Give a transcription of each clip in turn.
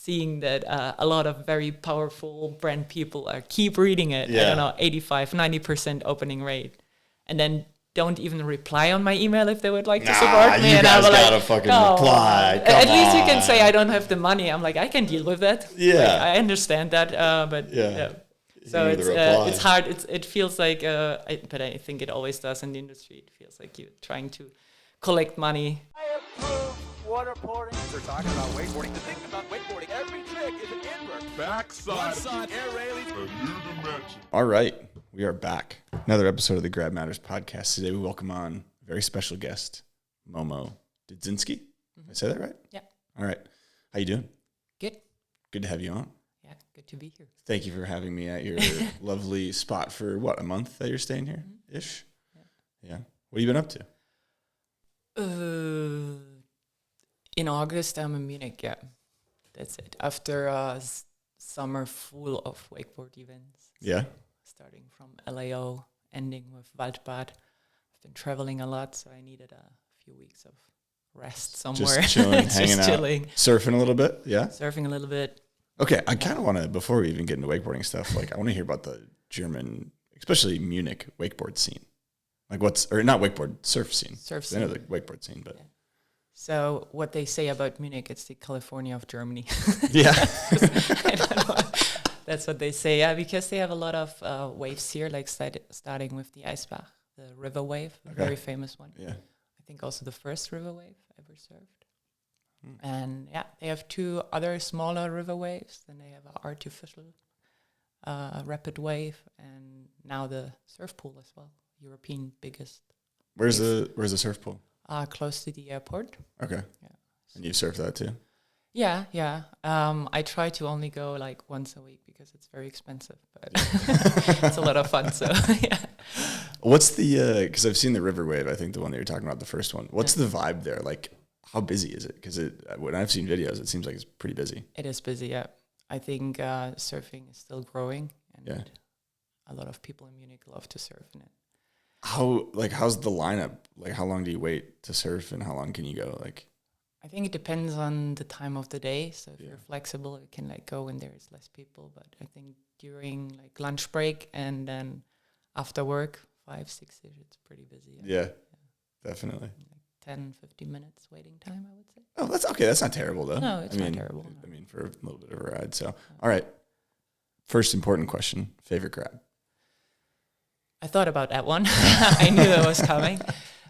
seeing that a lot of very powerful brand people keep reading it. I don't know, 85, 90% opening rate. And then don't even reply on my email if they would like to support me. You and guys I'm gotta like, fucking reply. At least you can say I don't have the money. I'm like, I can deal with that. Yeah. Like, I understand that, but yeah. So it's hard. It feels like, but I think it always does in the industry. It feels like you're trying to collect money. I approve waterboarding. They're talking about wakeboarding. The thing about wakeboarding, every trick is an invert. Backside. Air railing. A new dimension. All right, we are back. Another episode of the Grab Matters podcast. Today we welcome on a very special guest, Momo Dudzinski. Did I say that right? Yeah. All right. How you doing? Good. Good to have you on. Yeah, good to be here. Thank you for having me at your lovely spot for, a month that you're staying here? Ish? Yeah. What have you been up to? In August, I'm in Munich, yeah. That's it. After a summer full of wakeboard events. Yeah? Starting from LAO, ending with Waldbad. I've been traveling a lot, so I needed a few weeks of rest somewhere. Just chilling, hanging out. Surfing a little bit, yeah? Surfing a little bit. Okay, I kind of want to, before we even get into wakeboarding stuff, like I want to hear about the German, especially Munich wakeboard scene. Like not wakeboard, surf scene. Surf scene. I know the wakeboard scene, but. Yeah. So what they say about Munich, it's the California of Germany. Yeah. I don't know. That's what they say, yeah, because they have a lot of waves here, like starting with the Eisbach, the river wave, a very famous one. Yeah. I think also the first river wave ever surfed. And yeah, they have two other smaller river waves. Then they have an artificial rapid wave, and now the surf pool as well, European biggest. Where's the surf pool? Close to the airport. Okay. Yeah. And you surf that too? Yeah. I try to only go like once a week because it's very expensive, but it's a lot of fun. So yeah. What's the? Because I've seen the river wave. I think the one that you're talking about, the first one. What's the vibe there? Like, how busy is it? Because when I've seen videos, it seems like it's pretty busy. It is busy. Yeah. I think surfing is still growing, and a lot of people in Munich love to surf in it. How's the lineup? Like, how long do you wait to surf, and how long can you go? Like, I think it depends on the time of the day. So if you're flexible, you can like go when there is less people. But I think during like lunch break and then after work, 5, 6 ish, it's pretty busy. Yeah, definitely. Like 10, 15 minutes waiting time, I would say. Oh, that's okay. That's not terrible though. No, it's not terrible. I mean, for a little bit of a ride. So, all right. First important question: favorite grab. I thought about that one. I knew that was coming.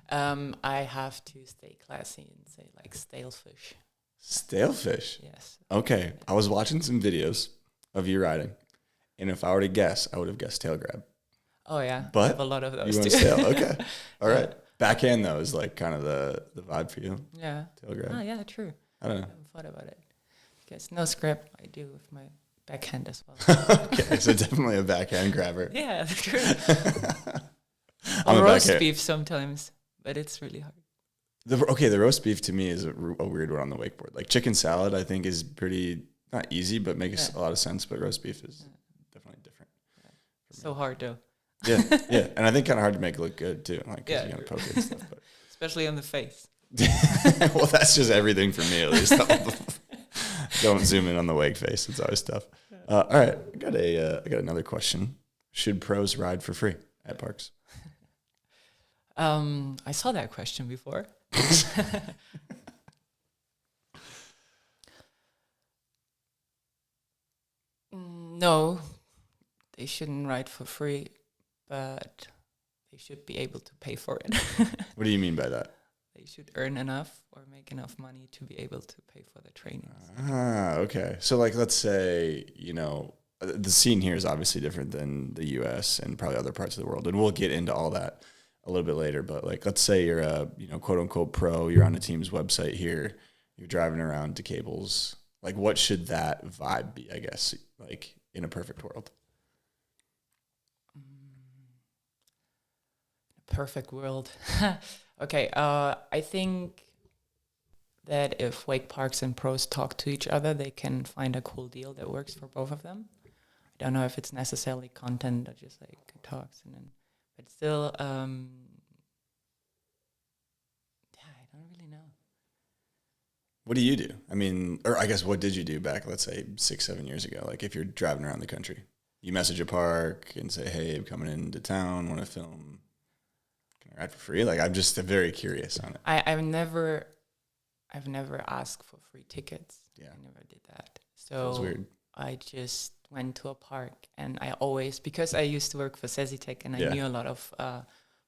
I have to stay classy and say like stale fish. Stale fish? Yes. Okay. I was watching some videos of you riding, and if I were to guess, I would have guessed tail grab. Oh yeah, but I have a lot of those you too. Stale. Okay. All right. Backhand though is like kind of the vibe for you. Yeah. Tail grab. Oh yeah, true. I don't know. I haven't thought about it. Because no script, I do with my backhand as well. Okay, so definitely a backhand grabber. Yeah, true. I'm I'll a roast backhand. beef sometimes, but it's really hard. The roast beef to me is a weird one on the wakeboard. Like chicken salad, I think is pretty not easy, but makes a lot of sense. But roast beef is definitely different. Yeah. So hard though. Yeah, and I think kind of hard to make it look good too, like because you're gonna poke it and stuff. But. Especially on the face. Well, that's just everything for me at least. Don't zoom in on the wake face; it's always tough. All right, I got another question. Should pros ride for free at parks? I saw that question before. No, they shouldn't ride for free, but they should be able to pay for it. What do you mean by that? They should earn enough or make enough money to be able to pay for the trainings. Okay. So, like, let's say, the scene here is obviously different than the U.S. and probably other parts of the world, and we'll get into all that a little bit later. But, like, let's say you're a, quote unquote pro, you're on a team's website here, you're driving around to cables. Like, what should that vibe be, I guess, like, in a perfect world? Perfect world. Okay, I think that if wake parks and pros talk to each other, they can find a cool deal that works for both of them. I don't know if it's necessarily content or just like talks, but still, I don't really know. What do you do? I mean, or I guess what did you do back, let's say 6-7 years ago? Like if you're driving around the country, you message a park and say, hey, I'm coming into town, want to film. Can I ride for free? Like I'm just very curious on it. I've never asked for free tickets. Yeah. I never did that. So Feels weird. I just went to a park, and I always, because I used to work for Sesitec and I knew a lot of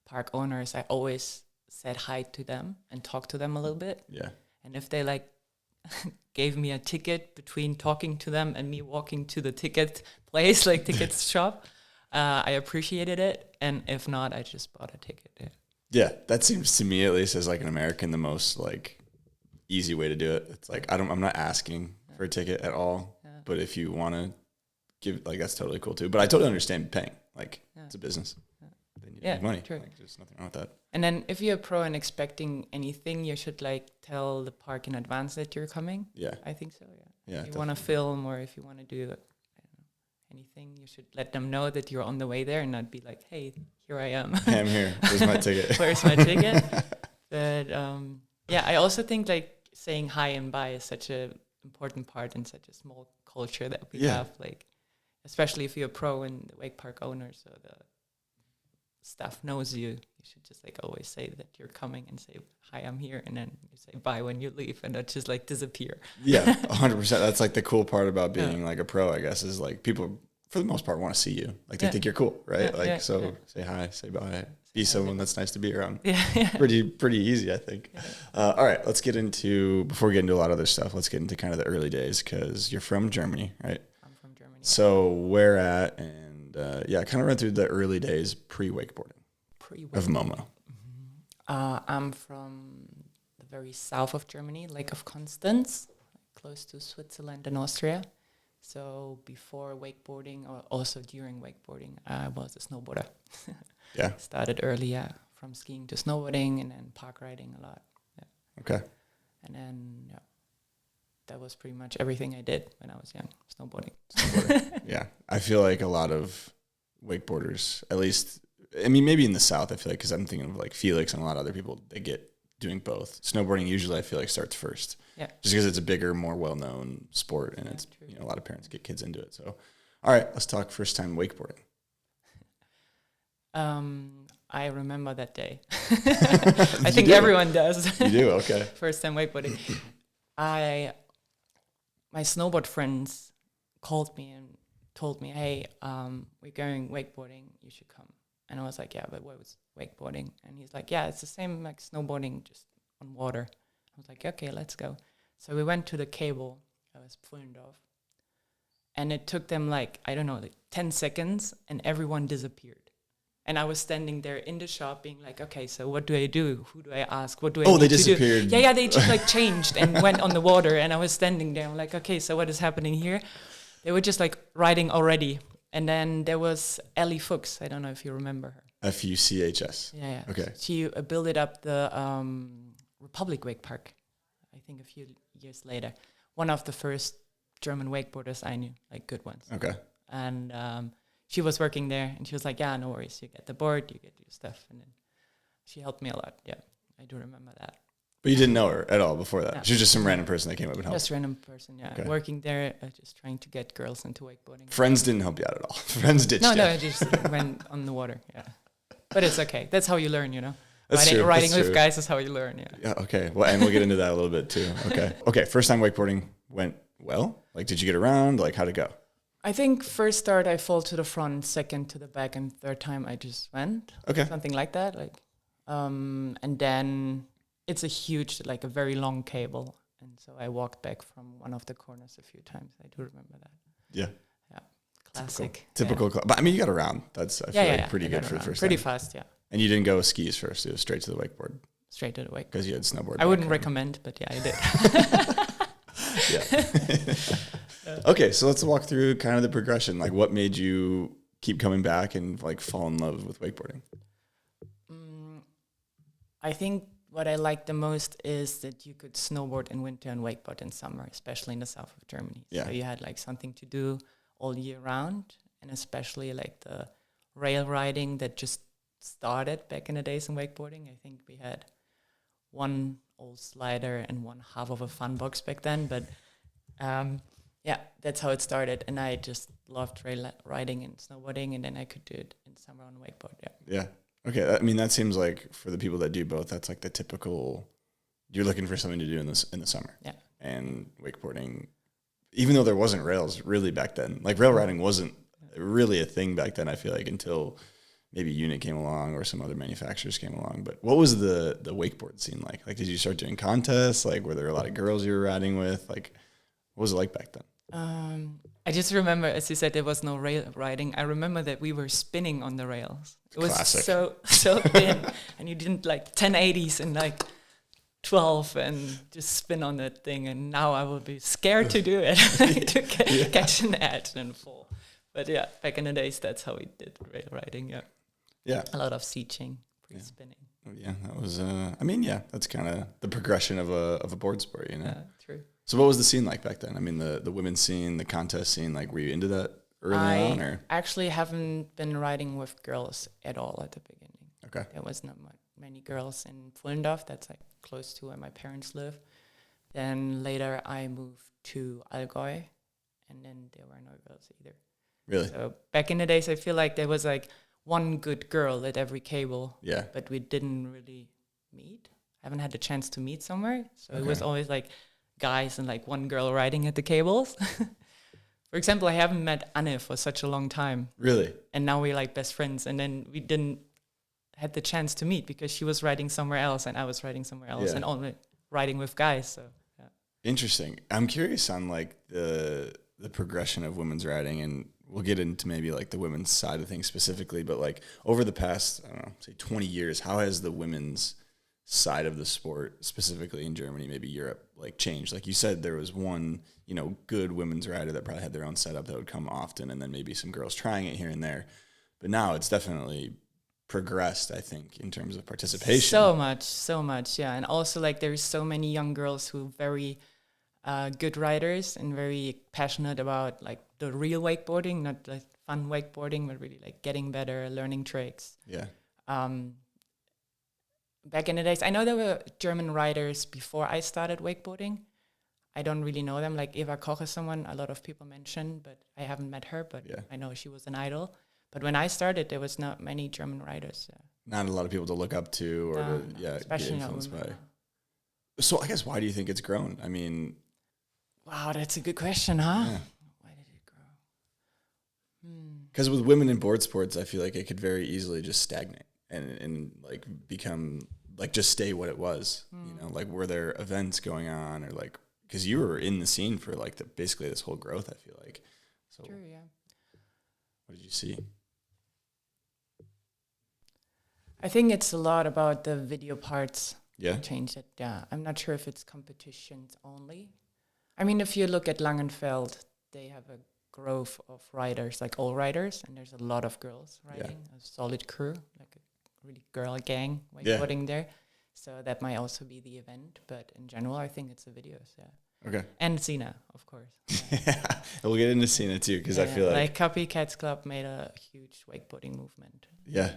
park owners, I always said hi to them and talked to them a little bit. Yeah. And if they like gave me a ticket between talking to them and me walking to the ticket place, like tickets shop, I appreciated it. And if not, I just bought a ticket. Yeah. Yeah, that seems to me, at least as like an American, the most like easy way to do it. It's like I'm not asking for a ticket at all, but if you want to give, like, that's totally cool too. But I totally understand paying. Like it's a business. Then you make money. True. Like, there's nothing wrong with that. And then if you're a pro and expecting anything, you should like tell the park in advance that you're coming. Yeah. I think so. Yeah. Yeah. If you want to film or if you want to do, I don't know, anything, you should let them know that you're on the way there and not be like, hey, here I am. Hey, I'm here. Where's my ticket? Where's my ticket? But I also think like saying hi and bye is such a important part in such a small culture that we have. Like, especially if you're a pro and the wake park owner, so the staff knows you. You should just like always say that you're coming and say, hi, I'm here. And then you say bye when you leave and not just like disappear. Yeah, 100%. That's like the cool part about being like a pro, I guess, is like people, for the most part, want to see you. Like they think you're cool, right? Say hi, say bye, be someone that's nice to be around. Yeah. Pretty easy, I think. All right, let's get into, before we get into a lot of other stuff, let's get into kind of the early days, because you're from Germany, right? I'm from Germany. So where at, and kind of run through the early days pre-wakeboarding of Momo. I'm from the very south of Germany, Lake of Constance, close to Switzerland and Austria. So before wakeboarding, or also during wakeboarding, I was a snowboarder. Yeah. Started early, from skiing to snowboarding and then park riding a lot. Yeah. Okay. And then, that was pretty much everything I did when I was young, snowboarding. Yeah. I feel like a lot of wakeboarders, at least, I mean, maybe in the South, I feel like, because I'm thinking of like Felix and a lot of other people, they get doing both. Snowboarding usually, I feel like, starts first. Yeah. Just because it's a bigger, more well-known sport, and it's, a lot of parents get kids into it. So, all right, let's talk first time wakeboarding. I remember that day. I think everyone does. You do? Okay. First time wakeboarding. My snowboard friends called me and told me, hey, we're going wakeboarding, you should come. And I was like, yeah, but what was wakeboarding? And he's like, yeah, it's the same like snowboarding, just on water. I was like, okay, let's go. So we went to the cable. I was pulling off. And it took them like, I don't know, like 10 seconds, and everyone disappeared. And I was standing there in the shop being like, okay, so what do I do? Who do I ask? What do I need they to disappeared. do? Yeah, they just like changed and went on the water. And I was standing there. I'm like, okay, so what is happening here? They were just like riding already. And then there was Ellie Fuchs. I don't know if you remember her. Fuchs. Yeah. Okay. She built up the Republic Wake Park, I think a few years later. One of the first German wakeboarders I knew, like good ones. Okay. And she was working there, and she was like, yeah, no worries. You get the board, you get your stuff. And then she helped me a lot. Yeah, I do remember that. But you didn't know her at all before that? No. She was just some random person that came up and helped? Just random person, yeah. Okay. Working there, just trying to get girls into wakeboarding. Friends didn't help you out at all? Friends ditched you? No, I just went on the water, yeah. But it's okay. That's how you learn, you know? That's true. Riding with guys is how you learn, yeah. Yeah, okay. Well, and we'll get into that a little bit too. Okay, first time wakeboarding went well? Like, did you get around? Like, how'd it go? I think first start I fall to the front, second to the back, and third time I just went. Okay. Something like that. Like, and then it's a huge, like a very long cable. And so I walked back from one of the corners a few times. I do remember that. Yeah. Yeah. Classic. Typical. Yeah. But I mean, you got around. That's, I feel like pretty good for the first time. Pretty fast, yeah. And you didn't go with skis first. It was straight to the wakeboard. Straight to the wakeboard. Because you had snowboard. I wouldn't recommend, but yeah, I did. Yeah. Okay, so let's walk through kind of the progression. Like, what made you keep coming back and like fall in love with wakeboarding? I think what I like the most is that you could snowboard in winter and wakeboard in summer, especially in the south of Germany. Yeah. So you had like something to do all year round, and especially like the rail riding that just started back in the days in wakeboarding. I think we had one old slider and one half of a fun box back then. But yeah, that's how it started. And I just loved trail riding and snowboarding, and then I could do it in summer on wakeboard. Yeah. Yeah. Okay. I mean, that seems like for the people that do both, that's like the typical. You're looking for something to do in the summer. Yeah. And wakeboarding, even though there wasn't rails really back then, like rail riding wasn't really a thing back then. I feel like until maybe Unit came along or some other manufacturers came along. But what was the wakeboard scene like? Like, did you start doing contests? Like, were there a lot of girls you were riding with? Like, what was it like back then? I just remember, as you said, there was no rail riding. I remember that we were spinning on the rails. It was Classic. so thin, and you didn't like 1080s and like 12 and just spin on that thing. And now I will be scared to do it to catch an edge and fall. But yeah, back in the days, that's how we did rail riding. Yeah, Yeah. a lot of seaching, pre-spinning. Yeah, that was. I mean, yeah, that's kind of the progression of a board sport, you know. True. So, what was the scene like back then? I mean, the women's scene, the contest scene. Like, were you into that early on, or? I actually haven't been riding with girls at all at the beginning. Okay. There was not many girls in Pfullendorf. That's like close to where my parents live. Then later I moved to Allgäu, and then there were no girls either. Really? So back in the days, I feel like there was like one good girl at every cable. Yeah. But we didn't really meet. I haven't had the chance to meet somewhere. So it was always like guys and like one girl riding at the cables. For example, I haven't met Anne for such a long time. Really? And now we're like best friends. And then we didn't had the chance to meet because she was riding somewhere else and I was riding somewhere else and only riding with guys. So yeah. Interesting. I'm curious on like the progression of women's riding, and we'll get into maybe like the women's side of things specifically, but like over the past, I don't know, say 20 years, how has the women's side of the sport, specifically in Germany, maybe Europe, like changed? Like you said, there was one, you know, good women's rider that probably had their own setup that would come often, and then maybe some girls trying it here and there. But now it's definitely progressed, I think, in terms of participation. So much, yeah. And also like there's so many young girls who are very good riders and very passionate about like the real wakeboarding, not the fun wakeboarding, but really like getting better, learning tricks. Yeah. Back in the days, I know there were German riders before I started wakeboarding. I don't really know them. Like Eva Koch is someone a lot of people mention, but I haven't met her, but I know she was an idol. But when I started, there was not many German riders. Not a lot of people to look up to or especially get influenced by. So I guess why do you think it's grown? I mean, wow, that's a good question, huh? Yeah. Why did it grow? Because with women in board sports, I feel like it could very easily just stagnate and like become like just stay what it was. You know, like were there events going on or like because you were in the scene for like basically this whole growth. I feel like. So True, yeah. What did you see? I think it's a lot about the video parts. Yeah. Changed it. Yeah. I'm not sure if it's competitions only. I mean, if you look at Langenfeld, they have a growth of riders, like all riders, and there's a lot of girls riding, a solid crew, like a really girl gang wakeboarding there. So that might also be the event, but in general, I think it's the videos, Okay. And Sina, of course. Yeah. We'll get into Sina too, because I feel like Copycats Club made a huge wakeboarding movement. Yeah.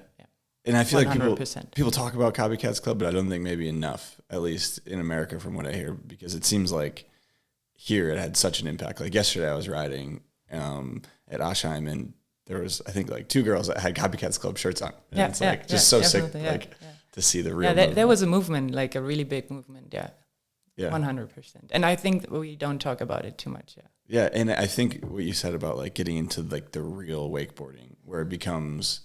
And I feel 100%. like people talk about Copycats Club, but I don't think maybe enough, at least in America from what I hear, because it seems like here it had such an impact. Like yesterday I was riding at Aschheim, and there was, I think, like 2 girls that had Copycats Club shirts on. And it's like just so sick to see the real there was a movement, like a really big movement, Yeah. 100%. And I think we don't talk about it too much, Yeah, and I think what you said about like getting into like the real wakeboarding, where it becomes,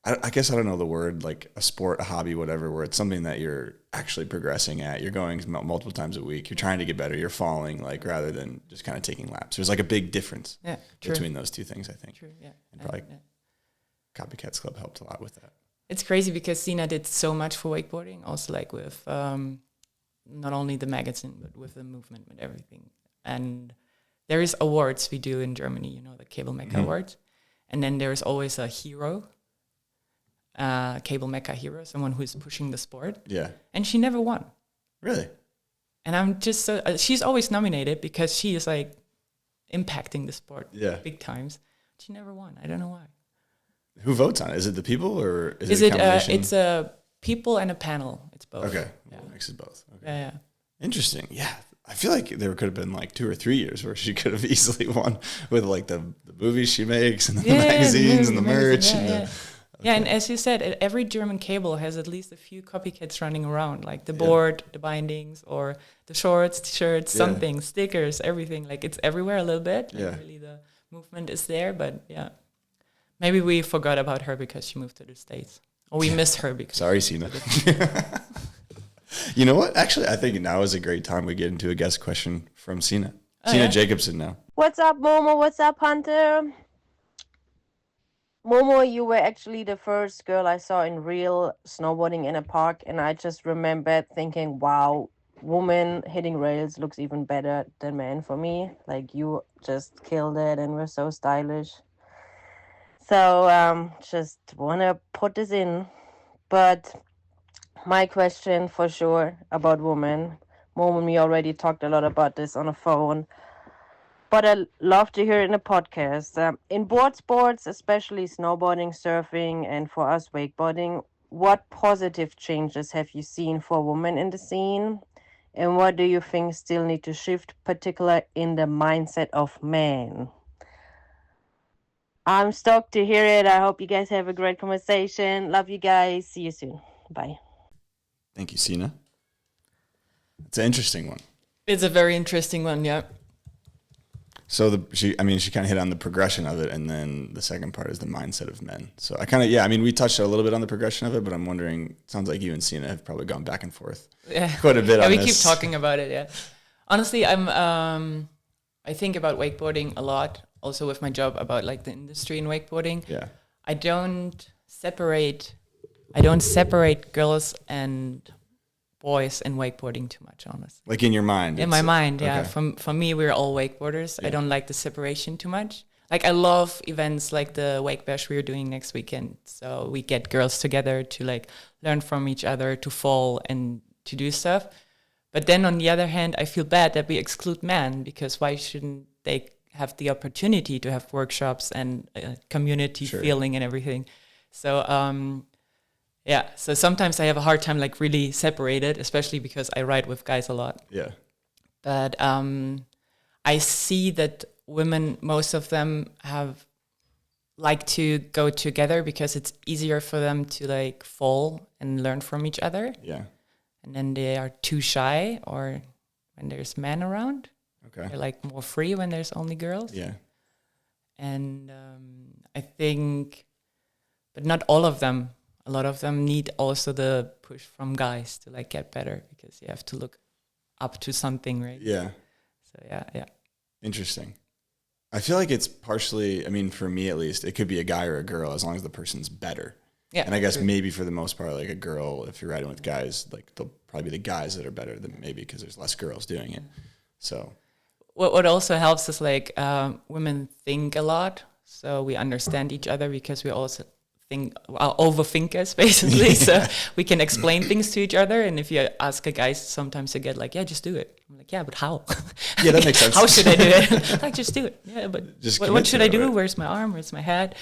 I guess I don't know the word, like a sport, a hobby, whatever, where it's something that you're actually progressing at. You're going multiple times a week. You're trying to get better. You're falling, like rather than just kind of taking laps. There's like a big difference between those two things, I think. True, yeah. And probably Copycats Club helped a lot with that. It's crazy because Sina did so much for wakeboarding, also like with not only the magazine, but with the movement, with everything. And there is awards we do in Germany, you know, the Cable Mecca Awards. And then there's always a hero, Cable Mecca hero, someone who's pushing the sport. Yeah. And she never won. Really? And I'm just so, she's always nominated because she is like impacting the sport big times. She never won. I don't know why. Who votes on it? Is it the people or is Is it it a combination? it's a people and a panel. It's both. Okay. Yeah. Mix of both. Okay. Yeah. Interesting. Yeah. I feel like there could have been like 2 or 3 years where she could have easily won with like the movies she makes and the magazines and the merch. Yeah, and as you said, every German cable has at least a few copycats running around, like the board, the bindings, or the shorts, t-shirts, something, stickers, everything. Like it's everywhere a little bit. Like really the movement is there, but yeah. Maybe we forgot about her because she moved to the States. Or we missed her because... Sorry, Sina. You know what? Actually, I think now is a great time we get into a guest question from Sina. Sina Jacobsen now. What's up, Momo? What's up, Hunter? Momo, you were actually the first girl I saw in real snowboarding in a park, and I just remembered thinking, wow, woman hitting rails looks even better than man for me. Like, you just killed it and were so stylish. So, just want to put this in. But my question for sure about women, Momo and me already talked a lot about this on the phone, but I love to hear it in a podcast. In board sports, especially snowboarding, surfing, and for us wakeboarding, what positive changes have you seen for women in the scene? And what do you think still need to shift, particularly in the mindset of men? I'm stoked to hear it. I hope you guys have a great conversation. Love you guys. See you soon. Bye. Thank you, Sina. It's an interesting one. It's a very interesting one, yeah. So she kind of hit on the progression of it, and then the second part is the mindset of men. So I kind of, we touched a little bit on the progression of it, but I'm wondering, it sounds like you and Sina have probably gone back and forth quite a bit on we this. keep talking about it, yeah. Honestly, I think about wakeboarding a lot, also with my job, about like the industry in wakeboarding. Yeah. I don't separate girls and boys in wakeboarding too much, honestly. Like in your mind? In my mind, yeah. Okay. For me, we're all wakeboarders. Yeah. I don't like the separation too much. Like, I love events like the Wake Bash we're doing next weekend. So we get girls together to like learn from each other, to fall and to do stuff. But then on the other hand, I feel bad that we exclude men, because why shouldn't they have the opportunity to have workshops and community feeling and everything? So, so sometimes I have a hard time like really separated, especially because I ride with guys a lot. Yeah. But I see that women, most of them like to go together because it's easier for them to like fall and learn from each other. Yeah. And then they are too shy, or when there's men around. Okay. They're like more free when there's only girls. Yeah. And I think, but not all of them. A lot of them need also the push from guys to like get better, because you have to look up to something, right? Yeah. So yeah. Interesting. I feel like it's partially, for me at least, it could be a guy or a girl as long as the person's better. Yeah. And I guess maybe for the most part, like a girl, if you're riding with guys, like they'll probably be the guys that are better than maybe, because there's less girls doing it. So what also helps is like women think a lot, so we understand each other, because we also are overthinkers basically. So we can explain things to each other, and if you ask a guy, sometimes you get like, yeah, just do it. I'm like, yeah, but how? Yeah, that makes sense. How should I do it? Like, just do it. Yeah, but just what should I do? Right? Where's my arm? Where's my head?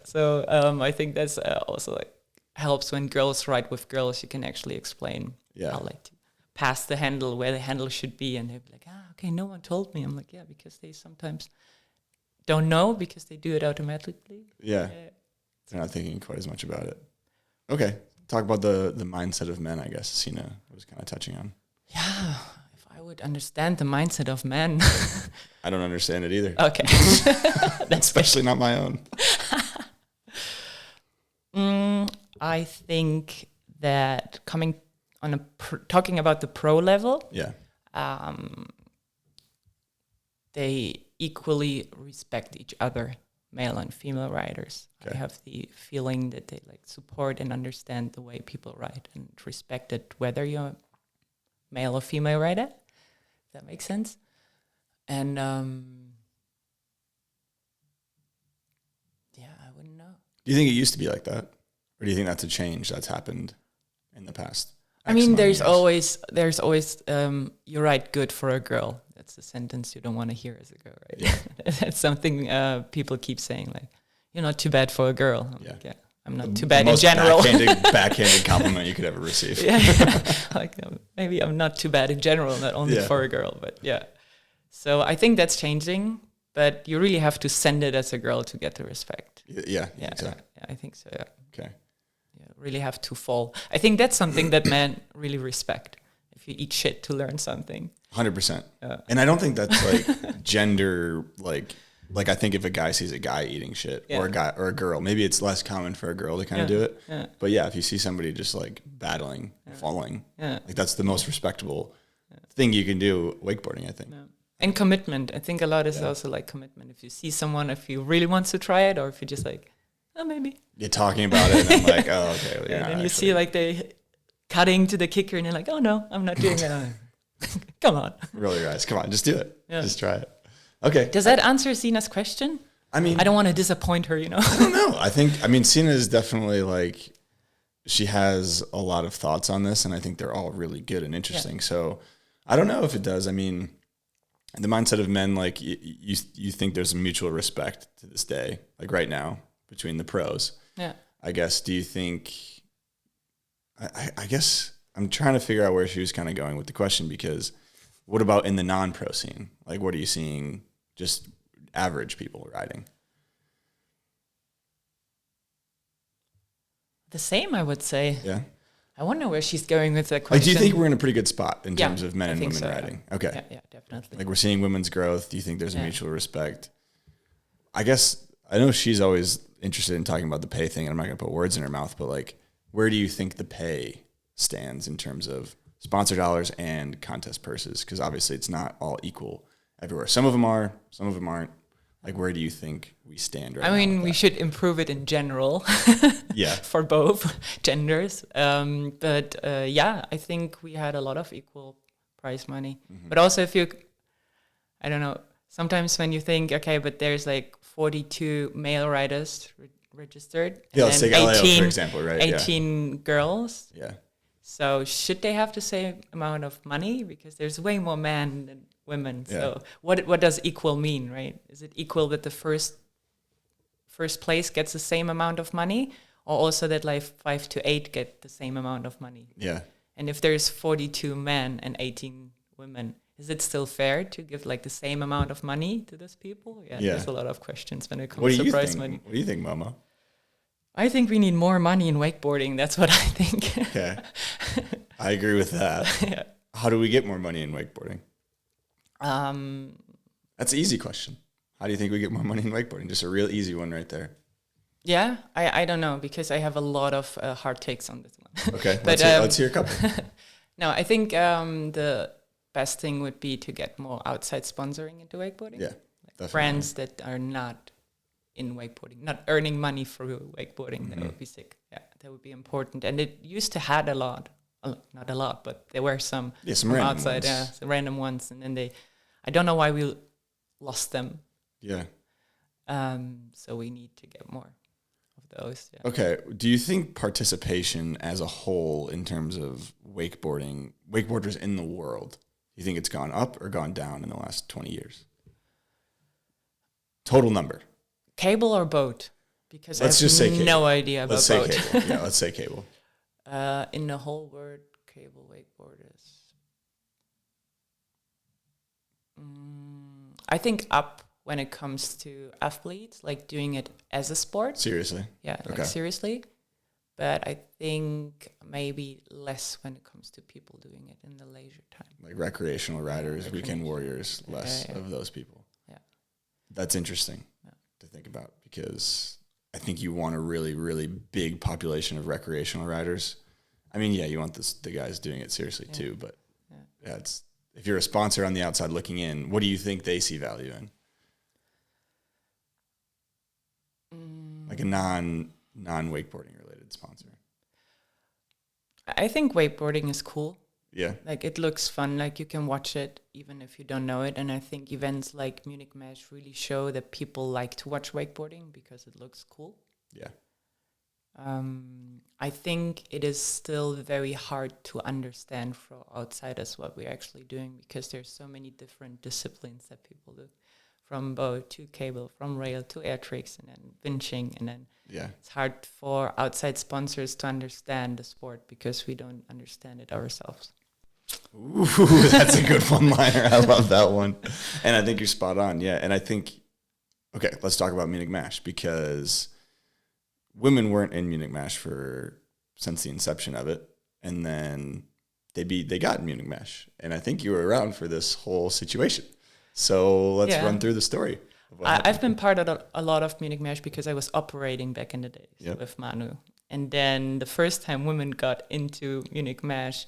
So I think that's also like helps when girls ride with girls. You can actually explain how like to pass the handle, where the handle should be, and they'll be like, okay, no one told me. I'm like, yeah, because they sometimes don't know, because they do it automatically. Yeah. They're not thinking quite as much about it. Okay. Talk about the mindset of men, I guess Sina was kind of touching on. Yeah. If I would understand the mindset of men. I don't understand it either. Okay. Especially not my own. I think that talking about the pro level, they equally respect each other, male and female riders. Okay. I have the feeling that they like support and understand the way people ride, and respect it, whether you're a male or female rider. If that makes sense. And I wouldn't know. Do you think it used to be like that, or do you think that's a change that's happened in the past? There's always you ride good for a girl. That's a sentence you don't want to hear as a girl, right? Yeah. That's something people keep saying, like, you're not too bad for a girl. I'm like, yeah. I'm not too bad in general. Backhanded compliment you could ever receive. Yeah, like maybe I'm not too bad in general, not only for a girl, but yeah. So I think that's changing, but you really have to send it as a girl to get the respect. Yeah, I think so. Yeah. Okay. You really have to fall. I think that's something that men really respect. If you eat shit to learn something. 100%. And I don't think that's like gender, like I think if a guy sees a guy eating shit or a guy or a girl, maybe it's less common for a girl to kind of do it. Yeah. But yeah, if you see somebody just like battling, falling, like that's the most respectable thing you can do wakeboarding, I think. Yeah. And commitment. I think a lot is also like commitment. If you see someone, if you really wants to try it, or if you're just like, oh, maybe. You're talking about it and I'm like, oh, okay. Well, and then you see like they cutting to the kicker and you're like, oh no, I'm not doing that. Come on. Roll your eyes. Come on, just do it. Yeah. Just try it. Okay. Does that answer Sina's question? I mean, I don't want to disappoint her, I don't know. I mean, Sina is definitely like, she has a lot of thoughts on this and I think they're all really good and interesting. Yeah. So I don't know if it does. I mean, the mindset of men, like you think there's a mutual respect to this day, like right now between the pros. Yeah. I guess, do you think, I guess I'm trying to figure out where she was kind of going with the question, because what about in the non-pro scene? Like, what are you seeing just average people riding? The same, I would say. Yeah. I wonder where she's going with that question. Like, do you think we're in a pretty good spot in terms of men and women riding? Yeah. Okay. Yeah, definitely. Like, we're seeing women's growth. Do you think there's a mutual respect? I guess, I know she's always interested in talking about the pay thing, and I'm not going to put words in her mouth, but like, where do you think the pay stands in terms of sponsor dollars and contest purses? Because obviously it's not all equal everywhere. Some of them are, some of them aren't. Like, where do you think we stand right now? I mean, we should improve it in general. For both genders. But I think we had a lot of equal prize money. Mm-hmm. But also if you, I don't know, sometimes when you think, okay, but there's like 42 male riders registered. Yeah, let's take 18, for example, right? 18 girls. Yeah. So should they have the same amount of money? Because there's way more men than women. So what does equal mean, right? Is it equal that the first place gets the same amount of money, or also that like 5 to 8 get the same amount of money? Yeah. And if there's 42 men and 18 women, is it still fair to give like the same amount of money to those people? Yeah. There's a lot of questions when it comes to prize money. What do you think, Momo? I think we need more money in wakeboarding. That's what I think. Okay. I agree with that. Yeah. How do we get more money in wakeboarding? That's an easy question. How do you think we get more money in wakeboarding? Just a real easy one right there. Yeah, I don't know, because I have a lot of hard takes on this one. Okay, but let's hear a couple. No, I think the best thing would be to get more outside sponsoring into wakeboarding. Yeah, like brands that are not in wakeboarding, not earning money through wakeboarding. Mm-hmm. That would be sick. Yeah, that would be important. And it used to had a lot, not a lot, but there were some random outside, ones. Some random ones, and then I don't know why we lost them. Yeah. So we need to get more of those. Yeah. Okay. Do you think participation as a whole in terms of wakeboarders in the world, do you think it's gone up or gone down in the last 20 years? Total number. Cable or boat? Because let's just say cable. No idea about boat. Let's say cable. Yeah, let's say cable. In the whole world, cable wakeboarders. I think up when it comes to athletes, like doing it as a sport. Seriously? Yeah, like seriously. But I think maybe less when it comes to people doing it in the leisure time. Like recreational riders, weekend warriors, less of those people. Yeah. That's interesting to think about, because I think you want a really, really big population of recreational riders. I mean, yeah, you want the guys doing it seriously too, but it's, if you're a sponsor on the outside looking in, what do you think they see value in? Like a non-wakeboarding related sponsor. I think wakeboarding is cool. Yeah. Like, it looks fun. Like, you can watch it even if you don't know it. And I think events like Munich Mash really show that people like to watch wakeboarding because it looks cool. Yeah. I think it is still very hard to understand for outsiders what we're actually doing, because there's so many different disciplines that people do. from boat to cable, from rail to air tricks, and then winching, and then Yeah. it's hard for outside sponsors to understand the sport because we don't understand it ourselves. Ooh, that's a good one-liner. I love that one. And I think you're spot on. Yeah. And I think, okay, let's talk about Munich Mash, because women weren't in Munich Mash since the inception of it. And then they got Munich Mash. And I think you were around for this whole situation. So let's run through the story. I've been part of a lot of Munich Mash because I was operating back in the days with Manu. And then the first time women got into Munich Mash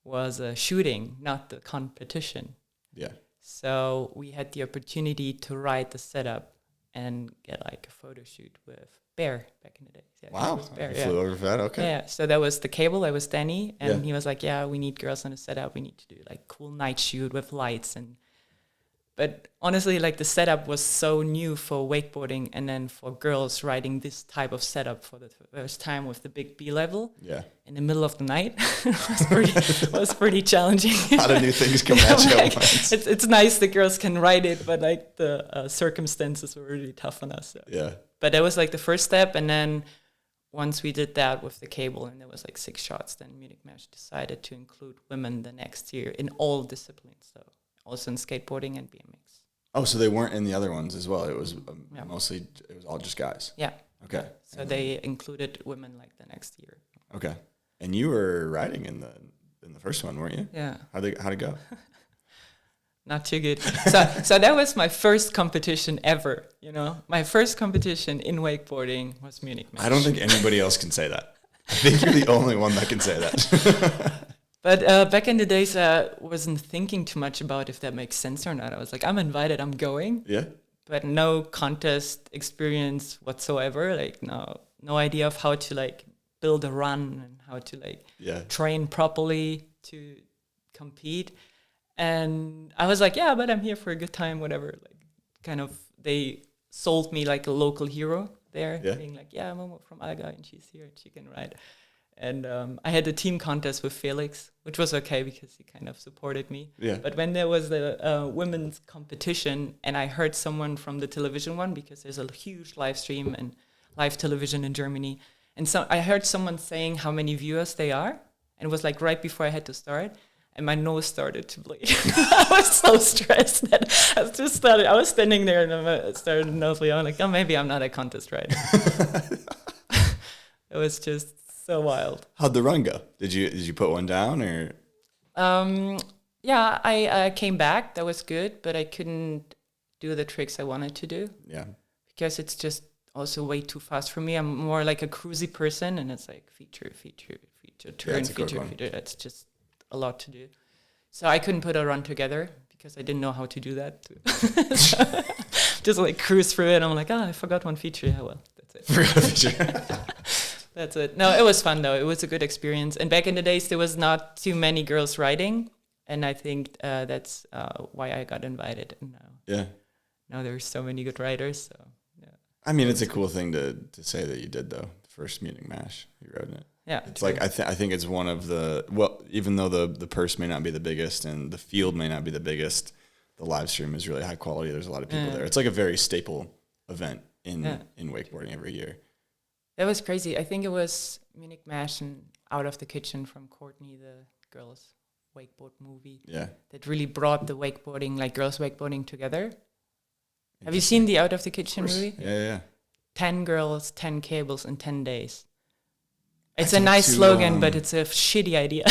was a shooting, not the competition. Yeah. So we had the opportunity to ride the setup and get like a photo shoot with Bear back in the days. Yeah, Wow. Bear, Flew over for that. Okay. Yeah. So that was the cable. I was Danny. And he was like, yeah, we need girls on the setup. We need to do like cool night shoot with lights. But honestly, like the setup was so new for wakeboarding, and then for girls riding this type of setup for the first time with the big B level in the middle of the night was pretty challenging. A lot of new things come at you like, at once. it's nice the girls can ride it, but like the circumstances were really tough on us. So. Yeah. But that was like the first step, and then once we did that with the cable, and there was like 6 shots, then Munich Mash decided to include women the next year in all disciplines. So also in skateboarding and BMX. Oh, so they weren't in the other ones as well. It was mostly, it was all just guys. Yeah. Okay. So they included women like the next year. Okay. And you were riding in the first one, weren't you? Yeah. How'd it go? Not too good. So that was my first competition ever, you know. My first competition in wakeboarding was Munich Mash. I don't think anybody else can say that. I think you're the only one that can say that. But back in the days, I wasn't thinking too much about if that makes sense or not. I was like, I'm invited, I'm going. Yeah. But no contest experience whatsoever. Like no idea of how to like build a run and how to like train properly to compete. And I was like, yeah, but I'm here for a good time, whatever. Like kind of they sold me like a local hero there, being like, yeah, Momo from Alga, and she's here and she can ride. And I had a team contest with Felix, which was okay because he kind of supported me. Yeah. But when there was the women's competition, and I heard someone from the television one, because there's a huge live stream and live television in Germany, and so I heard someone saying how many viewers they are, and it was like right before I had to start, and my nose started to bleed. I was so stressed that I was standing there and I started to nose bleed. I'm like, oh, maybe I'm not a contest rider. It was just so wild. How'd the run go? Did you put one down or? Yeah, I came back. That was good, but I couldn't do the tricks I wanted to do. Yeah. Because it's just also way too fast for me. I'm more like a cruisy person, and it's like feature, turn, feature. It's just a lot to do. So I couldn't put a run together because I didn't know how to do that. So just like cruise through it. I'm like, I forgot one feature. Yeah, well, that's it. Forgot a feature. That's it. No, it was fun though. It was a good experience. And back in the days, there was not too many girls riding, and I think that's why I got invited. And now there's so many good riders. So I mean, it's a cool thing to say that you did though. First Munich Mash, you rode in it. Yeah, it's like I think it's one of the even though the purse may not be the biggest and the field may not be the biggest, the live stream is really high quality. There's a lot of people there. It's like a very staple event in wakeboarding every year. That was crazy. I think it was Munich Mash and Out of the Kitchen from Courtney, the girls' wakeboard movie. Yeah. That really brought the wakeboarding, like girls wakeboarding together. Have you seen the Out of the Kitchen movie? Yeah. 10 girls, 10 cables in 10 days. It's a nice slogan, but it's a shitty idea.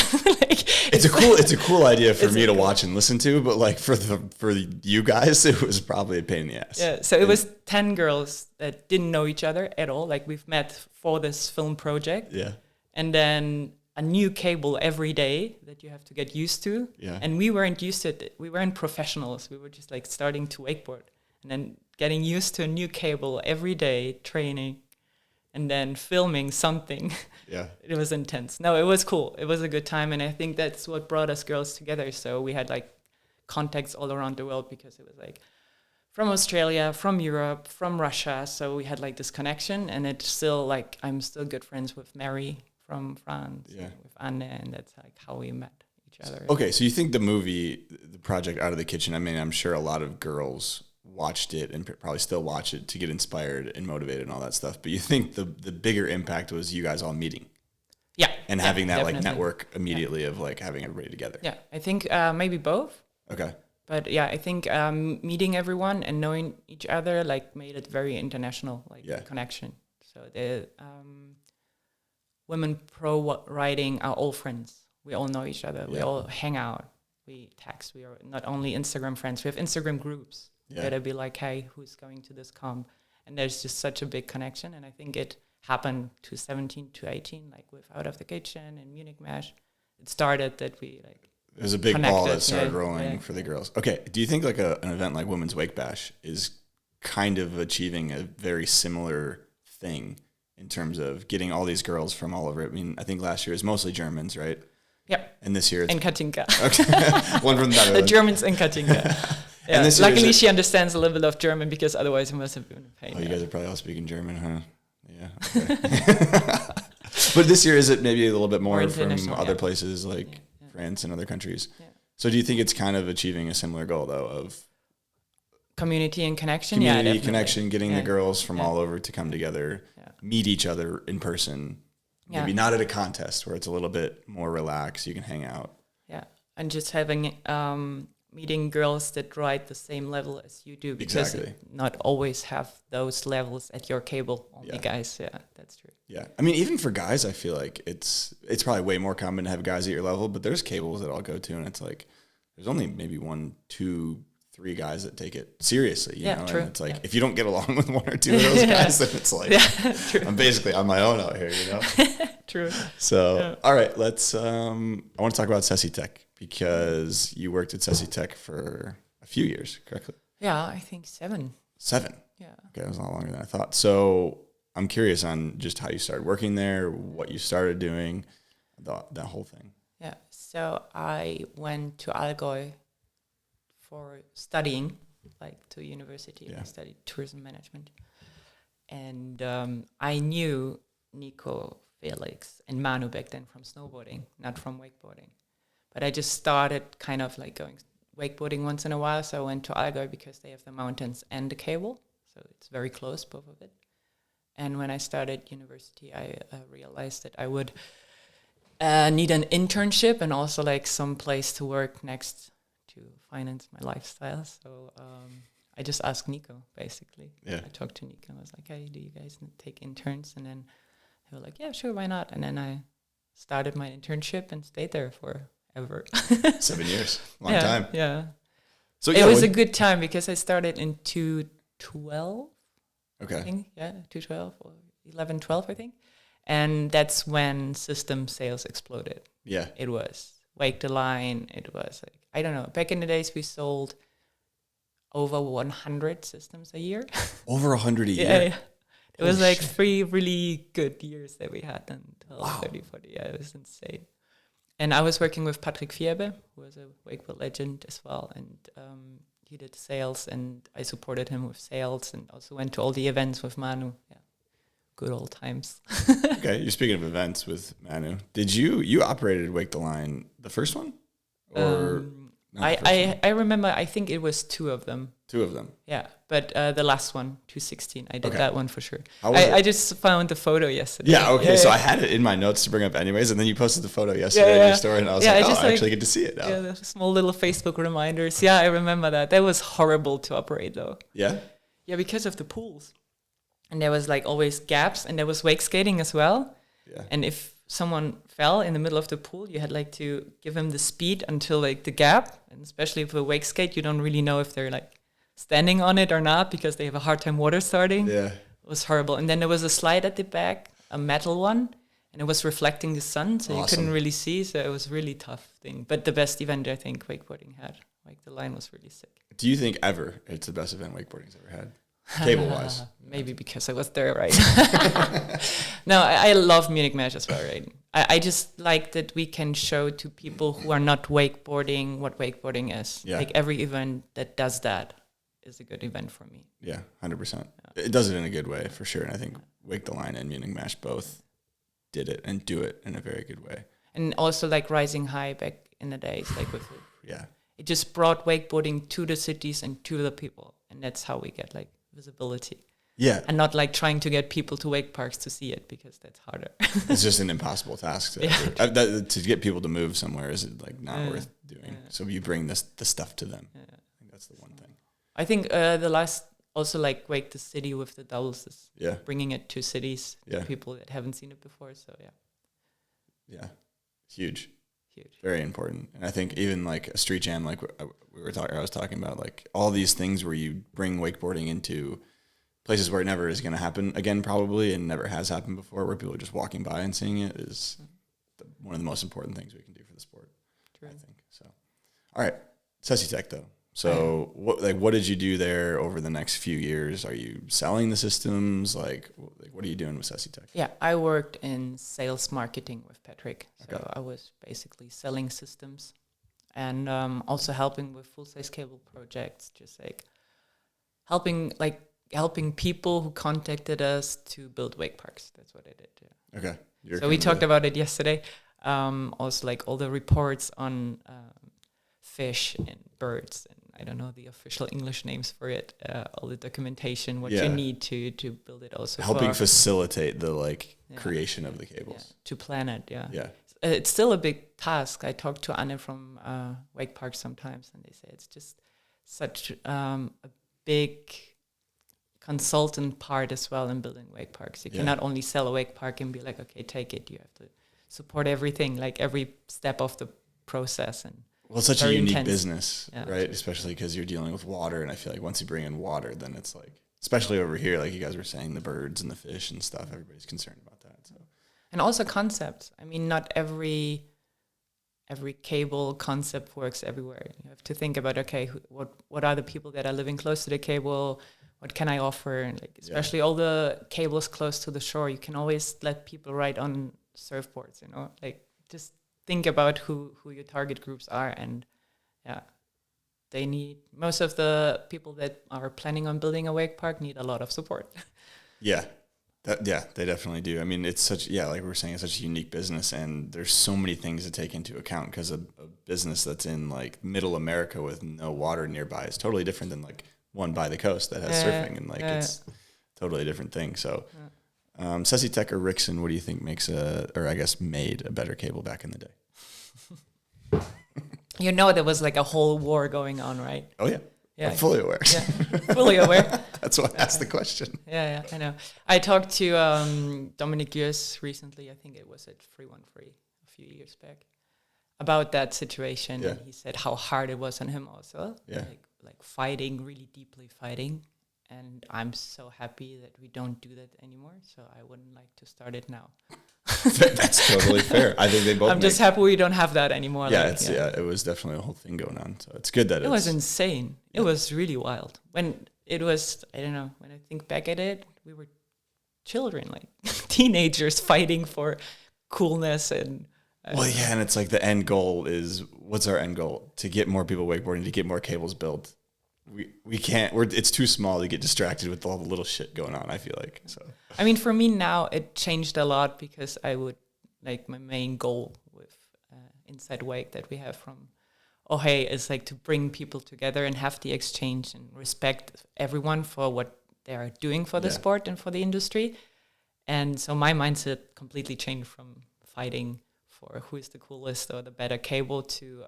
It's a cool idea for me to watch and listen to, but like for you guys, it was probably a pain in the ass. Yeah, so it was 10 girls that didn't know each other at all. Like we've met for this film project. Yeah. And then a new cable every day that you have to get used to. Yeah. And we weren't used to it. We weren't professionals. We were just like starting to wakeboard and then getting used to a new cable every day, training, and then filming something. Yeah. It was intense. No, it was cool. It was a good time. And I think that's what brought us girls together. So we had like contacts all around the world because it was like from Australia, from Europe, from Russia. So we had like this connection, and it's still like, I'm still good friends with Mary from France, with Anne, and that's like how we met each other. Okay. So you think the movie, the project Out of the Kitchen, I mean, I'm sure a lot of girls watched it and probably still watch it to get inspired and motivated and all that stuff. But you think the bigger impact was you guys all meeting. Yeah. And having that definitely. like network immediately of like having everybody together. Yeah, I think maybe both. Okay. But yeah, I think meeting everyone and knowing each other like made it very international, like connection. So the women pro riding are all friends. We all know each other. We all hang out. We text. We are not only Instagram friends. We have Instagram groups that'll be like, hey, who's going to this comp? And there's just such a big connection. And I think it happened to 17 to 18, like with Out of the Kitchen and Munich Mash. It started that we like. There's a big ball that started rolling for the girls. Okay. Do you think like an event like Women's Wake Bash is kind of achieving a very similar thing in terms of getting all these girls from all over? I mean, I think last year it was mostly Germans, right? Yep. And this year it's... And Katinka. Okay. One from the The Germans and Katinka. Yeah. And this luckily she understands a little bit of German because otherwise it must have been a pain. Oh, you guys are probably all speaking German, huh? Yeah. Okay. But this year, is it maybe a little bit more from other places like France and other countries? Yeah. So do you think it's kind of achieving a similar goal, though, of community and connection? Community connection, getting the girls from all over to come together, meet each other in person, maybe not at a contest where it's a little bit more relaxed, you can hang out. Yeah, and just having meeting girls that ride the same level as you do, because not always have those levels at your cable, only guys. Yeah, that's true. Yeah, I mean, even for guys, I feel like it's probably way more common to have guys at your level, but there's cables that I'll go to, and it's like there's only maybe 1, 2, 3 guys that take it seriously. You know? True. And it's like if you don't get along with 1 or 2 of those guys, then it's like I'm basically on my own out here, you know. True. So all right, let's. I want to talk about Sesitec because you worked at Sesitec for a few years, correctly? Yeah, I think 7. 7. Yeah. Okay, that was a lot longer than I thought. So I'm curious on just how you started working there, what you started doing, that whole thing. Yeah. So I went to Allgäu for studying, like to university. Yeah. I studied tourism management. And I knew Nico, Felix, and Manu back then from snowboarding, not from wakeboarding. But I just started kind of like going wakeboarding once in a while. So I went to Allgäu because they have the mountains and the cable. So it's very close, both of it. And when I started university, I realized that I would need an internship and also like some place to work next to finance my lifestyle. So I just asked Nico, basically. Yeah. I talked to Nico. I was like, hey, do you guys take interns? And then they were like, yeah, sure, why not? And then I started my internship and stayed there forever. 7 years. Long time. Yeah. So it was a good time because I started in 2012. Okay. I think, 2012 or 11, 12, I think. And that's when system sales exploded. Yeah. It was Wake the Line. It was like, I don't know. Back in the days, we sold over 100 systems a year. Over 100 a year? Yeah. It was like 3 really good years that we had until 30, 40. Yeah, it was insane. And I was working with Patrick Fierbe, who was a wakeboard legend as well. And he did sales, and I supported him with sales, and also went to all the events with Manu. Yeah, good old times. Okay, you're speaking of events with Manu. Did you operated Wake the Line, the first one? Or I remember, I think it was 2 of them. 2 of them? Yeah, but the last one, 2016, I did that one for sure. I just found the photo yesterday. Yeah, okay, so I had it in my notes to bring up anyways, and then you posted the photo yesterday in your story, and I was like, I actually get to see it now. Yeah, the small little Facebook reminders. Yeah, I remember that. That was horrible to operate, though. Yeah? Yeah, because of the pools. And there was like always gaps, and there was wake skating as well. Yeah. And if someone fell in the middle of the pool, you had like to give him the speed until like the gap. And especially for a wake skate, you don't really know if they're like standing on it or not because they have a hard time water starting. Yeah. It was horrible. And then there was a slide at the back, a metal one, and it was reflecting the sun, so you couldn't really see. So it was a really tough thing. But the best event I think wakeboarding had. Like the line was really sick. Do you think ever it's the best event wakeboarding's ever had? Cable-wise. Maybe because I was there, right? No, I love Munich Mash as well, right? I just like that we can show to people who are not wakeboarding what wakeboarding is. Yeah. Like every event that does that is a good event for me. Yeah, 100%. Yeah. It does it in a good way, for sure. And I think Wake the Line and Munich Mash both did it and do it in a very good way. And also like Rising High back in the days, like with it just brought wakeboarding to the cities and to the people. and that's how we get like visibility. Yeah. And not like trying to get people to wake parks to see it, because that's harder. It's just an impossible task to get people to move somewhere is like not worth doing. So you bring the stuff to them. I think that's the one thing. I think the last also like Wake the City with the doubles is bringing it to cities to people that haven't seen it before. So huge, very important. And I think even like a street jam, like I was talking about, like all these things where you bring wakeboarding into places where it never is going to happen again, probably, and never has happened before, where people are just walking by and seeing it, is one of the most important things we can do for the sport. True. I think so. All right, Sesitec though. So what did you do there over the next few years? Are you selling the systems? Like what are you doing with Sesitec? Yeah, I worked in sales marketing with Patrick. So I was basically selling systems and also helping with full-size cable projects, just like helping people who contacted us to build wake parks. That's what I did. Yeah. Okay. So we talked about it yesterday. Also like all the reports on fish and birds, and I don't know the official English names for it. All the documentation, what you need to build it. Also helping facilitate the creation of the cables. To plan it. Yeah. It's still a big task. I talked to Anne from Wake Park sometimes, and they say it's just such a big consultant part as well in building wake parks. You cannot only sell a wake park and be like, okay, take it. You have to support everything, like every step of the process. And well, it's such a unique business, right? Especially because you're dealing with water, and I feel like once you bring in water, then it's like, especially over here, like you guys were saying, the birds and the fish and stuff, everybody's concerned about that. So, and also concepts. I mean, not every cable concept works everywhere. You have to think about, okay, what are the people that are living close to the cable? What can I offer? And like, especially all the cables close to the shore, you can always let people ride on surfboards, like just think about who your target groups are. And most of the people that are planning on building a wake park need a lot of support. They definitely do. I mean, it's such, like we were saying, it's such a unique business, and there's so many things to take into account, because a business that's in like middle America with no water nearby is totally different than like one by the coast that has surfing, and like it's totally a different thing. So Sesitec or Rixon, what do you think made a better cable back in the day? There was like a whole war going on, right? Oh yeah. I'm fully aware. Yeah, fully aware. That's why I asked the question. Yeah, I know. I talked to Dominic Gius recently, I think it was at 313 a few years back, about that situation. And he said how hard it was on him also. Yeah. Like fighting, really deeply fighting. And I'm so happy that we don't do that anymore. So I wouldn't like to start it now. That's totally fair. I think they both. I'm just happy we don't have that anymore. Yeah, it was definitely a whole thing going on. So it's good that it was insane. It was really wild. When it was, I don't know, when I think back at it, we were children, like teenagers fighting for coolness and. And it's like the end goal is, what's our end goal? To get more people wakeboarding, to get more cables built. We can't. It's too small to get distracted with all the little shit going on, I feel like. So I mean, for me now, it changed a lot, because I would like my main goal with Inside Wake that we have from is like to bring people together and have the exchange and respect everyone for what they are doing for the sport and for the industry. And so my mindset completely changed from fighting for who is the coolest or the better cable to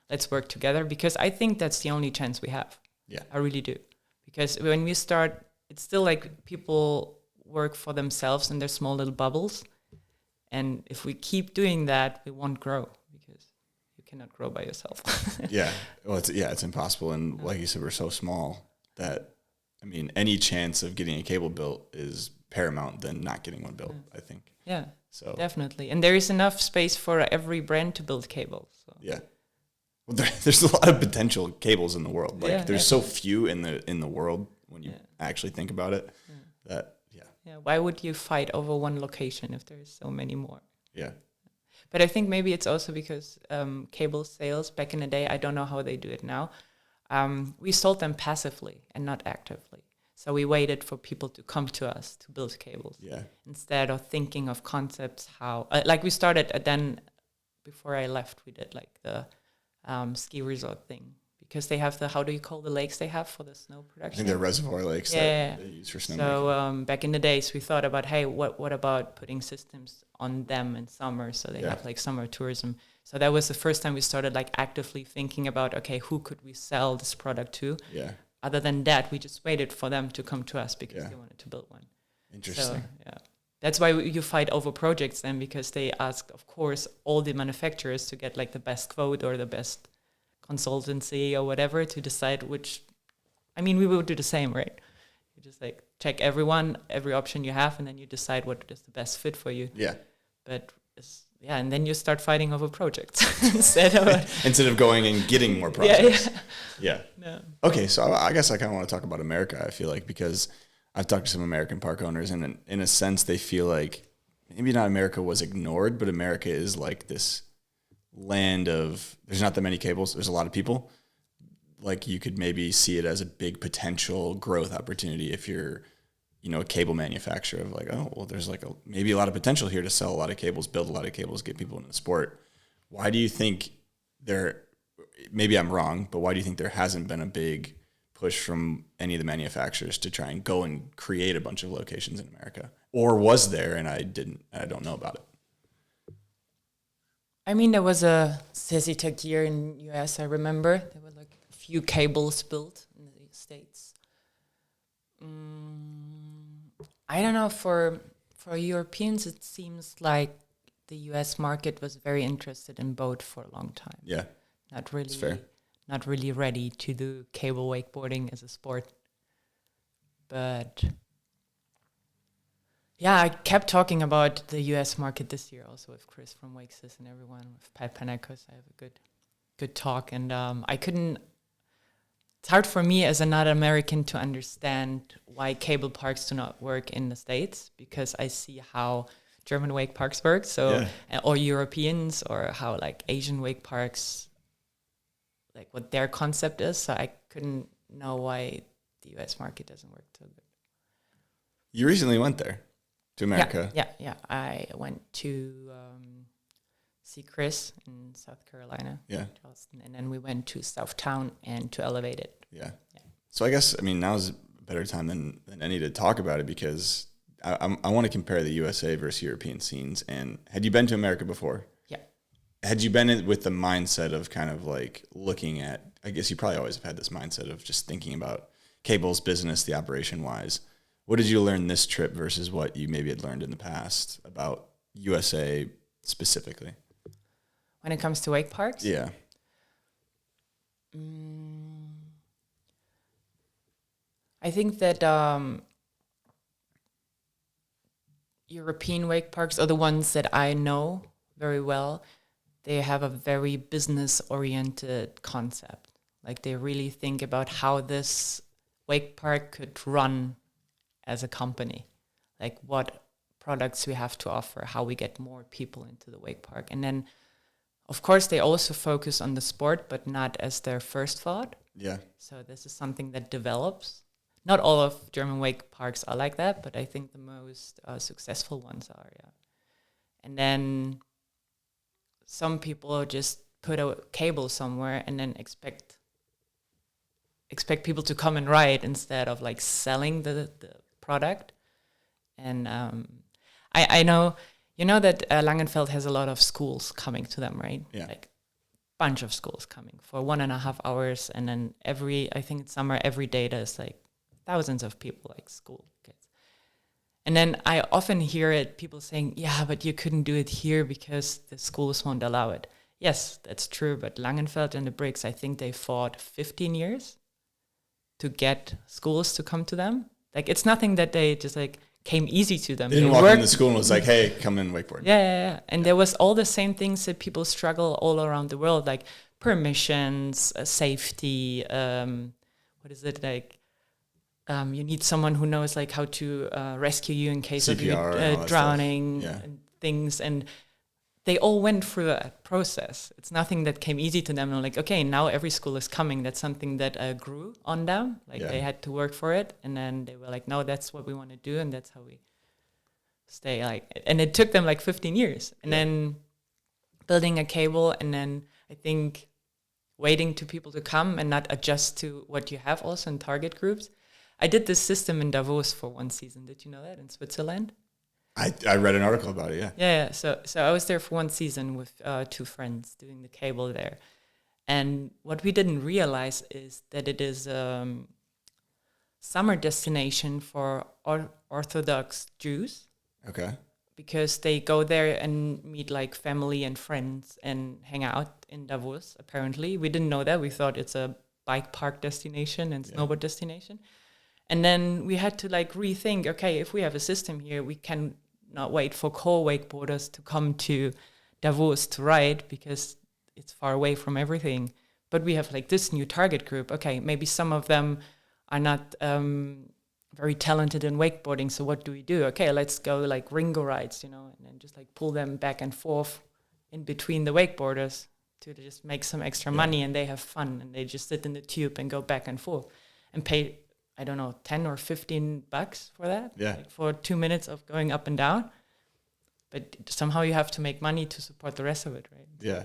let's work together, because I think that's the only chance we have. Yeah, I really do. Because when we start, it's still like people work for themselves in their small little bubbles. And if we keep doing that, we won't grow, because you cannot grow by yourself. It's impossible. And like you said, we're so small that, I mean, any chance of getting a cable built is paramount than not getting one built, I think. Yeah, so definitely. And there is enough space for every brand to build cables. So. Yeah. Well, there's a lot of potential cables in the world. Like there's so few in the world when you actually think about it. Why would you fight over one location if there's so many more? Yeah. But I think maybe it's also because cable sales back in the day, I don't know how they do it now. We sold them passively and not actively. So we waited for people to come to us to build cables. Yeah. Instead of thinking of concepts, how like we started then before I left, we did like the ski resort thing, because they have the, how do you call the lakes they have for the snow I production? think they're reservoir lakes that they use for snowmaking. So back in the days, we thought about, hey, what about putting systems on them in summer so they have like summer tourism. So that was the first time we started like actively thinking about, okay, who could we sell this product to? Yeah. Other than that, we just waited for them to come to us because they wanted to build one. Interesting. So, yeah. That's why you fight over projects then, because they ask, of course, all the manufacturers to get like the best quote or the best consultancy or whatever to decide which. I mean, we would do the same, right? You just like check every option you have, and then you decide what is the best fit for you. Yeah. But and then you start fighting over projects instead of going and getting more projects. Yeah. Yeah. Okay, so I guess I kind of want to talk about America. I feel like, because I've talked to some American park owners, and in a sense, they feel like maybe not America was ignored, but America is like this land of, there's not that many cables. There's a lot of people. Like, you could maybe see it as a big potential growth opportunity if you're, a cable manufacturer, of like, oh, well, there's like maybe a lot of potential here to sell a lot of cables, build a lot of cables, get people into the sport. Why do you think maybe I'm wrong, but why do you think there hasn't been a big push from any of the manufacturers to try and go and create a bunch of locations in America? Or was there and I don't know about it? I mean, there was a Sesitec year in US, I remember. There were like a few cables built in the States. I don't know, for Europeans, it seems like the US market was very interested in boat for a long time. Yeah. Not really, that's fair. Not really ready to do cable wakeboarding as a sport. But yeah, I kept talking about the US market this year also with Chris from Wakesys and everyone, with Pat Panakos. I have a good talk, and it's hard for me as another American to understand why cable parks do not work in the States, because I see how German wake parks work, or Europeans, or how like Asian wake parks, like what their concept is. So I couldn't know why the US market doesn't work so good. You recently went there to America. Yeah. I went to see Chris in South Carolina, Charleston, and then we went to Southtown and to Elevated. Yeah. So I guess, now's a better time than any to talk about it, because I want to compare the USA versus European scenes. And had you been to America before? Yeah. Had you been with the mindset of kind of like looking at, I guess you probably always have had this mindset of just thinking about cables business, the operation wise. What did you learn this trip versus what you maybe had learned in the past about USA specifically? When it comes to wake parks? Yeah. I think that European wake parks are the ones that I know very well. They have a very business-oriented concept. Like, they really think about how this wake park could run as a company. Like, what products we have to offer, how we get more people into the wake park. And then, of course, they also focus on the sport, but not as their first thought. Yeah. So this is something that develops. Not all of German wake parks are like that, but I think the most successful ones are, yeah. And then some people just put a cable somewhere and then expect people to come and ride instead of like selling the product. And I know, that Langenfeld has a lot of schools coming to them, right? Yeah. Like bunch of schools coming for 1.5 hours, and then I think it's summer, every day there's like thousands of people, like school kids. And then I often hear people saying, yeah, but you couldn't do it here because the schools won't allow it. Yes, that's true, but Langenfeld and the Bricks, I think they fought 15 years to get schools to come to them. Like, it's nothing that they just like came easy to them. They didn't walk into school and was like, hey, come in wakeboard. Yeah. And there was all the same things that people struggle all around the world, like permissions, safety, what is it, like, you need someone who knows like how to rescue you in case CPR of you drowning and things. And they all went through that process. It's nothing that came easy to them. And like, okay, now every school is coming. That's something that grew on them. Like they had to work for it. And then they were like, no, that's what we want to do. And that's how we stay. And it took them like 15 years. And then building a cable. And then I think waiting to people to come and not adjust to what you have also in target groups. I did this system in Davos for one season. Did you know that, in Switzerland? I read an article about it, yeah. Yeah. So I was there for one season with 2 friends doing the cable there. And what we didn't realize is that it is summer destination for Orthodox Jews. Okay. Because they go there and meet like family and friends and hang out in Davos, apparently. We didn't know that. We thought it's a bike park destination and snowboard destination. And then we had to like rethink, okay, if we have a system here, we can not wait for co-wakeboarders to come to Davos to ride because it's far away from everything. But we have like this new target group. Okay, maybe some of them are not very talented in wakeboarding. So what do we do? Okay, let's go like Ringo rides, and then just like pull them back and forth in between the wakeboarders to just make some extra money, and they have fun and they just sit in the tube and go back and forth and pay, I don't know, 10 or 15 bucks for that. Yeah. Like for 2 minutes of going up and down. But somehow you have to make money to support the rest of it, right? Yeah.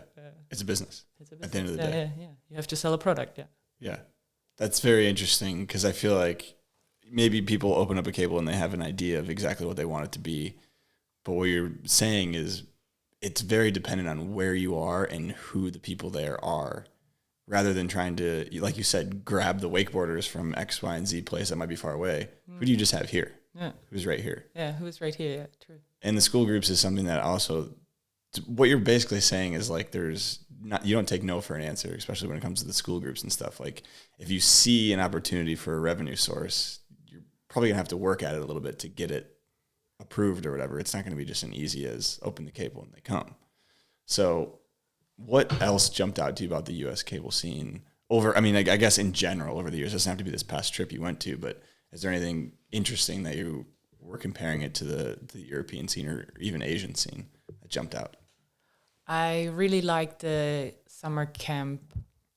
It's a business. It's a business. At the end of the day. Yeah. You have to sell a product, yeah. Yeah. That's very interesting because I feel like maybe people open up a cable and they have an idea of exactly what they want it to be. But what you're saying is it's very dependent on where you are and who the people there are, rather than trying to, like you said, grab the wakeboarders from X, Y, and Z place that might be far away. Who do you just have here? Yeah. Who's right here? Yeah, who's right here, yeah, true. And the school groups is something that also, what you're basically saying is like you don't take no for an answer, especially when it comes to the school groups and stuff. Like if you see an opportunity for a revenue source, you're probably gonna have to work at it a little bit to get it approved or whatever. It's not gonna be just as easy as open the cable and they come. So what else jumped out to you about the U.S. cable scene I guess in general over the years? It doesn't have to be this past trip you went to, but is there anything interesting that you were comparing it to the European scene or even Asian scene that jumped out? I really like the summer camp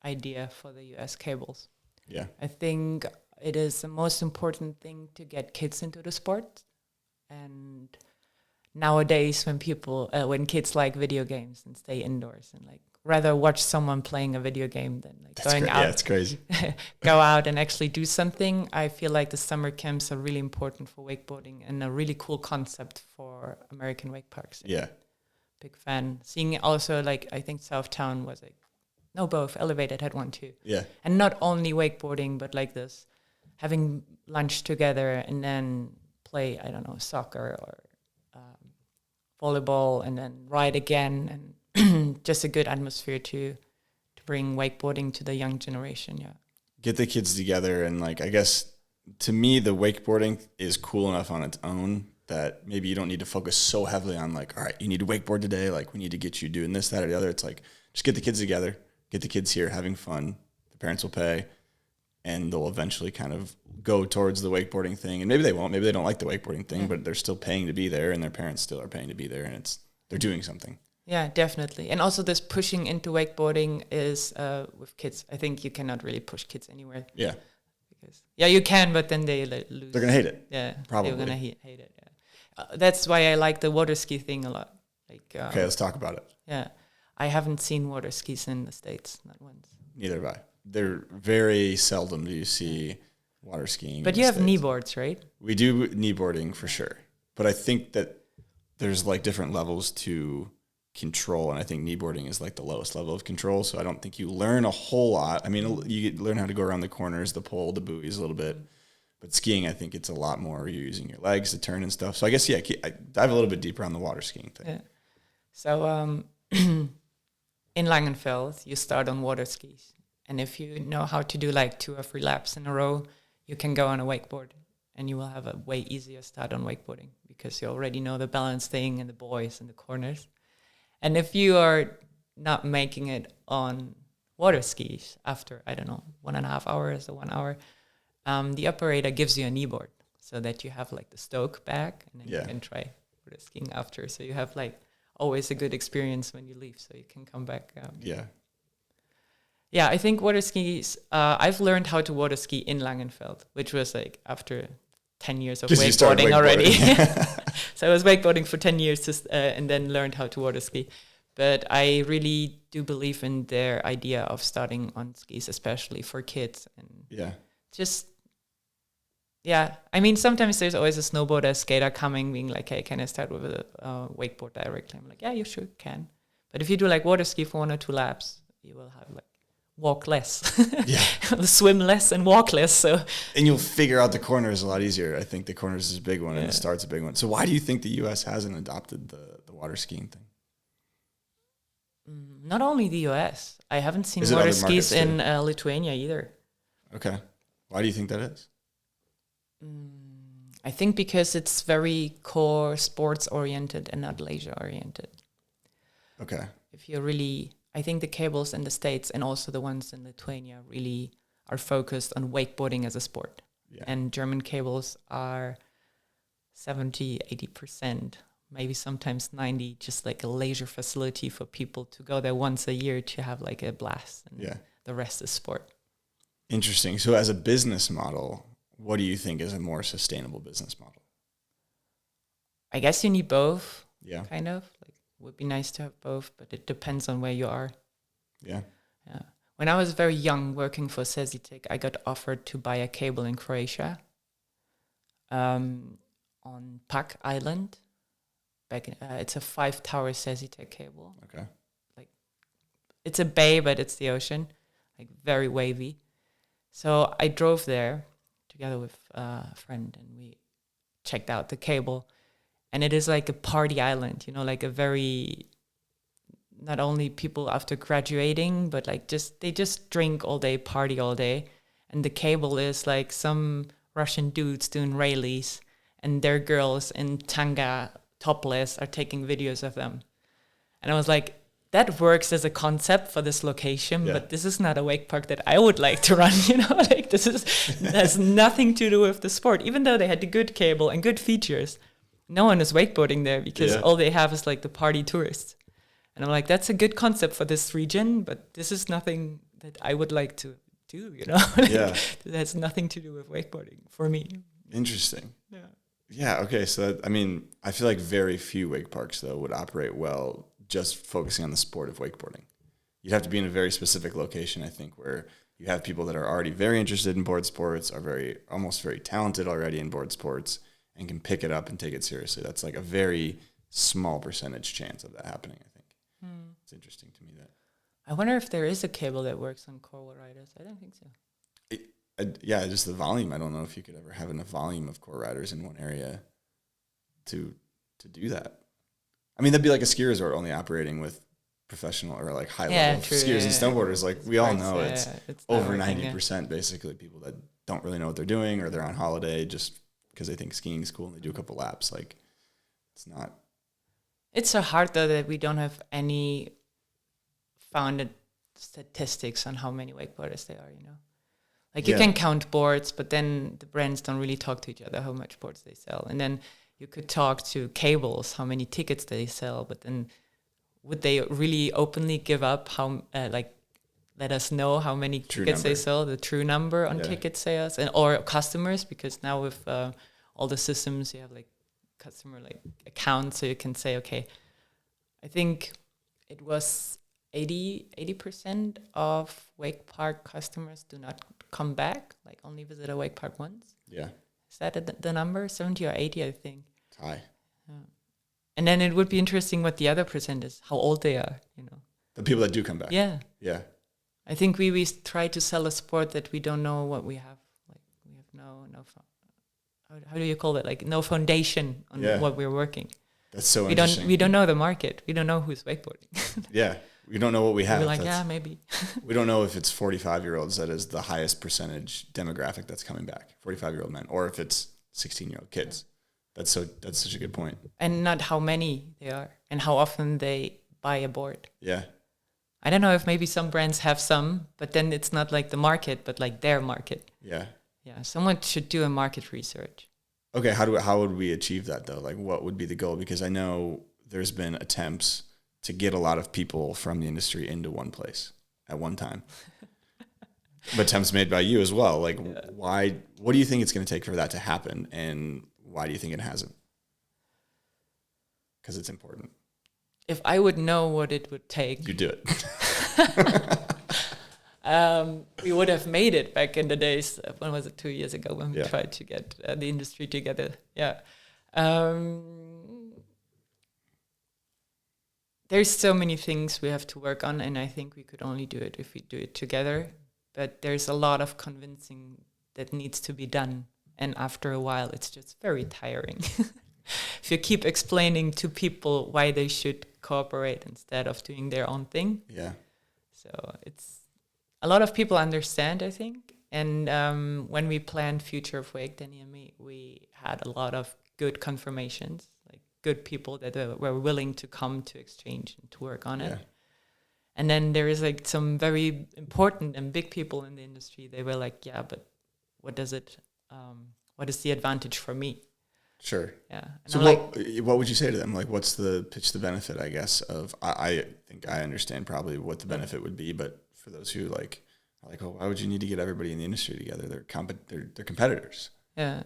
idea for the US cables. Yeah. I think it is the most important thing to get kids into the sport. And nowadays when kids like video games and stay indoors and like rather watch someone playing a video game than like going out. Yeah, it's crazy. Go out and actually do something. I feel like the summer camps are really important for wakeboarding and a really cool concept for American wake parks. Yeah. Big fan. Seeing also like, I think Southtown was like, no, both Elevated had one too. Yeah. And not only wakeboarding, but like this, having lunch together and then play, I don't know, soccer or volleyball and then ride again, and just a good atmosphere to bring wakeboarding to the young generation. Yeah. Get the kids together, and like, I guess to me, the wakeboarding is cool enough on its own that maybe you don't need to focus so heavily on like, all right, you need to wakeboard today. Like we need to get you doing this, that, or the other. It's like, just get the kids together, get the kids here having fun. The parents will pay, and they'll eventually kind of go towards the wakeboarding thing. And maybe they won't, maybe they don't like the wakeboarding thing, but they're still paying to be there, and their parents still are paying to be there, and they're doing something. Yeah, definitely. And also this pushing into wakeboarding is with kids. I think you cannot really push kids anywhere. Yeah. Because you can, but then they lose. They're going to hate it. Yeah. Probably. They're going to hate it, yeah. That's why I like the waterski thing a lot. Like. Okay, let's talk about it. Yeah. I haven't seen waterskis in the States, not once. Neither have I. They're very seldom do you see water skiing. But you have kneeboards, right? We do kneeboarding for sure. But I think that there's like different levels to control, and I think kneeboarding is like the lowest level of control, so I don't think you learn a whole lot. I mean, you learn how to go around the corners, the pole, the buoys a little bit, but skiing, I think it's a lot more you're using your legs to turn and stuff. So I guess, I dive a little bit deeper on the water skiing thing. Yeah. So in Langenfeld, you start on water skis, and if you know how to do like 2 or 3 laps in a row, you can go on a wakeboard, and you will have a way easier start on wakeboarding because you already know the balance thing and the buoys and the corners. And if you are not making it on water skis after, I don't know, 1.5 hours or 1 hour, the operator gives you a kneeboard so that you have like the stoke back, and then you can try water skiing after. So you have like always a good experience when you leave, so you can come back. Yeah, I think water skis, I've learned how to water ski in Langenfeld, which was like after 10 years of wakeboarding already. So I was wakeboarding for 10 years and then learned how to water ski. But I really do believe in their idea of starting on skis, especially for kids. And just, I mean, sometimes there's always a snowboarder, skater coming, being like, hey, can I start with a wakeboard directly? I'm like, yeah, you sure can. But if you do like water ski for 1 or 2 laps, you will have like walk less, swim less and walk less. So, and you'll figure out the corners a lot easier. I think the corners is a big one and the start's a big one. So why do you think the U.S. hasn't adopted the water skiing thing? Not only the U.S. I haven't seen Is it water other markets skis in Lithuania either. Okay. Why do you think that is? I think because it's very core sports oriented and not leisure oriented. Okay. If you really, I think the cables in the States and also the ones in Lithuania really are focused on wakeboarding as a sport. Yeah. And German cables are 70, 80%, maybe sometimes 90, just like a leisure facility for people to go there once a year to have like a blast. And the rest is sport. Interesting. So as a business model, what do you think is a more sustainable business model? I guess you need both. Yeah. Kind of. Like, would be nice to have both, but it depends on where you are. Yeah. Yeah. When I was very young working for Sesitec, I got offered to buy a cable in Croatia, on Pak Island. It's a 5-tower Sesitec cable. Okay. Like, it's a bay, but it's the ocean, like very wavy. So I drove there together with a friend, and we checked out the cable. And it is like a party island, like a very, not only people after graduating, but like they just drink all day, party all day. And the cable is like some Russian dudes doing railies, and their girls in tanga, topless, are taking videos of them. And I was like, that works as a concept for this location, but this is not a wake park that I would like to run, like has nothing to do with the sport, even though they had the good cable and good features. No one is wakeboarding there because all they have is like the party tourists. And I'm like, that's a good concept for this region, but this is nothing that I would like to do, It has nothing to do with wakeboarding for me. Interesting. Yeah. Okay. So I feel like very few wake parks though would operate well just focusing on the sport of wakeboarding. You'd have to be in a very specific location, I think, where you have people that are already very interested in board sports, are almost very talented already in board sports, and can pick it up and take it seriously. That's like a very small percentage chance of that happening, I think. It's interesting to me that. I wonder if there is a cable that works on core riders. I don't think so. Just the volume. I don't know if you could ever have enough volume of core riders in one area to do that. I mean, that'd be like a ski resort only operating with professional or like high level skiers and snowboarders. Like we all know it's over 90% basically people that don't really know what they're doing, or they're on holiday just because they think skiing is cool and they do a couple laps. Like it's not. It's so hard though that we don't have any founded statistics on how many wakeboarders there are, Like you can count boards, but then the brands don't really talk to each other how much boards they sell. And then you could talk to cables, how many tickets they sell, but then would they really openly give up let us know how many tickets they sell, the true number on ticket sales or customers? Because now with all the systems, you have like customer like accounts, so you can say, okay, I think it was 80% of wake park customers do not come back, like only visit a wake park once. Yeah. Is that the number? 70 or 80, I think. It's high. And then it would be interesting what the other percent is, how old they are, The people that do come back. Yeah. Yeah. I think we try to sell a sport that we don't know what we have. Like we have no how do you call it? Like no foundation on what we're working. That's so interesting. We don't know the market. We don't know who's wakeboarding. Yeah. We don't know what we have. We're like, maybe. We don't know if it's 45-year-olds that is the highest percentage demographic that's coming back, 45-year-old men, or if it's 16-year-old kids. That's such a good point. And not how many they are and how often they buy a board. Yeah. I don't know if maybe some brands have some, but then it's not like the market, but like their market. Yeah. Yeah. Someone should do a market research. Okay. How would we achieve that though? Like what would be the goal? Because I know there's been attempts to get a lot of people from the industry into one place at one time. But attempts made by you as well. Like why, what do you think it's going to take for that to happen? And why do you think it hasn't? Because it's important. if I would know what it would take, You do it. we would have made it back in the days. When was it? 2 years ago when we Yeah. tried to get the industry together. Yeah. There's so many things we have to work on, and I think we could only do it if we do it together. But there's a lot of convincing that needs to be done. And after a while, it's just very tiring. If you keep explaining to people why they should cooperate instead of doing their own thing. Yeah. So it's a lot of people understand, I think. And when we planned Future of Wake, Danny and me, we had a lot of good confirmations, like good people that were willing to come to exchange and to work on it. Yeah. And then there is like some very important and big people in the industry. They were like, yeah, but what is the advantage for me? Sure. Yeah. And So I'm what would you say to them? Like, what's the pitch, the benefit, I guess, of, I think I understand probably what the benefit would be, but for those who are like, oh, why would you need to get everybody in the industry together? They're competitors. Yeah.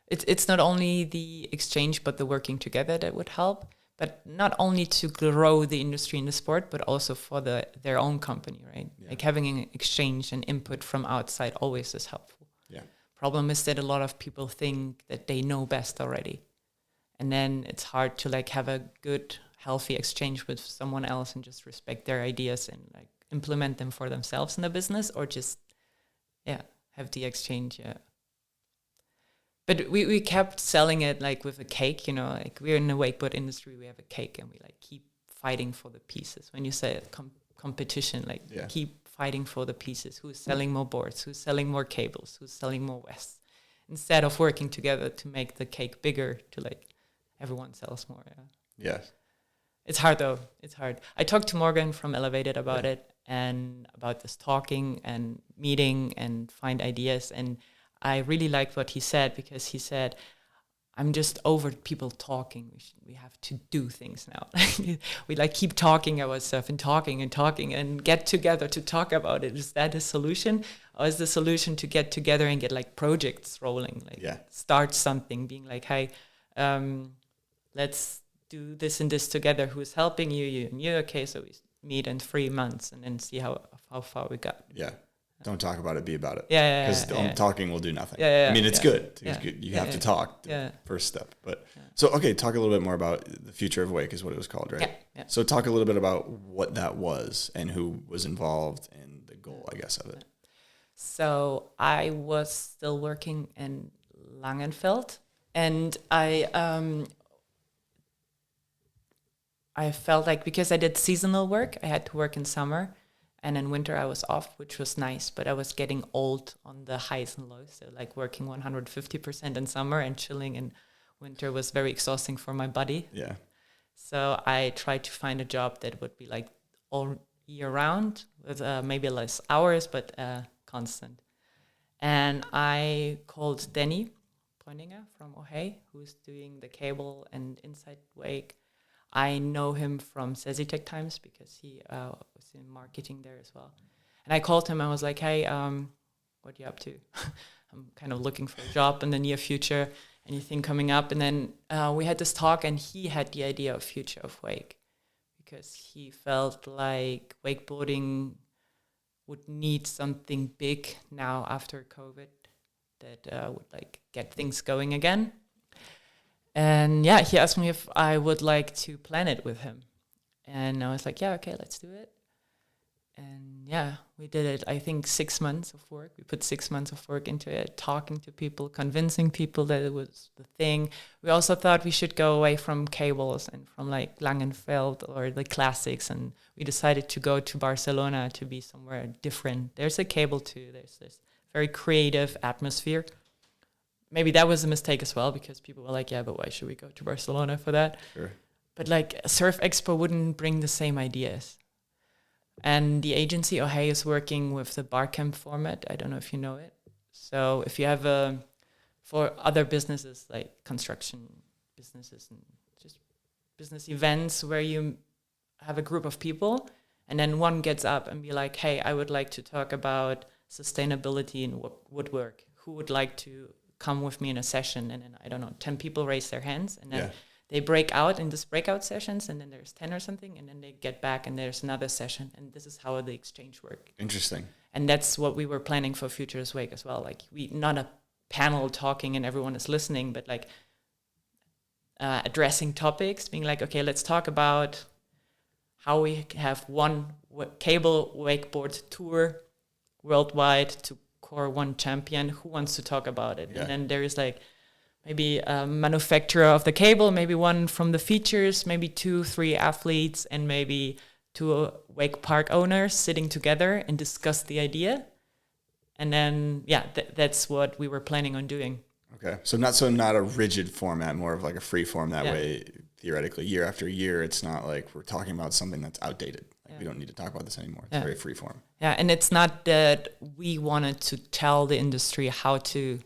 It's not only the exchange, but the working together that would help. But not only to grow the industry in the sport, but also for their own company, right? Yeah. Like having an exchange and input from outside always is helpful. Yeah. Problem is that a lot of people think that they know best already. And then it's hard to like have a good, healthy exchange with someone else and just respect their ideas and like implement them for themselves in the business, or just, have the exchange, But we kept selling it like with a cake, like we're in the wakeboard industry, we have a cake and we like keep fighting for the pieces. When you say competition, like keep fighting for the pieces. Who's selling more boards? Who's selling more cables? Who's selling more vests? Instead of working together to make the cake bigger, to like everyone sells more. Yeah. Yes. It's hard though. It's hard. I talked to Morgan from Elevated about it and about this talking and meeting and find ideas. And I really liked what he said, because he said, I'm just over people talking. We have to do things now. We like keep talking about stuff and talking and get together to talk about it. Is that a solution? Or is the solution to get together and get like projects rolling? Like start something, being like, hey, let's do this and this together. Who's helping you? You and you. Okay, so we meet in 3 months and then see how far we got. Yeah. Don't talk about it, be about it. Yeah. Because talking will do nothing. I mean, it's good. Yeah. You have to talk. First step. But so, okay, talk a little bit more about the Future of Wake is what it was called, right? Yeah. So talk a little bit about what that was and who was involved and the goal, I guess, of it. So I was still working in Langenfeld, and I felt like, because I did seasonal work, I had to work in summer. And in winter I was off, which was nice, but I was getting old on the highs and lows. So like working 150% in summer and chilling in winter was very exhausting for my body. Yeah. So I tried to find a job that would be like all year round with maybe less hours, but constant. And I called Danny Pointinger from Ohio, who's doing the cable and inside wake. I know him from Sesitec times because he was in marketing there as well. And I called him. I was like, hey, what are you up to? I'm kind of looking for a job in the near future. Anything coming up? And then we had this talk, and he had the idea of Future of Wake, because he felt like wakeboarding would need something big now after COVID that would like get things going again. And he asked me if I would like to plan it with him. And I was like, yeah, okay, let's do it. And we did it, I think 6 months of work. We put 6 months of work into it, talking to people, convincing people that it was the thing. We also thought we should go away from cables and from like Langenfeld or the classics. And we decided to go to Barcelona to be somewhere different. There's a cable too. There's this very creative atmosphere. Maybe that was a mistake as well, because people were like, yeah, but why should we go to Barcelona for that? Sure. But like Surf Expo wouldn't bring the same ideas. And the agency Ohio is working with the Barcamp format. I don't know if you know it. So if you have for other businesses like construction businesses and just business events where you have a group of people and then one gets up and be like, hey, I would like to talk about sustainability in woodwork. Who would like to come with me in a session? And then, I don't know, 10 people raise their hands, and then they break out in this breakout sessions, and then there's 10 or something, and then they get back and there's another session, and this is how the exchange work. Interesting. And that's what we were planning for Futures Wake as well. Like we not a panel talking and everyone is listening, but like addressing topics, being like, okay, let's talk about how we have one cable wakeboard tour worldwide to core one champion. Who wants to talk about it? Yeah. And then there is like maybe a manufacturer of the cable, maybe one from the features, maybe 2-3 athletes, and maybe 2 wake park owners sitting together and discuss the idea. And then, that's what we were planning on doing. Okay. So not a rigid format, more of like a free form. That way, theoretically, year after year, it's not like we're talking about something that's outdated. Like we don't need to talk about this anymore. It's very free form. Yeah, and it's not that we wanted to tell the industry how to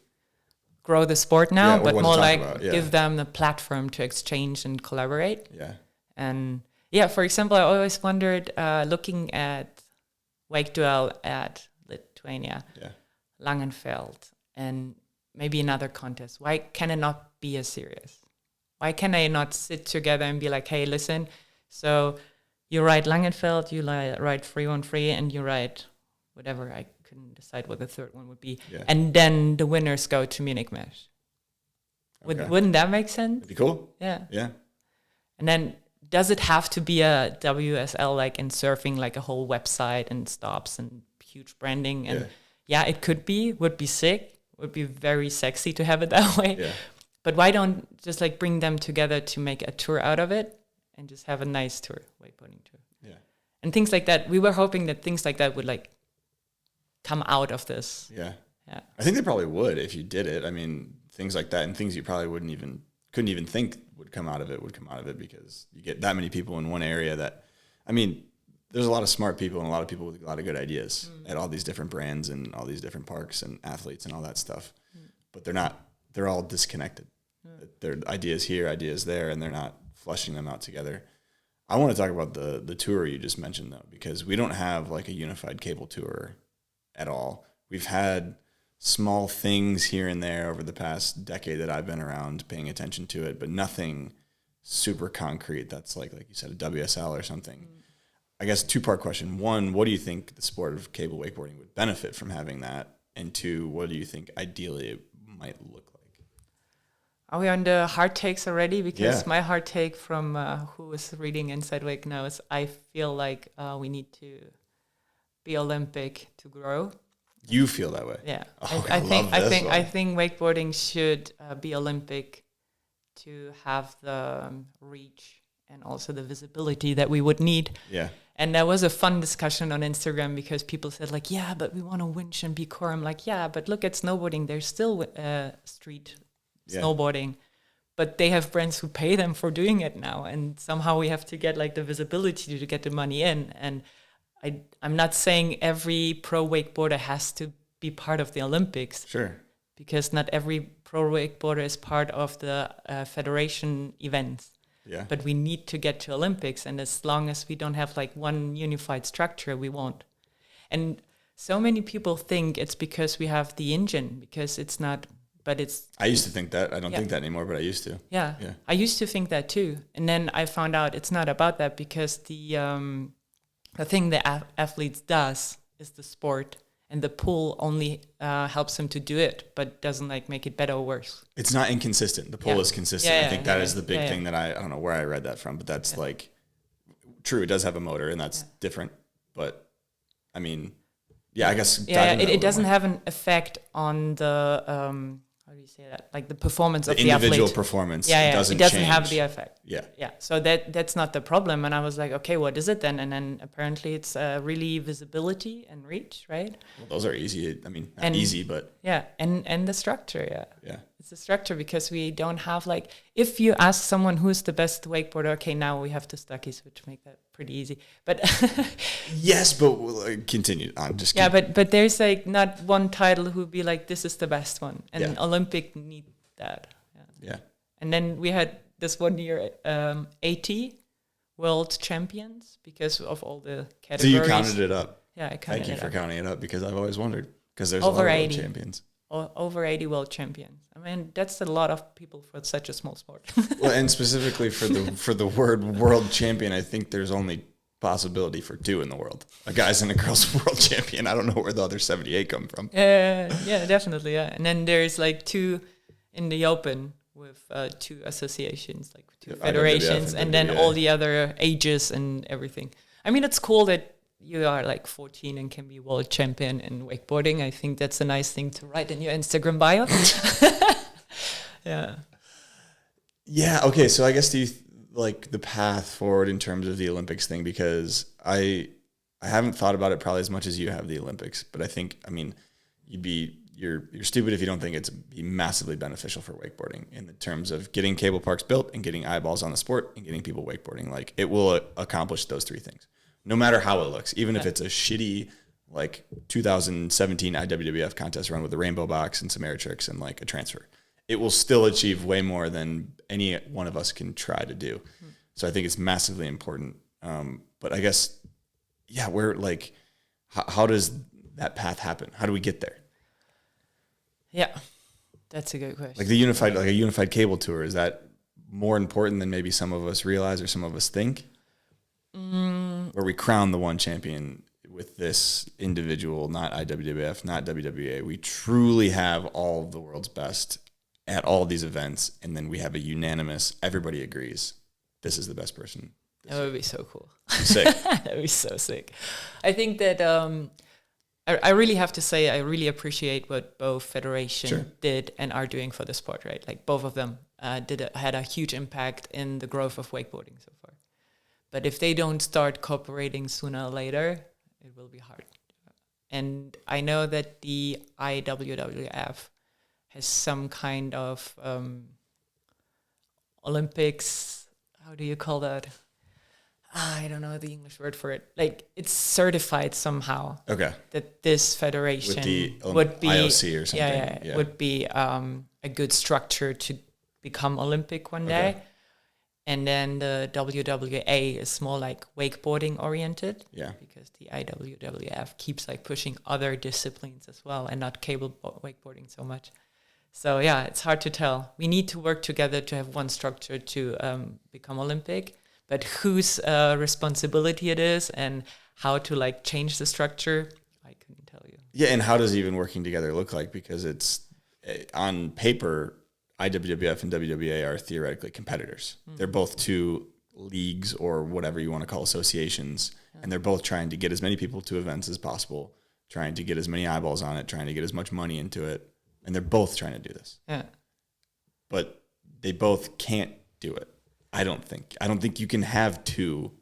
grow the sport now, but more like give them the platform to exchange and collaborate. Yeah. And for example, I always wondered, looking at Wake Duel at Lithuania, Langenfeld, and maybe another contest, why can it not be as serious? Why can they not sit together and be like, hey, listen, so you ride Langenfeld, you ride 3-on-3, and you ride whatever, I couldn't decide what the third one would be. Yeah. And then the winners go to Munich Mash. Okay. Wouldn't that make sense? It'd be cool. Yeah. Yeah. And then does it have to be a WSL like in surfing, like a whole website and stops and huge branding? And it could be, would be sick, would be very sexy to have it that way. Yeah. But why don't just like bring them together to make a tour out of it and just have a nice tour, wakeboarding tour. Yeah. And things like that. We were hoping that things like that would like come out of this. Yeah. Yeah. I think they probably would if you did it. I mean, things like that and things you probably couldn't even think would come out of it because you get that many people in one area that, I mean, there's a lot of smart people and a lot of people with a lot of good ideas at all these different brands and all these different parks and athletes and all that stuff. But they're all disconnected. Their ideas here, ideas there, and they're not flushing them out together. I want to talk about the tour you just mentioned though, because we don't have like a unified cable tour at all. We've had small things here and there over the past decade that I've been around paying attention to it, but nothing super concrete that's like you said, a WSL or something. I guess 2-part question. 1, what do you think the sport of cable wakeboarding would benefit from having that? And 2, what do you think ideally it might look like? Are we on the hard takes already? Because my hard take from who was reading Inside Wake now is I feel like we need to be Olympic to grow. You feel that way? Yeah. Oh, I think wakeboarding should be Olympic to have the reach and also the visibility that we would need. Yeah. And there was a fun discussion on Instagram because people said like, yeah, but we want to winch and be core. I'm like, yeah, but look at snowboarding. There's still street snowboarding, but they have brands who pay them for doing it now. And somehow we have to get like the visibility to get the money in. And I'm not saying every pro wakeboarder has to be part of the Olympics. Sure. Because not every pro wakeboarder is part of the federation events. Yeah. But we need to get to Olympics. And as long as we don't have like one unified structure, we won't. And so many people think it's because we have the engine, because it's not, but it's... I used to think that. I don't think that anymore, but I used to. Yeah. I used to think that too. And then I found out it's not about that because the thing the athletes does is the sport. And the pool only helps them to do it, but doesn't like make it better or worse. It's not inconsistent. The pool is consistent. I think that is the big thing that I don't know where I read that from, but that's like true. It does have a motor and that's different, but I mean, I guess. It doesn't have an effect on the, how do you say that? Like the performance of the individual athlete. Performance. It doesn't change. have the effect. Yeah. So that's not the problem. And I was like, okay, what is it then? And then apparently it's really visibility and reach, right? Well, those are easy. I mean, not easy, but and the structure. Yeah. It's the structure because we don't have like, if you ask someone who's the best wakeboarder, okay, now we have the Stuckies, which make that pretty easy. But yes, but we'll continue. I'm just kidding. but there's like not one title who'd be like, this is the best one, and Olympic need that. Yeah. And then we had this 1 year 80 world champions because of all the categories. So you counted it up. Yeah, I counted it up. Thank you for counting it up because I've always wondered because there's over a lot of 80 world champions. over 80 world champions. I mean, that's a lot of people for such a small sport. Well, and specifically for the word world champion, I think there's only possibility for 2 in the world: a guys and a girls world champion. I don't know where the other 78 come from. Yeah, definitely. Yeah, and then there's like 2 in the open with 2 associations, like 2 federations, IWF and then all the other ages and everything. I mean, it's cool that you are like 14 and can be world champion in wakeboarding. I think that's a nice thing to write in your Instagram bio. Yeah. Yeah. Okay. So I guess do you like the path forward in terms of the Olympics thing? Because I haven't thought about it probably as much as you have the Olympics, but I think, I mean, you're stupid if you don't think it's be massively beneficial for wakeboarding in the terms of getting cable parks built and getting eyeballs on the sport and getting people wakeboarding. Like, it will accomplish those 3 things, no matter how it looks, even if it's a shitty, like 2017 IWWF contest run with a rainbow box and some air tricks and like a transfer. It will still achieve way more than any one of us can try to do. So I think it's massively important. But I guess, yeah, we're like, how does that path happen? How do we get there? Yeah, that's a good question. Like a unified cable tour, is that more important than maybe some of us realize or some of us think? Where we crown the one champion with this individual, not IWWF, not WWA. We truly have all of the world's best at all these events, and then we have a unanimous, everybody agrees, this is the best person. That would be so cool. Sick. That would be so sick. I think that I really have to say I really appreciate what both federation did and are doing for the sport, right? Like, both of them had a huge impact in the growth of wakeboarding so far. But if they don't start cooperating sooner or later, it will be hard. And I know that the IWWF has some kind of Olympics, how do you call that? I don't know the English word for it. Like, it's certified somehow. Okay. That this federation With the would be IOC or something. Yeah, would be a good structure to become Olympic one day. And then the WWA is more like wakeboarding oriented. Yeah. Because the IWWF keeps like pushing other disciplines as well and not cable wakeboarding so much. So yeah, it's hard to tell. We need to work together to have one structure to become Olympic. But whose responsibility it is and how to like change the structure, I couldn't tell you. Yeah, and how does even working together look like? Because it's on paper, IWWF and WWA are theoretically competitors. They're both 2 leagues or whatever you want to call associations, and they're both trying to get as many people to events as possible, trying to get as many eyeballs on it, trying to get as much money into it, and they're both trying to do this. Yeah. But they both can't do it. I don't think you can have 2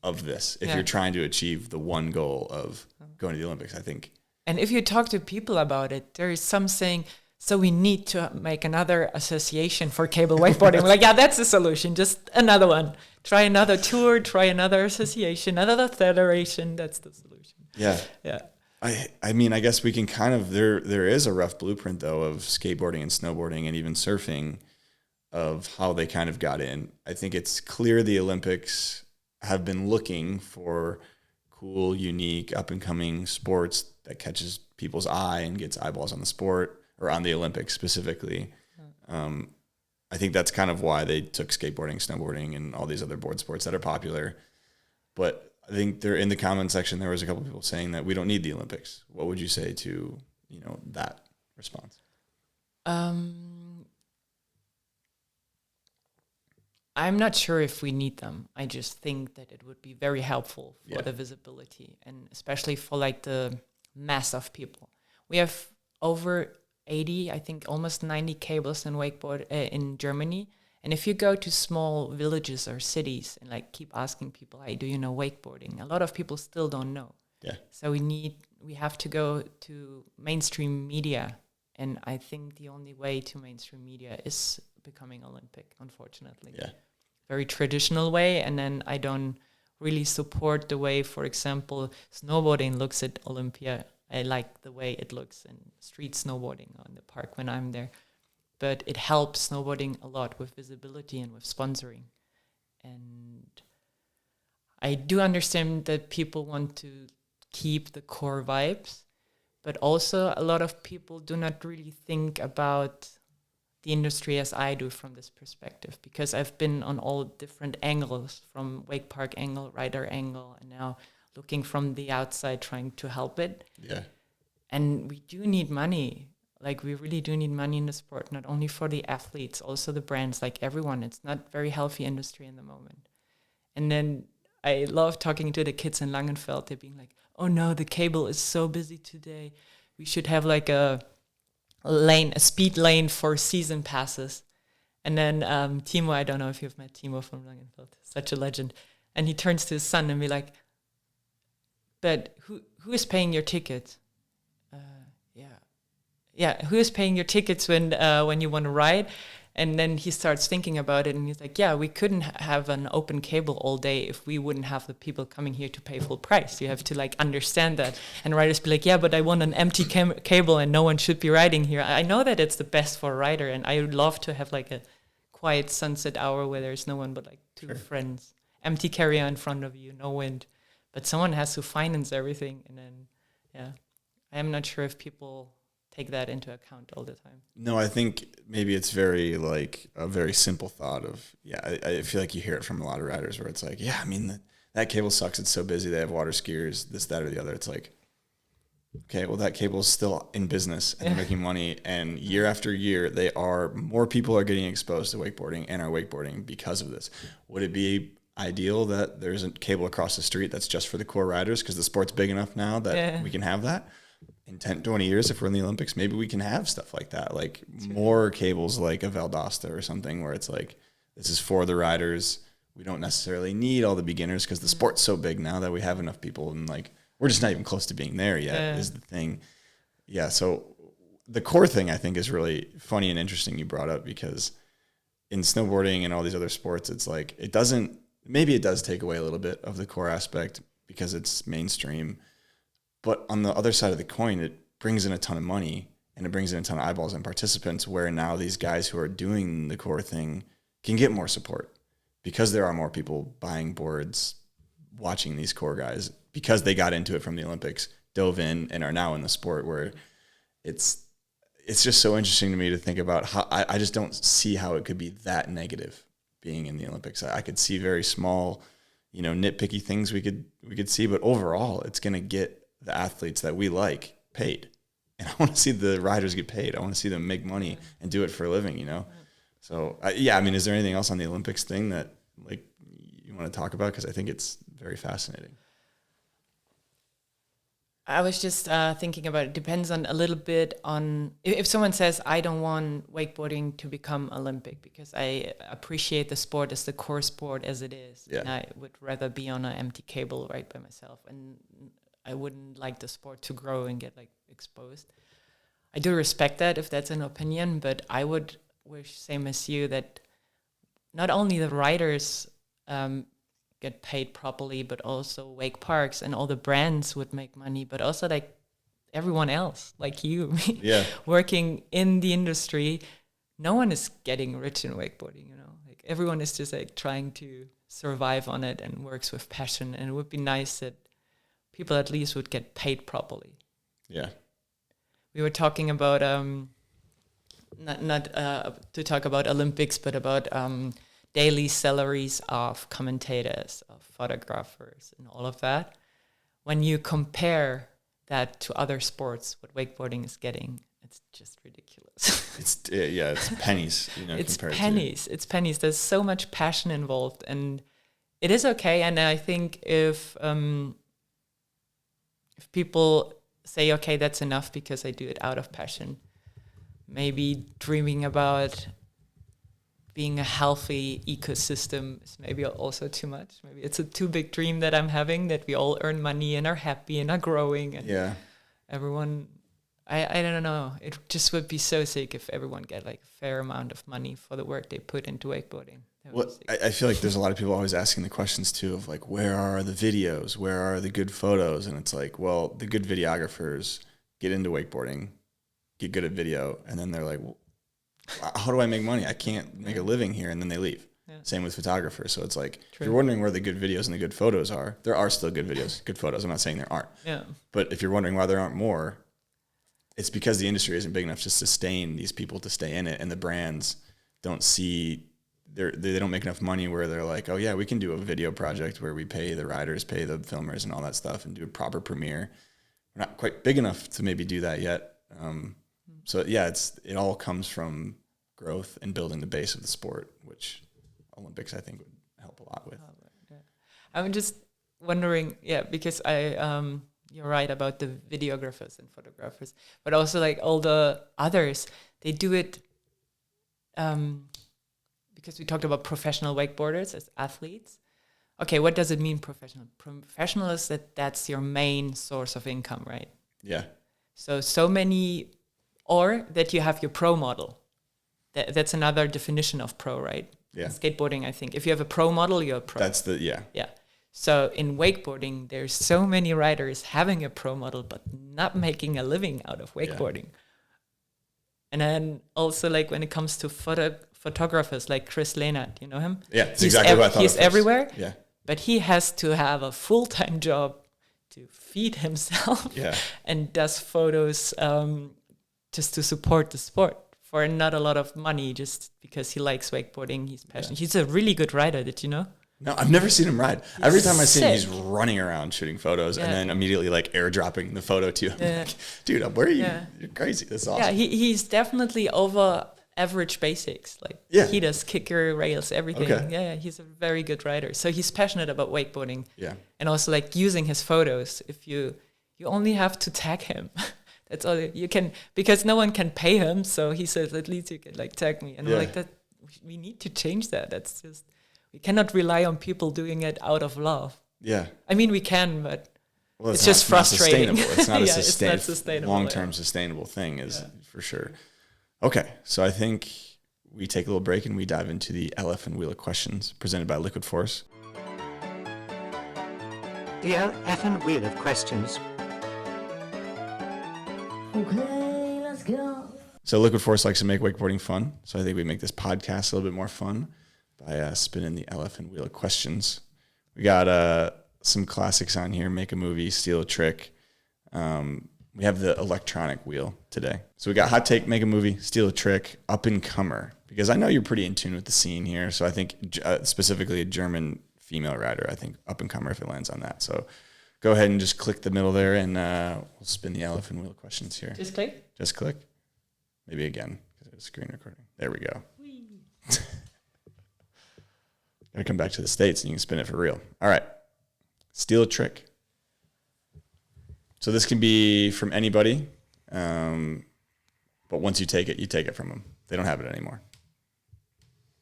of this if you're trying to achieve the one goal of going to the Olympics, I think. And if you talk to people about it, there is some saying, so we need to make another association for cable wakeboarding. We're like, yeah, that's the solution. Just another one. Try another tour, try another association, another federation. That's the solution. Yeah. Yeah. I mean, I guess we can kind of, there is a rough blueprint, though, of skateboarding and snowboarding and even surfing of how they kind of got in. I think it's clear the Olympics have been looking for cool, unique, up-and-coming sports that catches people's eye and gets eyeballs on the sport, or on the Olympics specifically. I think that's kind of why they took skateboarding, snowboarding, and all these other board sports that are popular. But I think they're in the comment section, there was a couple of people saying that we don't need the Olympics. What would you say to, that response? I'm not sure if we need them. I just think that it would be very helpful for the visibility, and especially for like the mass of people. We have over 80, I think almost 90 cables in wakeboard in Germany. And if you go to small villages or cities and like keep asking people, hey, do you know wakeboarding? A lot of people still don't know. Yeah. So we have to go to mainstream media. And I think the only way to mainstream media is becoming Olympic, unfortunately. Yeah. Very traditional way. And then I don't really support the way, for example, snowboarding looks at Olympia. I like the way it looks in street snowboarding on the park when I'm there. But it helps snowboarding a lot with visibility and with sponsoring. And I do understand that people want to keep the core vibes, But also a lot of people do not really think about the industry as I do from this perspective, because I've been on all different angles, from wake park angle, rider angle, and now looking from the outside trying to help it. Yeah. And we do need money. Like, we really do need money in the sport, not only for the athletes, also the brands, like everyone. It's not very healthy industry in the moment. And then I love talking to the kids in Langenfeld. They're being like, oh no, the cable is so busy today. We should have like a speed lane for season passes. And then Timo, I don't know if you've met Timo from Langenfeld, such a legend. And he turns to his son and be like, but who is paying your ticket? Yeah, who is paying your tickets when you want to ride? And then he starts thinking about it, and he's like, yeah, we couldn't have an open cable all day if we wouldn't have the people coming here to pay full price. You have to like understand that. And riders be like, yeah, but I want an empty cable and no one should be riding here. I know that it's the best for a rider, and I would love to have like a quiet sunset hour where there's no one but like two friends. Empty carrier in front of you, no wind. But someone has to finance everything, and then, yeah. I am not sure if people take that into account all the time. No, I think maybe it's very like a very simple thought of, I feel like you hear it from a lot of riders where it's like, yeah, I mean, that cable sucks. It's so busy. They have water skiers, this, that, or the other. It's like, okay, well, that cable is still in business and they're making money. And year after year, more people are getting exposed to wakeboarding and are wakeboarding because of this. Would it be ideal that there's a cable across the street that's just for the core riders because the sport's big enough now that we can have that? In 10, 20 years, if we're in the Olympics, maybe we can have stuff like that, like more cables like a Valdosta or something where it's like, this is for the riders. We don't necessarily need all the beginners because the sport's so big now that we have enough people, and like, we're just not even close to being there yet is the thing. Yeah. So the core thing I think is really funny and interesting you brought up, because in snowboarding and all these other sports, it's like, maybe it does take away a little bit of the core aspect because it's mainstream. But on the other side of the coin, it brings in a ton of money and it brings in a ton of eyeballs and participants, where now these guys who are doing the core thing can get more support because there are more people buying boards, watching these core guys because they got into it from the Olympics, dove in, and are now in the sport, where it's just so interesting to me to think about how I just don't see how it could be that negative being in the Olympics. I could see very small, nitpicky things we could see, but overall it's going to get the athletes that we like paid. And I want to see the riders get paid. I want to see them make money and do it for a living, So, I mean, is there anything else on the Olympics thing that like you want to talk about? Because I think it's very fascinating. I was just thinking about it. Depends on a little bit on if someone says, I don't want wakeboarding to become Olympic because I appreciate the sport as the core sport as it is. Yeah. And I would rather be on an empty cable right by myself. And I wouldn't like the sport to grow and get like exposed. I do respect that if that's an opinion, but I would wish, same as you, that not only the riders get paid properly, but also wake parks and all the brands would make money, but also like everyone else, like you, working in the industry. No one is getting rich in wakeboarding, like everyone is just like trying to survive on it and works with passion. And it would be nice that people at least would get paid properly. Yeah. We were talking about, not to talk about Olympics, but about daily salaries of commentators, of photographers, and all of that. When you compare that to other sports, what wakeboarding is getting, it's just ridiculous. It's pennies. It's pennies. It's pennies. There's so much passion involved, and it is okay. And I think if people say, okay, that's enough because I do it out of passion, maybe dreaming about being a healthy ecosystem is maybe also too much. Maybe it's a too big dream that I'm having, that we all earn money and are happy and are growing. And everyone, I don't know. It just would be so sick if everyone get like a fair amount of money for the work they put into wakeboarding. Well, I feel like there's a lot of people always asking the questions too of like, where are the videos? Where are the good photos? And it's like, well, the good videographers get into wakeboarding, get good at video, and then they're like, well, how do I make money? I can't make a living here. And then they leave. Yeah. Same with photographers. So it's like, if you're wondering where the good videos and the good photos are, there are still good videos, good photos. I'm not saying there aren't. Yeah. But if you're wondering why there aren't more, it's because the industry isn't big enough to sustain these people to stay in it, and the brands don't see they don't make enough money where they're like, oh yeah, we can do a video project where we pay the riders, pay the filmers, and all that stuff, and do a proper premiere. We're not quite big enough to maybe do that yet. So yeah, it all comes from growth and building the base of the sport, which Olympics I think would help a lot with. I'm just wondering, because you're right about the videographers and photographers, but also like all the others, they do it because we talked about professional wakeboarders as athletes. Okay, what does it mean professional? Professional is that's your main source of income, right? Yeah. So many, or that you have your pro model. That's another definition of pro, right? Yeah. In skateboarding, I think. If you have a pro model, you're a pro. That's Yeah. So in wakeboarding, there's so many riders having a pro model, but not making a living out of wakeboarding. Yeah. And then also like when it comes to photographers like Chris Lehnert, you know him? Yeah, that's exactly what I thought. He's everywhere. Yeah. But he has to have a full-time job to feed himself and does photos just to support the sport for not a lot of money, just because he likes wakeboarding, he's passionate. He's a really good rider, did you know? No, I've never seen him ride. Every time I see him, he's running around shooting photos and then immediately like airdropping the photo to you. Like, dude, where are you? You're crazy. That's awesome. Yeah, he's definitely over average basics. Like he does kicker, rails, everything. Okay. Yeah, he's a very good rider. So he's passionate about wakeboarding. Yeah. And also like using his photos. If you only have to tag him. That's all you can, because no one can pay him. So he says, at least you can like tag me. And I'm like, that we need to change that. That's just, we cannot rely on people doing it out of love. Yeah. I mean, we can, but it's just frustrating. It's not a sustainable, long-term sustainable thing for sure. Okay. So I think we take a little break and we dive into the LF'n Wheel of Questions presented by Liquid Force. The LF'n Wheel of Questions. Okay, let's go. So Liquid Force likes to make wakeboarding fun. So I think we make this podcast a little bit more fun by spinning the LF'n Wheel of Questions. We got some classics on here: make a movie, steal a trick. We have the electronic wheel today. So we got hot take, make a movie, steal a trick, up and comer. Because I know you're pretty in tune with the scene here. So I think specifically a German female rider, I think up and comer if it lands on that. So go ahead and just click the middle there and we'll spin the LF'n Wheel of Questions here. Just click? Just click. Maybe again, because it's screen recording. There we go. Gotta come back to the States and you can spin it for real. All right. Steal a trick. So this can be from anybody, but once you take it from them. They don't have it anymore.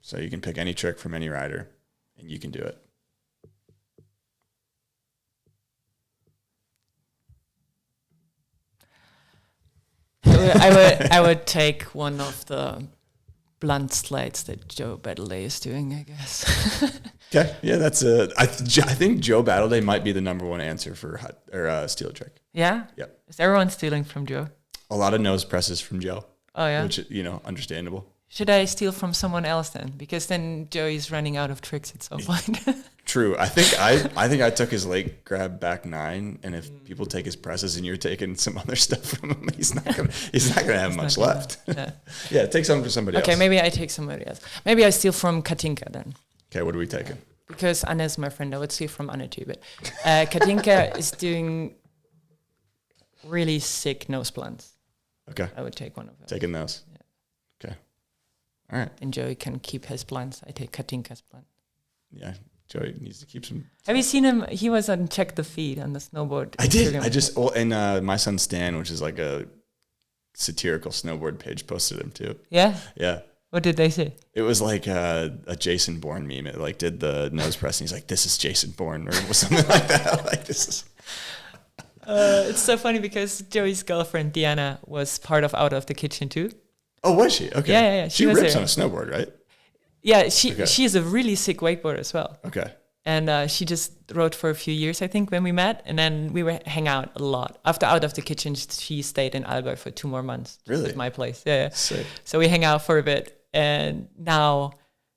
So you can pick any trick from any rider, and you can do it. I would take one of the blunt slides that Joe Battleday is doing, I guess. Okay, yeah, that's I think Joe Battleday might be the number one answer for steal a trick. Yeah? Yep. Is everyone stealing from Joe? A lot of nose presses from Joe. Oh, yeah? Which, understandable. Should I steal from someone else then? Because then Joey's running out of tricks at some point. True. I think I took his leg grab back 9, and if people take his presses and you're taking some other stuff from him, he's not gonna have much left. Yeah, take some for somebody else. Okay, maybe I take somebody else. Maybe I steal from Katinka then. Okay, what are we taking? Because Anna is my friend, I would steal from Anna too. But Katinka is doing really sick nose blunts. Okay. I would take one of those. Taking those. Yeah. Okay. All right. And Joey can keep his blunts. I take Katinka's blunt. Yeah. Joey needs to keep some. Have you seen him? He was on Check the Feed on the snowboard. I did. And my son Stan, which is like a satirical snowboard page, posted him too. Yeah? Yeah. What did they say? It was like a Jason Bourne meme. It like did the nose press and he's like, "This is Jason Bourne," or something like that. Like this is. It's so funny because Joey's girlfriend Diana was part of Out of the Kitchen too. Oh, was she? Okay. Yeah. She rips on a snowboard, right? Yeah, she's a really sick wakeboarder as well. Okay. And she just rode for a few years, I think, when we met. And then we were hang out a lot. After Out of the Kitchen, she stayed in Allgäu for 2 more months. Really? At my place. Yeah. Sick. So we hang out for a bit. And now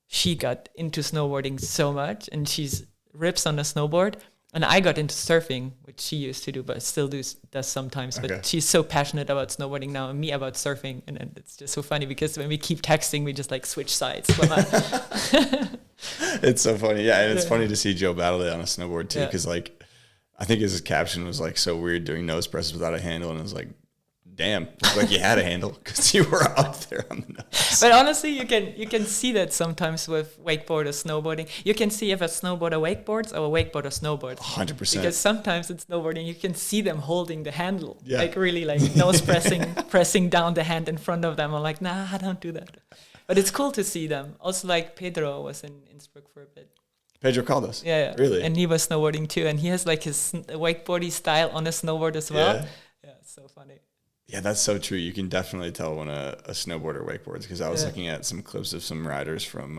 she got into snowboarding so much. And she's rips on the snowboard. And I got into surfing, which she used to do, but still does sometimes. Okay. But she's so passionate about snowboarding now, and me about surfing. And then it's just so funny because when we keep texting, we just like switch sides. It's so funny. Yeah, and it's funny to see Joe battle it on a snowboard too, Yeah. because like I think his caption was like so weird doing nose presses without a handle, and it was like, damn, looked like you had a handle because you were up there on the nose. But honestly, you can see that sometimes with wakeboard or snowboarding. You can see if a snowboarder wakeboards or a wakeboarder snowboards. 100%. Because sometimes in snowboarding, you can see them holding the handle. Yeah. Like really like nose pressing down the hand in front of them. I'm like, nah, I don't do that. But it's cool to see them. Also like Pedro was in Innsbruck for a bit. Pedro called us. Yeah. Really? And he was snowboarding too. And he has like his wakeboardy style on a snowboard as well. Yeah. Yeah, it's so funny. Yeah, that's so true. You can definitely tell when a snowboarder wakeboards, because I was Yeah. looking at some clips of some riders from,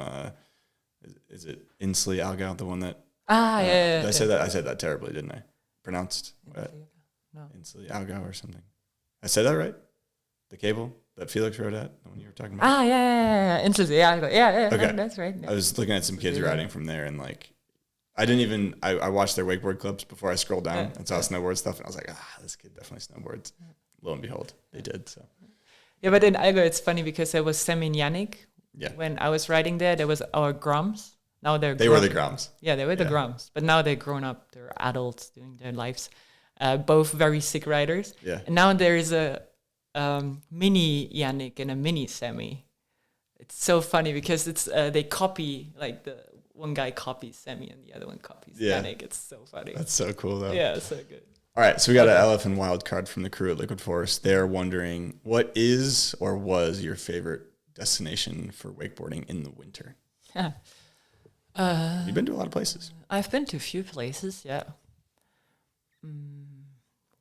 is it Inslee Algau, the one that? Yeah. Did I say that? I said that terribly, didn't I? Pronounced No. Inslee Algau or something. I said that right? The cable that Felix rode at, the one you were talking about? Yeah. Interesting. Yeah. Okay. No, that's right. I was looking at some kids Yeah. riding from there, and like, I didn't even, I watched their wakeboard clips before I scrolled down Yeah. and saw snowboard stuff, and I was like, this kid definitely snowboards. Lo and behold, they did. So Yeah, but in Algo, it's funny because there was Semi and Yannick. yeah, When I was riding there was our Groms. Now they were the Groms. Yeah, they were the Yeah. Groms. But now they're grown up. They're adults doing their lives. Both very sick riders. Yeah. And now there is a mini Yannick and a mini Semi. It's so funny because it's they copy, like the one guy copies Semi and the other one copies Yeah. Yannick. It's so funny. That's so cool, though. Yeah, so good. All right, so we got an LF'n wild card from the crew at Liquid Force. They're wondering, what is or was your favorite destination for wakeboarding in the winter? You've been to a lot of places. I've been to a few places, yeah.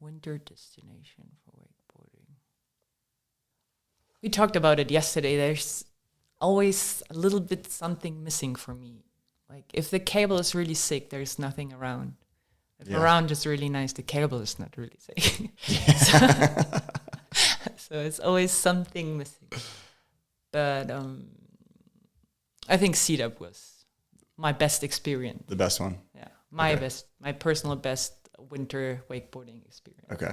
Winter destination for wakeboarding. We talked about it yesterday. There's always a little bit something missing for me. Like if the cable is really sick, there's nothing around. If Yeah. around is really nice, the cable is not really sick. So it's always something missing. But I think Sitec was my best experience. The best one. Yeah, my Okay. my personal best winter wakeboarding experience. Okay,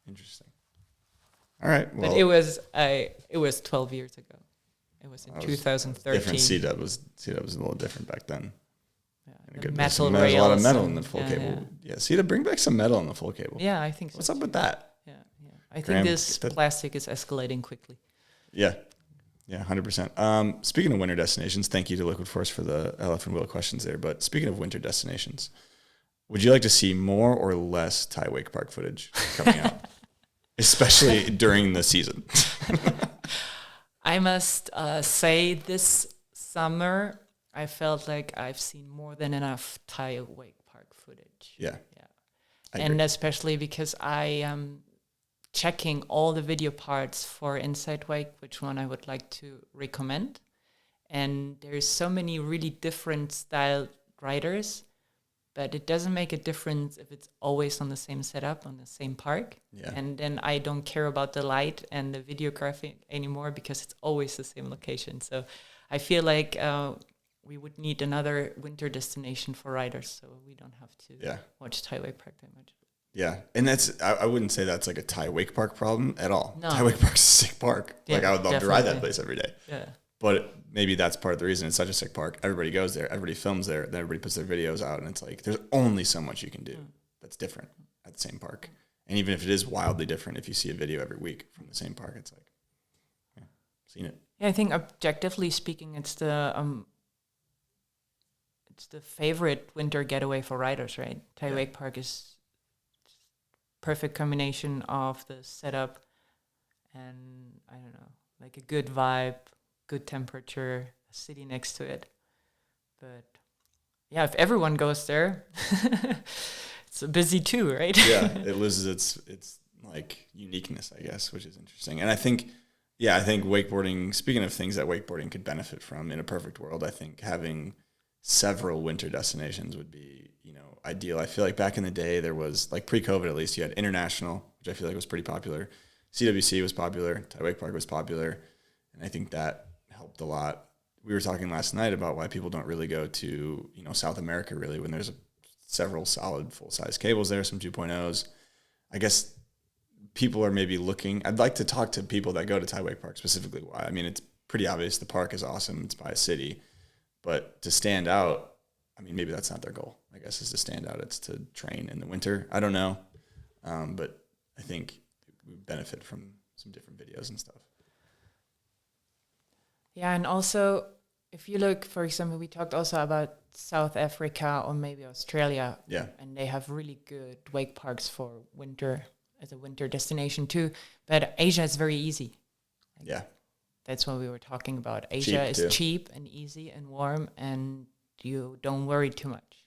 interesting. All right, well, But it was 12 years ago. It was in that was 2013. different. CW was a little different back then. Yeah, In a the good way. metal There's a lot of rails metal in and- the full yeah, cable. Yeah, CW, bring back some metal in the full cable. Yeah, I think so. What's up too. with that? Yeah. I think Graham, this get that- plastic is escalating quickly. Yeah. Yeah, 100%. Speaking of winter destinations, thank you to Liquid Force for the LF'n wheel questions there. But speaking of winter destinations, would you like to see more or less Thai wake park footage coming out, especially during the season? I must say this summer, I felt like I've seen more than enough Thai wake park footage. Yeah. Yeah. I And agree. especially because I am checking all the video parts for Inside Wake, which one I would like to recommend. And there's so many really different style riders, but it doesn't make a difference if it's always on the same setup, on the same park. Yeah. And then I don't care about the light and the videography anymore because it's always the same location. So I feel like we would need another winter destination for riders, so we don't have to Yeah. watch Thai Wake Park that much. Yeah. And I wouldn't say that's like a Thai wake park problem at all. No. Thai wake park's a sick park. Yeah, like I would love to ride that definitely. place every day. Yeah. But maybe that's part of the reason it's such a sick park. Everybody goes there, everybody films there, then everybody puts their videos out, and it's like there's only so much you can do that's different at the same park. And even if it is wildly different, if you see a video every week from the same park, it's like, yeah, seen it. Yeah, I think objectively speaking, it's the favorite winter getaway for riders, right? Thai Yeah. Wake Park is perfect combination of the setup and I don't know, like a good vibe, good temperature, a city next to it. But yeah, if everyone goes there, it's busy too, right? Yeah, it loses its like uniqueness, I guess, which is interesting. And I think wakeboarding, speaking of things that wakeboarding could benefit from in a perfect world, I think having several winter destinations would be, ideal. I feel like back in the day there was, like pre-COVID at least, you had International, which I feel like was pretty popular. CWC was popular, Thai Wake Park was popular, and I think that helped a lot. We were talking last night about why people don't really go to, South America really when there's several solid full-size cables there, some 2.0s. I guess people are maybe looking. I'd like to talk to people that go to Thai Wake Park specifically why. I mean, it's pretty obvious the park is awesome. It's by a city. But to stand out, I mean, maybe that's not their goal, I guess, is to stand out. It's to train in the winter. I don't know. But I think we benefit from some different videos and stuff. Yeah, and also, if you look, for example, we talked also about South Africa or maybe Australia. Yeah. And they have really good wake parks for winter, as a winter destination too. But Asia is very easy. Yeah. That's what we were talking about. Asia is cheap and easy and warm, and you don't worry too much.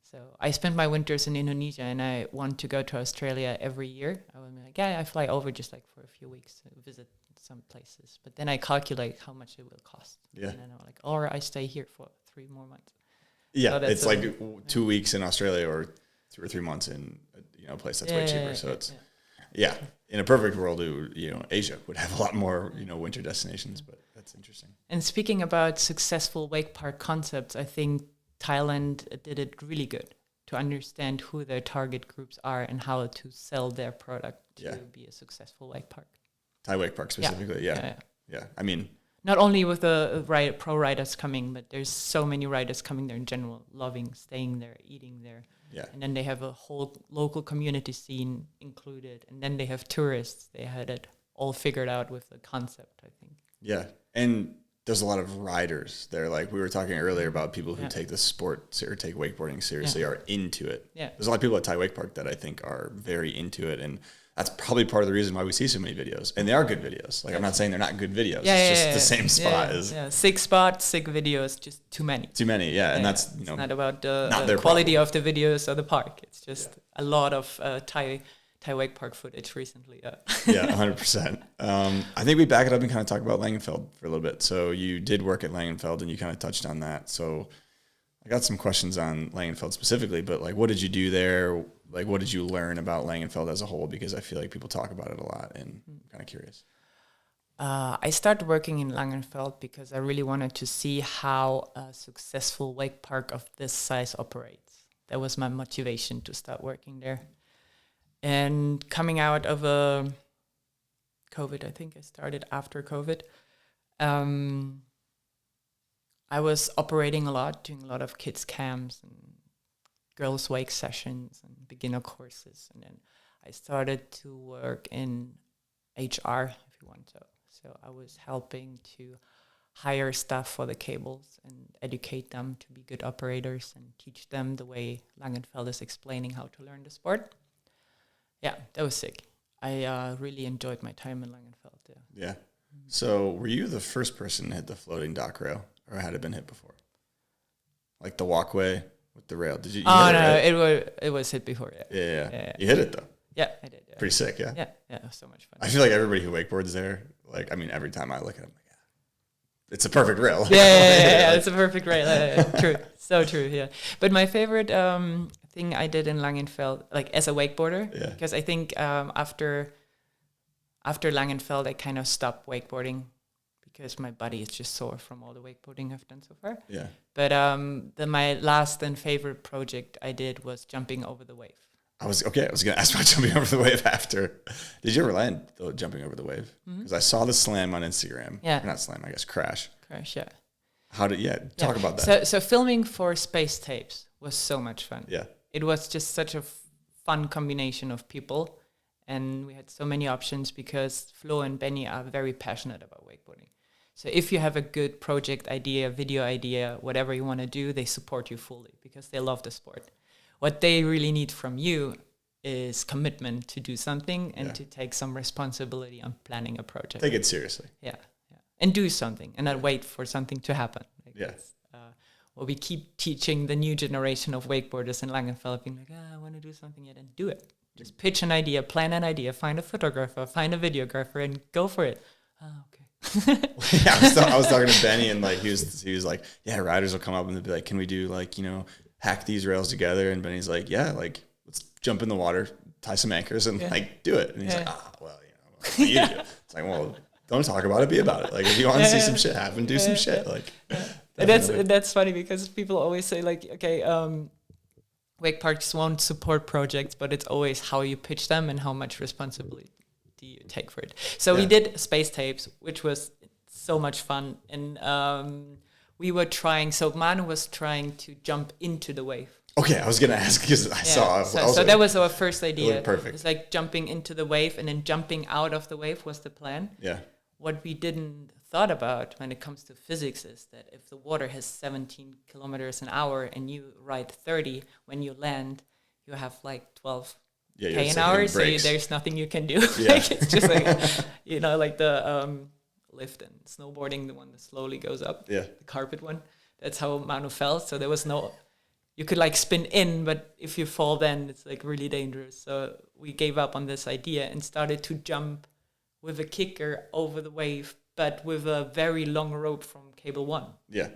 So I spend my winters in Indonesia, and I want to go to Australia every year. I would be like, yeah, I fly over just like for a few weeks to visit some places. But then I calculate how much it will cost. Yeah. And then I'm like, or I stay here for 3 more months. Yeah, So it's like 2 weeks in Australia or 2 or 3 months in a place that's way cheaper. So it's in a perfect world, Asia would have a lot more winter destinations, but that's interesting. And speaking about successful wake park concepts, I think Thailand did it really good to understand who their target groups are and how to sell their product to be a successful wake park. Thai Wake Park specifically, yeah. I mean, not only with the pro riders coming, but there's so many riders coming there in general, loving staying there, eating there. Yeah. And then they have a whole local community scene included. And then they have tourists. They had it all figured out with the concept, I think. Yeah. And there's a lot of riders there. Like we were talking earlier about people who take the sport or take wakeboarding seriously are into it. Yeah. There's a lot of people at Thai Wake Park that I think are very into it. And that's probably part of the reason why we see so many videos. And they are good videos. Like I'm not saying they're not good videos. It's just the same spot as 6 spots, 6 videos, just too many. Too many, yeah. And that's it's not about the problem. quality of the videos or the park. It's just a lot of Thai Wake Park footage recently. Yeah, 100%. I think we back it up and kind of talk about Langenfeld for a little bit. So you did work at Langenfeld and you kind of touched on that. So I got some questions on Langenfeld specifically, but like what did you do there? Like, what did you learn about Langenfeld as a whole? Because I feel like people talk about it a lot, and I'm kind of curious. I started working in Langenfeld because I really wanted to see how a successful wake park of this size operates. That was my motivation to start working there. And coming out of COVID, I think I started after COVID, I was operating a lot, doing a lot of kids' camps and girls' wake sessions and beginner courses. And then I started to work in HR, if you want to. So I was helping to hire staff for the cables and educate them to be good operators and teach them the way Langenfeld is explaining how to learn the sport. Yeah, that was sick. I really enjoyed my time in Langenfeld. Yeah. So were you the first person to hit the floating dock rail, or had it been hit before? Like the walkway with the rail. Did you? Oh no, it was hit before. Yeah. You hit it though. Yeah, I did. Yeah. Pretty sick. Yeah. Yeah, it was so much fun. I feel like everybody who wakeboards there, like, I mean, every time I look at it, I'm like, it's a perfect rail. Yeah, it's a perfect rail. True, so true. Yeah, but my favorite thing I did in Langenfeld, like as a wakeboarder, because I think after Langenfeld, I kind of stopped wakeboarding because my body is just sore from all the wakeboarding I've done so far. Yeah. But my last and favorite project I did was jumping over the wave. I was going to ask about jumping over the wave after. Did you ever land jumping over the wave? Because I saw the slam on Instagram. Yeah. Or not slam, I guess crash. Crash, yeah. Talk about that. So filming for Space Tapes was so much fun. Yeah. It was just such a fun combination of people. And we had so many options because Flo and Benny are very passionate about wakeboarding. So if you have a good project idea, video idea, whatever you want to do, they support you fully because they love the sport. What they really need from you is commitment to do something and to take some responsibility on planning a project. Take it seriously. Yeah. And do something and not wait for something to happen. Well, we keep teaching the new generation of wakeboarders in Langenfeld, being like, I want to do something yet, and do it. Just pitch an idea, plan an idea, find a photographer, find a videographer, and go for it. Oh, okay. I was talking to Benny, and like he was like, riders will come up and they'll be like, can we do hack these rails together? And Benny's like, let's jump in the water, tie some anchors, and do it. And he's like, you do it. It's like, well, don't talk about it, be about it. Like if you want to see some shit happen, do some shit. Like that's funny because people always say like, okay, wake parks won't support projects, but it's always how you pitch them and how much responsibility you take for it. So we did space tapes, which was so much fun. And we were trying, so Manu was trying to jump into the wave. Okay, I was going to ask because I saw. So that was our first idea. Perfect. It's like jumping into the wave and then jumping out of the wave was the plan. Yeah. What we didn't thought about when it comes to physics is that if the water has 17 kilometers an hour and you ride 30, when you land, you have like 12 K an hour, so there's nothing you can do. Like, it's just like, like the lift and snowboarding, the one that slowly goes up, the carpet one. That's how Manu felt. So there was no, you could like spin in, but if you fall then it's like really dangerous. So we gave up on this idea and started to jump with a kicker over the wave, but with a very long rope from cable 1. Yeah.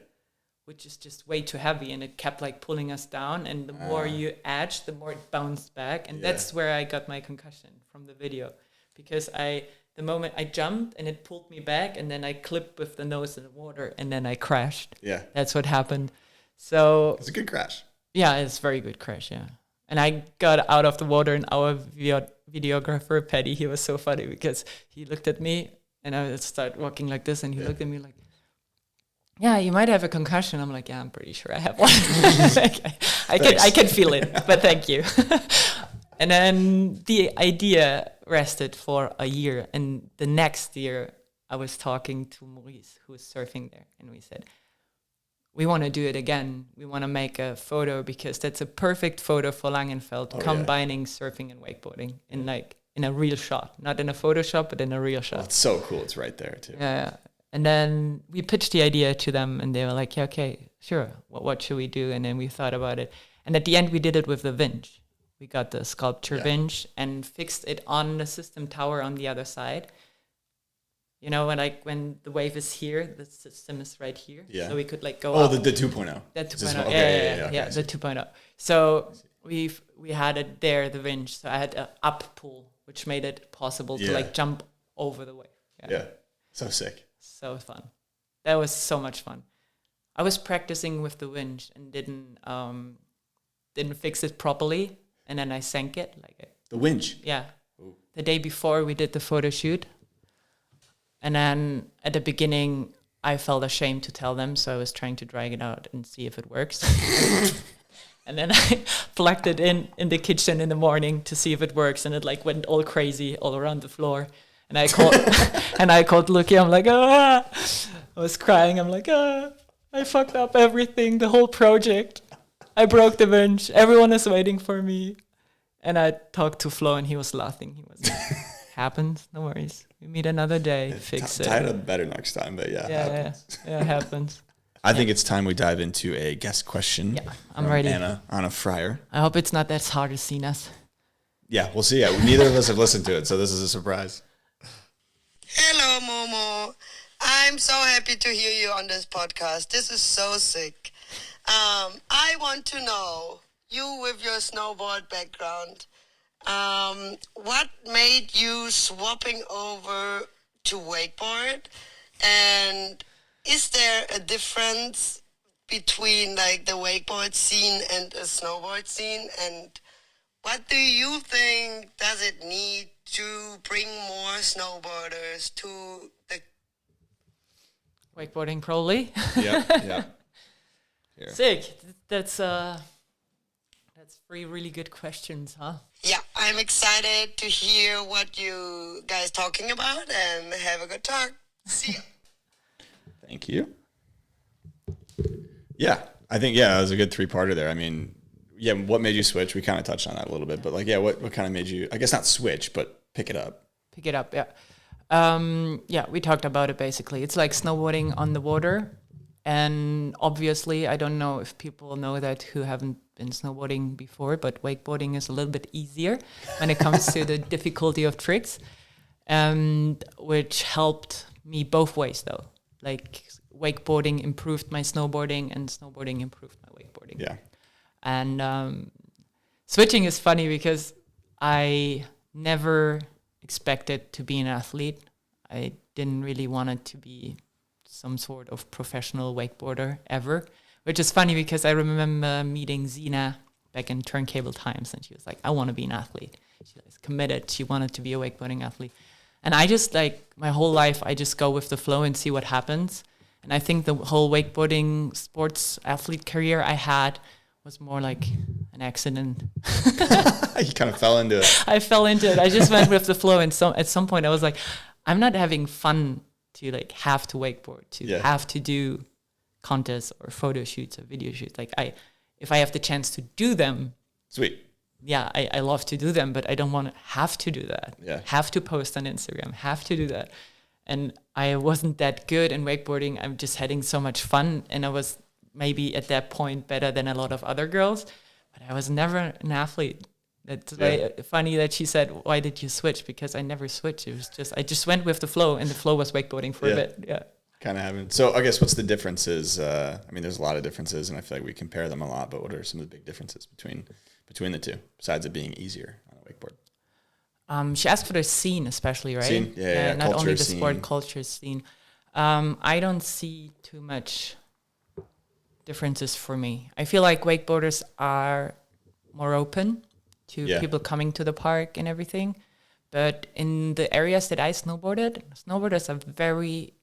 Which is just way too heavy, and it kept like pulling us down, and the more you edged, the more it bounced back. And that's where I got my concussion from the video, because the moment I jumped and it pulled me back, and then I clipped with the nose in the water, and then I crashed. Yeah. That's what happened. So it's a good crash. Yeah, it's a very good crash, yeah. And I got out of the water, and our videographer, Paddy, he was so funny because he looked at me, and I started walking like this, and he looked at me like, yeah, you might have a concussion. I'm like, yeah, I'm pretty sure I have one. I can feel it, but thank you. And then the idea rested for a year. And the next year, I was talking to Maurice, who was surfing there. And we said, we want to do it again. We want to make a photo because that's a perfect photo for Langenfeld, combining surfing and wakeboarding in a real shot. Not in a Photoshop, but in a real shot. Oh, it's so cool. It's right there, too. Yeah. And then we pitched the idea to them, and they were like, yeah, okay, sure. What should we do? And then we thought about it. And at the end, we did it with the winch. We got the sculpture winch and fixed it on the system tower on the other side. You know, when the wave is here, the system is right here. Yeah. So we could like go up. The 2.0. That 2.0. Yeah, the 2.0. So we had it there, the winch. So I had an up pull, which made it possible to like jump over the wave. Yeah. So sick. So fun. That was so much fun. I was practicing with the winch and didn't fix it properly, and then I sank it the winch. Yeah. Ooh. The day before we did the photo shoot, and then at the beginning I felt ashamed to tell them, so I was trying to drag it out and see if it works. And then I plugged it in the kitchen in the morning to see if it works, and it like went all crazy all around the floor. And I called Lucky. I'm like, I was crying. I'm like, I fucked up everything, the whole project. I broke the winch. Everyone is waiting for me. And I talked to Flo, and he was laughing. He was like, happens, no worries. We meet another day, fix it. Tied up better next time, but yeah, it happens. I think it's time we dive into a guest question. Yeah, I'm ready. Anna Freyer. I hope it's not as hard as Sina's. Yeah, we'll see. Neither of us have listened to it, so this is a surprise. Hello, Momo. I'm so happy to hear you on this podcast. This is so sick. I want to know, you with your snowboard background, what made you swapping over to wakeboard? And is there a difference between like the wakeboard scene and the snowboard scene? And what do you think does it need to bring more snowboarders to the wakeboarding probably? Yeah. Here. Sick. That's 3 really good questions, huh? Yeah, I'm excited to hear what you guys talking about, and have a good talk. See ya. Thank you. Yeah, I think that was a good 3-parter there. I mean, what made you switch? We kind of touched on that a little bit, but like, what kind of made you, I guess not switch, but pick it up? Pick it up, yeah. We talked about it basically. It's like snowboarding on the water. And obviously, I don't know if people know that who haven't been snowboarding before, but wakeboarding is a little bit easier when it comes to the difficulty of tricks, which helped me both ways though. Like wakeboarding improved my snowboarding and snowboarding improved my wakeboarding. Yeah. And switching is funny because I never expected to be an athlete. I didn't really want it to be some sort of professional wakeboarder ever, which is funny because I remember meeting Sina back in turntable times, and she was like, I want to be an athlete. She was committed. She wanted to be a wakeboarding athlete. And I just like my whole life, I just go with the flow and see what happens. And I think the whole wakeboarding sports athlete career I had was more like an accident. You kind of fell into it. I fell into it. I just went with the flow. And so at some point I was like, I'm not having fun to like have to wakeboard, to have to do contests or photo shoots or video shoots. Like if I have the chance to do them. Sweet. Yeah, I love to do them, but I don't want to have to do that. Yeah. Have to post on Instagram, have to do that. And I wasn't that good in wakeboarding. I'm just having so much fun. And I was maybe at that point better than a lot of other girls, but I was never an athlete. It's very funny that she said, why did you switch? Because I never switched. It was just, I just went with the flow, and the flow was wakeboarding for a bit. Yeah. Kind of happened. So I guess what's the differences? I mean, there's a lot of differences, and I feel like we compare them a lot, but what are some of the big differences between the two, besides it being easier on a wakeboard? She asked for the scene, especially, right? Scene? Yeah. Not culture, only the scene. sport culture scene. I don't see too much differences for me. I feel like wakeboarders are more open to people coming to the park and everything. But in the areas that I snowboarders are very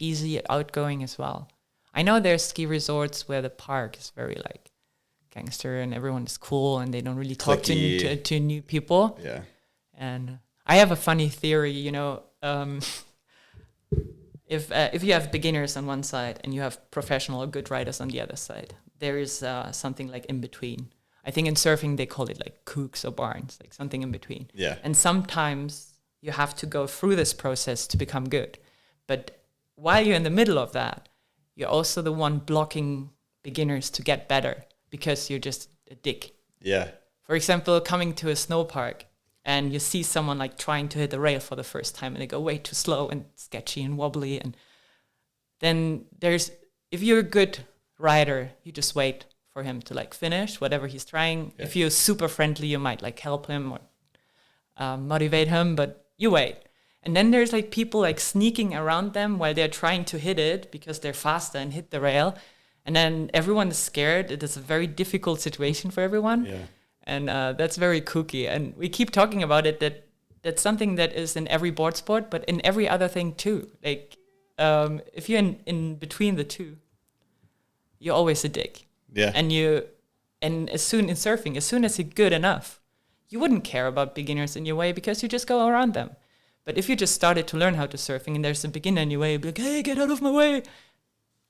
easy outgoing as well. I know there's ski resorts where the park is very like gangster and everyone is cool and they don't really talk to new people. Yeah. And I have a funny theory, if you have beginners on one side and you have professional or good riders on the other side, there is something like in between. I think in surfing they call it like kooks or barns, like something in between. Yeah. And sometimes you have to go through this process to become good. But while you're in the middle of that, you're also the one blocking beginners to get better because you're just a dick. Yeah. For example, coming to a snow park and you see someone like trying to hit the rail for the first time and they go way too slow and sketchy and wobbly. And then if you're a good rider, you just wait for him to like finish whatever he's trying. Yeah. If you're super friendly, you might like help him or motivate him, but you wait. And then there's like people like sneaking around them while they're trying to hit it because they're faster and hit the rail. And then everyone is scared. It is a very difficult situation for everyone. Yeah. And that's very kooky. And we keep talking about it, that's something that is in every board sport, but in every other thing too. Like if you're in between the two, you're always a dick. Yeah. And as soon as you're good enough, you wouldn't care about beginners in your way because you just go around them. But if you just started to learn how to surfing and there's a beginner in your way, you'd be like, hey, get out of my way.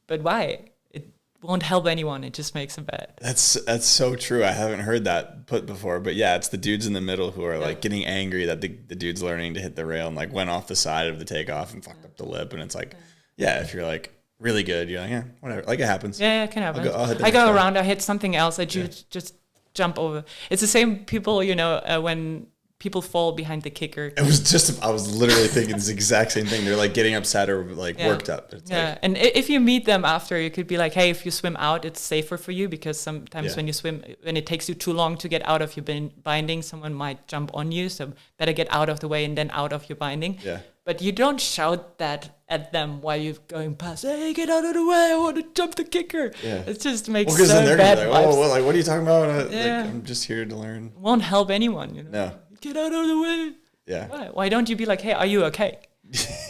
But why? It won't help anyone. It just makes it bad. That's so true. I haven't heard that put before. But yeah, it's the dudes in the middle who are like getting angry that the dude's learning to hit the rail and like went off the side of the takeoff and fucked up the lip. And it's like, if you're like really good, you're like, yeah, whatever. Like it happens. Yeah, it can happen. I go around, I hit something else. I just jump over. It's the same people, when people fall behind the kicker. I was literally thinking this exact same thing. They're like getting upset or like worked up. It's like, and if you meet them after, you could be like, hey, if you swim out, it's safer for you because sometimes when you swim, when it takes you too long to get out of your binding, someone might jump on you. So better get out of the way and then out of your binding. Yeah. But you don't shout that at them while you're going past. Hey, get out of the way! I want to jump the kicker. Yeah. It just makes so bad vibes. Like, what are you talking about? Like, I'm just here to learn. Won't help anyone. No. Get out of the way. Yeah. Why don't you be like, hey, are you okay?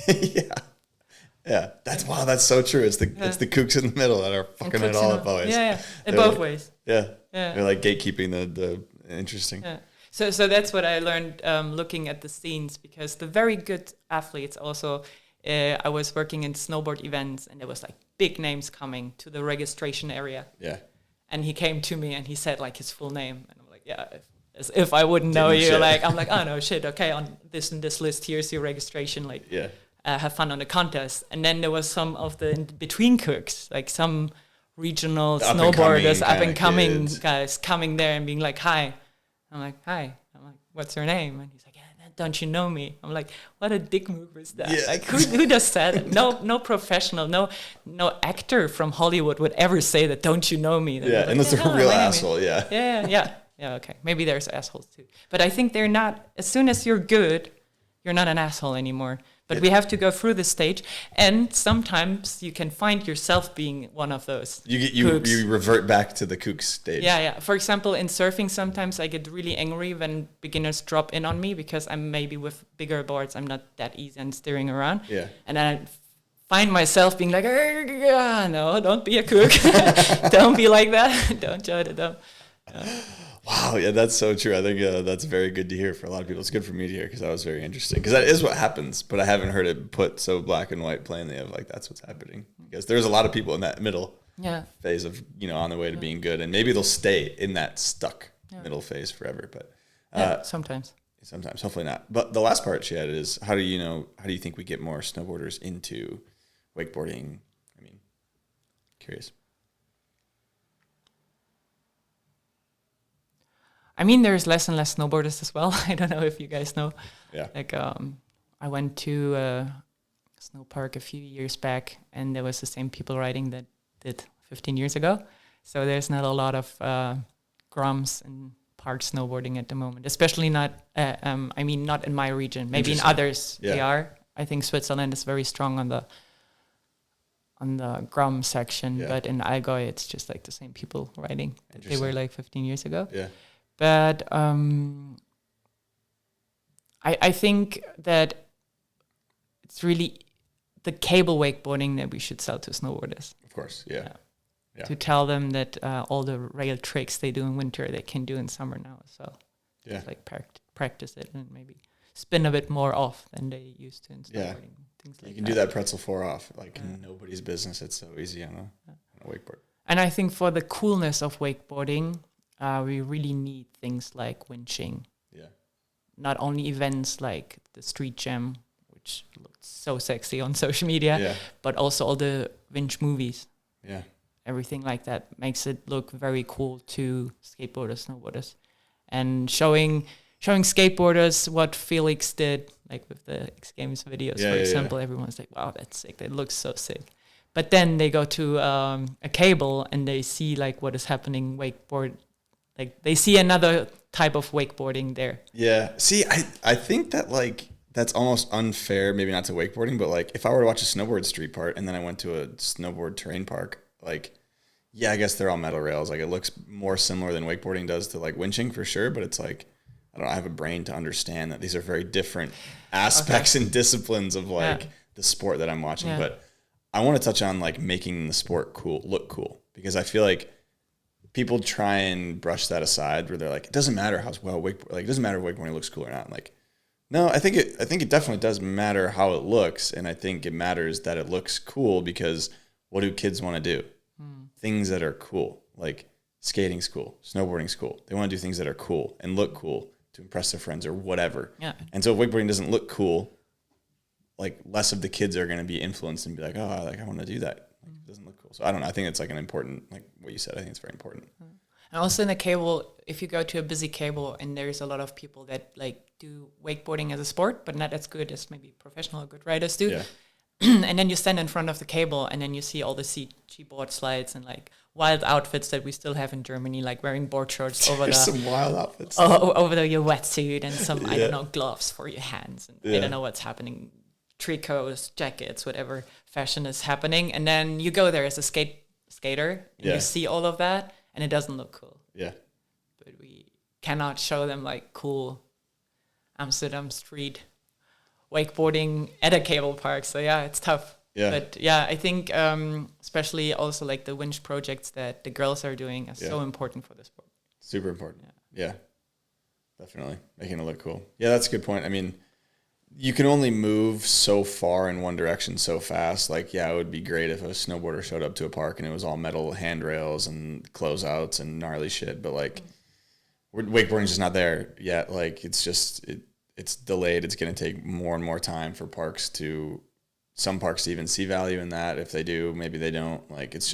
Yeah. That's so true. It's the kooks in the middle that are fucking it all up always. Yeah. In both ways. Yeah. They're like gatekeeping the interesting. Yeah. So that's what I learned looking at the scenes, because the very good athletes also, I was working in snowboard events and there was like big names coming to the registration area. Yeah. And he came to me and he said like his full name. And I'm like, as if I wouldn't know you. Like, I'm like, oh no, shit. Okay. On this and this list, here's your registration. Like, have fun on the contest. And then there was some of the in-between cooks, like some regional snowboarders, up and coming guys coming there and being like, hi. I'm like, hi. I'm like, what's your name? And he's like, don't you know me? I'm like, what a dick move is that? Yeah. Like, who does that? No professional, no actor from Hollywood would ever say that. Don't you know me? Like, unless they're a real asshole. Yeah. Okay, maybe there's assholes too, but I think they're not. As soon as you're good, you're not an asshole anymore, But we have to go through this stage, and sometimes you can find yourself being one of those. You revert back to the kook stage. Yeah. For example, in surfing, sometimes I get really angry when beginners drop in on me because I'm maybe with bigger boards, I'm not that easy on steering around. Yeah. And I find myself being like, no, don't be a kook. Don't be like that. Don't show it them. Wow, yeah, that's so true. I think that's very good to hear for a lot of people. It's good for me to hear because that was very interesting. Because that is what happens, but I haven't heard it put so black and white plainly of like that's what's happening. Because there's a lot of people in that middle phase of on the way to being good, and maybe they'll stay in that stuck middle phase forever. But sometimes, hopefully not. But the last part she had is how do you think we get more snowboarders into wakeboarding? I mean, curious. I mean, there's less and less snowboarders as well. I don't know if you guys know. Yeah. Like, I went to a snow park a few years back, and there was the same people riding that did 15 years ago. So there's not a lot of groms and park snowboarding at the moment, especially not. Not in my region. Maybe in others they are. I think Switzerland is very strong on the grom section, but in Allgäu it's just like the same people riding that they were like 15 years ago. Yeah. But I think that it's really the cable wakeboarding that we should sell to snowboarders. Of course, yeah. To tell them that all the rail tricks they do in winter, they can do in summer now as well. Yeah. Like practice it and maybe spin a bit more off than they used to in snowboarding. Things like you can do that pretzel 4 off. Like nobody's business. It's so easy on a wakeboard. And I think for the coolness of wakeboarding, we really need things like winching. Yeah. Not only events like the Street Jam, which looks so sexy on social media, but also all the winch movies. Yeah. Everything like that makes it look very cool to skateboarders, snowboarders. And showing skateboarders what Felix did, like with the X Games videos, for example. Everyone's like, wow, that's sick. That looks so sick. But then they go to a cable and they see like what is happening wakeboard. Like they see another type of wakeboarding there. Yeah. See, I think that like that's almost unfair, maybe not to wakeboarding, but like if I were to watch a snowboard street part and then I went to a snowboard terrain park, like, yeah, I guess they're all metal rails. Like it looks more similar than wakeboarding does to like winching for sure. But it's like, I don't know, I have a brain to understand that these are very different aspects and disciplines of like the sport that I'm watching. But I want to touch on like making the sport look cool, because I feel like people try and brush that aside where they're like, it doesn't matter how well it doesn't matter if wakeboarding looks cool or not. Like, no, I think it definitely does matter how it looks, and I think it matters that it looks cool, because what do kids want to do? Things that are cool, like skating's cool, snowboarding's cool. They want to do things that are cool and look cool to impress their friends or whatever. Yeah. And so if wakeboarding doesn't look cool, like less of the kids are going to be influenced and be like, oh, like I want to do that. Like, it doesn't look cool. So I don't know. I think it's like an important, like what you said, I think it's very important. And also in a cable, if you go to a busy cable and there's a lot of people that like do wakeboarding as a sport, but not as good as maybe professional or good riders do. Yeah. And then you stand in front of the cable and then you see all the CG board slides and like wild outfits that we still have in Germany, like wearing board shorts over some wild outfits. Over your wetsuit and some, I don't know, gloves for your hands. And I don't know what's happening. Tricots, jackets, whatever fashion is happening. And then you go there as a skater and you see all of that and it doesn't look cool. Yeah. But we cannot show them like cool Amsterdam street wakeboarding at a cable park. So yeah, it's tough. Yeah. But yeah, I think especially also like the winch projects that the girls are doing are so important for the sport. Super important. Yeah. Definitely. Making it look cool. Yeah, that's a good point. I mean, you can only move so far in one direction so fast. Like, yeah, it would be great if a snowboarder showed up to a park and it was all metal handrails and closeouts and gnarly shit. But like, wakeboarding's just not there yet. Like, it's just it's delayed. It's going to take more and more time for some parks to even see value in that. If they do, maybe they don't. Like, it's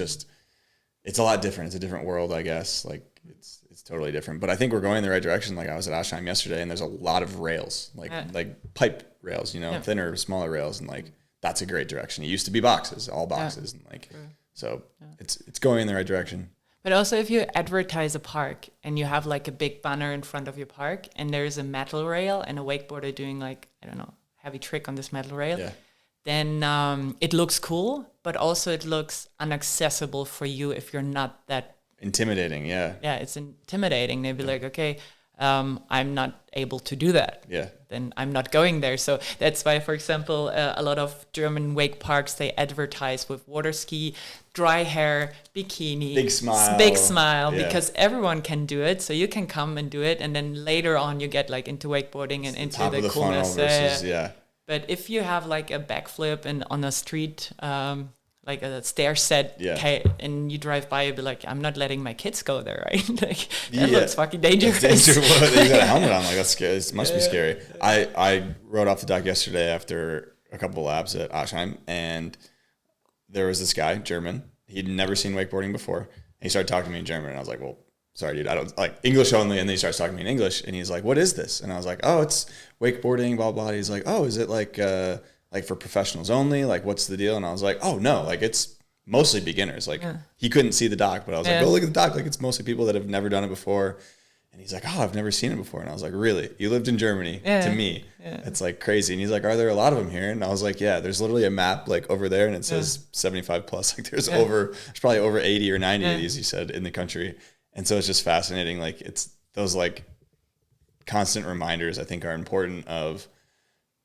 a lot different. It's a different world, I guess. Like, it's totally different. But I think we're going in the right direction. Like, I was at Asheim yesterday, and there's a lot of rails, like pipe rails, thinner, smaller rails, and like that's a great direction. It used to be boxes, all boxes, and like so it's going in the right direction. But also, if you advertise a park and you have like a big banner in front of your park, and there's a metal rail and a wakeboarder doing like, I don't know, heavy trick on this metal rail, Yeah. then it looks cool, but also it looks inaccessible for you if you're not that. Intimidating. Yeah. Yeah, it's intimidating. They'd be like, okay, I'm not able to do that. Yeah. Then I'm not going there. So that's why, for example, a lot of German wake parks, they advertise with water ski, dry hair, bikini, big smile, Yeah. because everyone can do it. So you can come and do it, and then later on you get like into wakeboarding and into Top the of the coolness. funnel versus, yeah. But if you have like a backflip and on a street, like a stair set, and you drive by, you'll be like, I'm not letting my kids go there, right? Like that looks fucking dangerous. It's dangerous. You got a helmet on, like that's scary. It must be scary. I rode off the dock yesterday after a couple of laps at Aschheim, and there was this guy, German. He'd never seen wakeboarding before. And he started talking to me in German, and I was like, well, sorry, dude, I don't like English only. And then he starts talking to me in English, and he's like, what is this? And I was like, oh, it's wakeboarding, blah, blah. He's like, oh, is it like for professionals only? Like, what's the deal? And I was like, oh, no, like it's mostly beginners. Like he couldn't see the dock, but I was like, go look at the dock. Like it's mostly people that have never done it before. And he's like, oh, I've never seen it before. And I was like, really? You lived in Germany? To me, it's like crazy. And he's like, are there a lot of them here? And I was like, yeah, there's literally a map like over there, and it says 75 plus. Like there's probably over 80 or 90 of these, he said, in the country. And so it's just fascinating. Like it's those like constant reminders I think are important of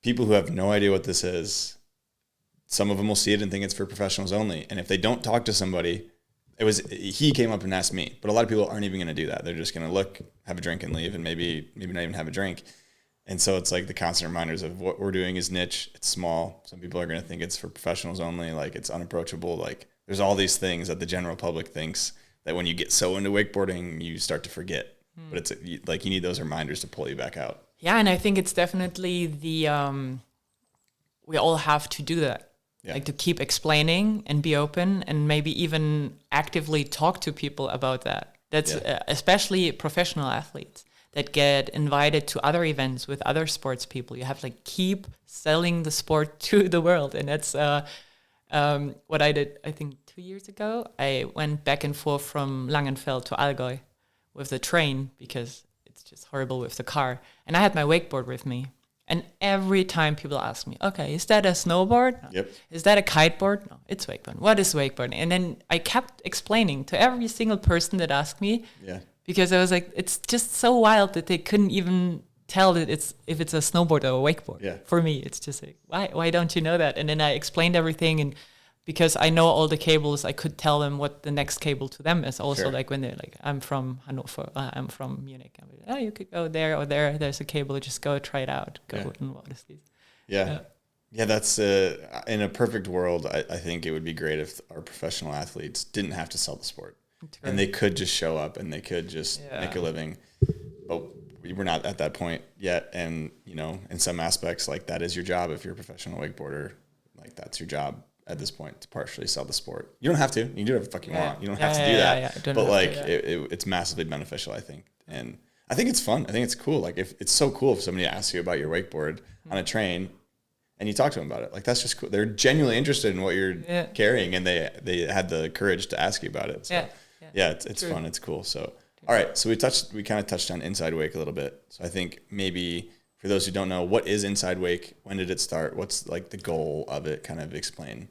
people who have no idea what this is. Some of them will see it and think it's for professionals only. And if they don't talk to somebody, he came up and asked me, but a lot of people aren't even going to do that. They're just going to look, have a drink and leave, and maybe not even have a drink. And so it's like the constant reminders of what we're doing is niche. It's small. Some people are going to think it's for professionals only. Like it's unapproachable. Like there's all these things that the general public thinks that when you get so into wakeboarding, you start to forget. But it's like you need those reminders to pull you back out. Yeah, and I think it's definitely we all have to do that. Yeah. Like to keep explaining and be open and maybe even actively talk to people about that. That's especially professional athletes that get invited to other events with other sports people. You have to like keep selling the sport to the world. And that's what I did, I think 2 years ago. I went back and forth from Langenfeld to Allgäu with the train because it's just horrible with the car. And I had my wakeboard with me. And every time people ask me, okay, is that a snowboard? No. Yep. Is that a kiteboard? No, it's wakeboarding. What is wakeboarding? And then I kept explaining to every single person that asked me, because I was like, it's just so wild that they couldn't even tell that if it's a snowboard or a wakeboard. Yeah. For me, it's just like, why don't you know that? And then I explained everything, and because I know all the cables, I could tell them what the next cable to them is. Also, like when they're like, I'm from Hannover, I'm from Munich. I'm like, oh, you could go there or there. There's a cable. Just go try it out. Go and Waterskis. Yeah. That's in a perfect world. I think it would be great if our professional athletes didn't have to sell the sport, and they could just show up and they could just make a living. But we're not at that point yet. And in some aspects, like that is your job. If you're a professional wakeboarder, like that's your job at this point, to partially sell the sport. You don't have to. You can do whatever the fuck you want. You don't have to do that. But like it's massively beneficial, I think. And I think it's fun. I think it's cool. Like if it's so cool if somebody asks you about your wakeboard on a train and you talk to them about it. Like that's just cool. They're genuinely interested in what you're carrying, and they had the courage to ask you about it. So it's fun. It's cool. So all right. So we kind of touched on inside wake a little bit. So I think maybe for those who don't know, what is inside wake? When did it start? What's like the goal of it? Kind of explain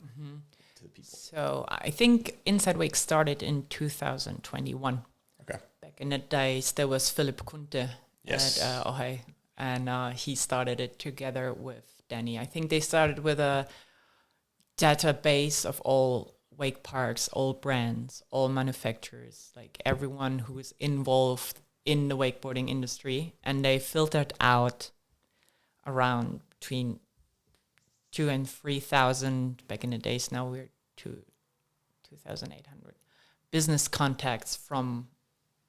to the people. So I think inside wake started in 2021. Okay. Back in the days, there was Philip Kunte at Ohio, and he started it together with Danny. I think they started with a database of all wake parks, all brands, all manufacturers, like everyone who is involved in the wakeboarding industry, and they filtered out around between 2,000 and 3,000 back in the days. Now we're to 2,800 business contacts from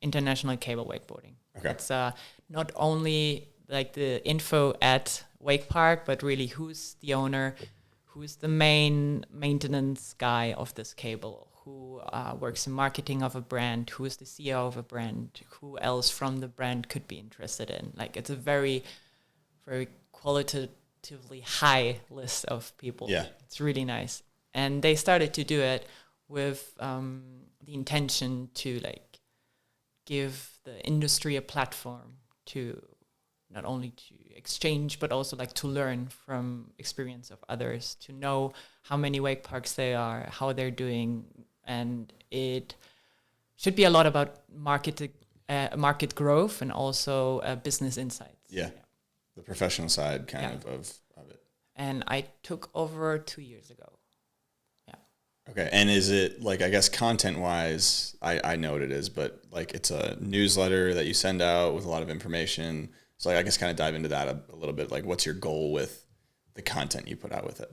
international cable wakeboarding. Okay. It's not only like the info at wake park, but really who's the owner, who's the main maintenance guy of this cable, who works in marketing of a brand, who is the CEO of a brand, who else from the brand could be interested in. Like it's a very, very qualitatively high list of people. Yeah. It's really nice. And they started to do it with the intention to like give the industry a platform to not only to exchange, but also like to learn from experience of others, to know how many wake parks they are, how they're doing. And it should be a lot about market growth and also business insights. Yeah. The professional side kind of it. And I took over 2 years ago. Okay, and is it like, I guess content-wise, I know what it is, but like it's a newsletter that you send out with a lot of information. So like, I guess kind of dive into that a little bit. Like, what's your goal with the content you put out with it?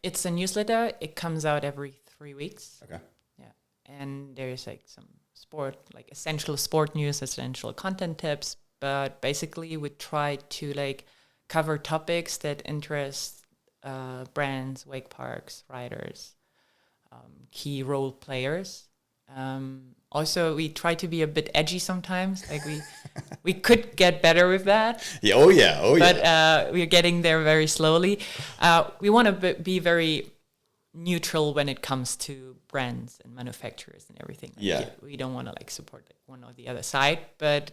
It's a newsletter. It comes out every 3 weeks. Okay. Yeah, and there's like some sport, like essential sport news, essential content tips. But basically, we try to like cover topics that interest brands, wake parks, riders, key role players. Also, we try to be a bit edgy sometimes. Like we could get better with that. Yeah. But we're getting there very slowly. We want to be very neutral when it comes to brands and manufacturers and everything. Like, we don't want to like support like one or the other side, but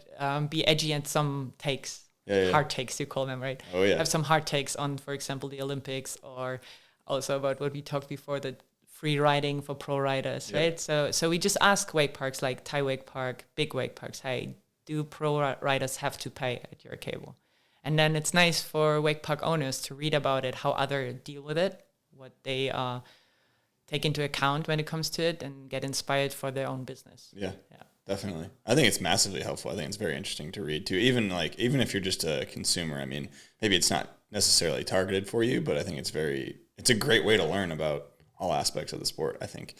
be edgy and some takes. Hard takes, you call them, right? Oh, yeah. Have some hard takes on, for example, the Olympics, or also about what we talked before, the free riding for pro riders, right? So we just ask wake parks like Thai Wake Park, big wake parks, hey, do pro riders have to pay at your cable? And then it's nice for wake park owners to read about it, how others deal with it, what they take into account when it comes to it, and get inspired for their own business. Yeah. Definitely. I think it's massively helpful. I think it's very interesting to read too. Even if you're just a consumer, I mean, maybe it's not necessarily targeted for you, but I think it's a great way to learn about all aspects of the sport, I think.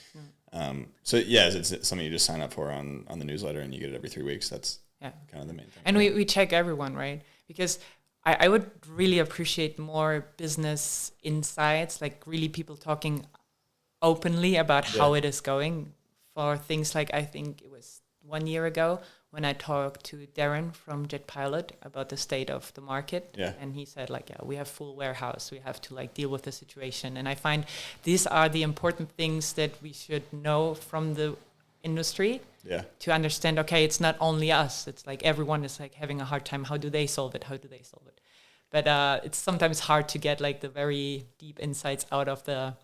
So yeah, it's something you just sign up for on the newsletter and you get it every 3 weeks. That's kind of the main thing. And we check everyone, right? Because I would really appreciate more business insights, like really people talking openly about how it is going for things like, I think it was 1 year ago when I talked to Darren from Jet Pilot about the state of the market. And he said like, we have full warehouse. We have to like deal with the situation. And I find these are the important things that we should know from the industry to understand, okay, it's not only us. It's like everyone is like having a hard time. How do they solve it? But it's sometimes hard to get like the very deep insights out of the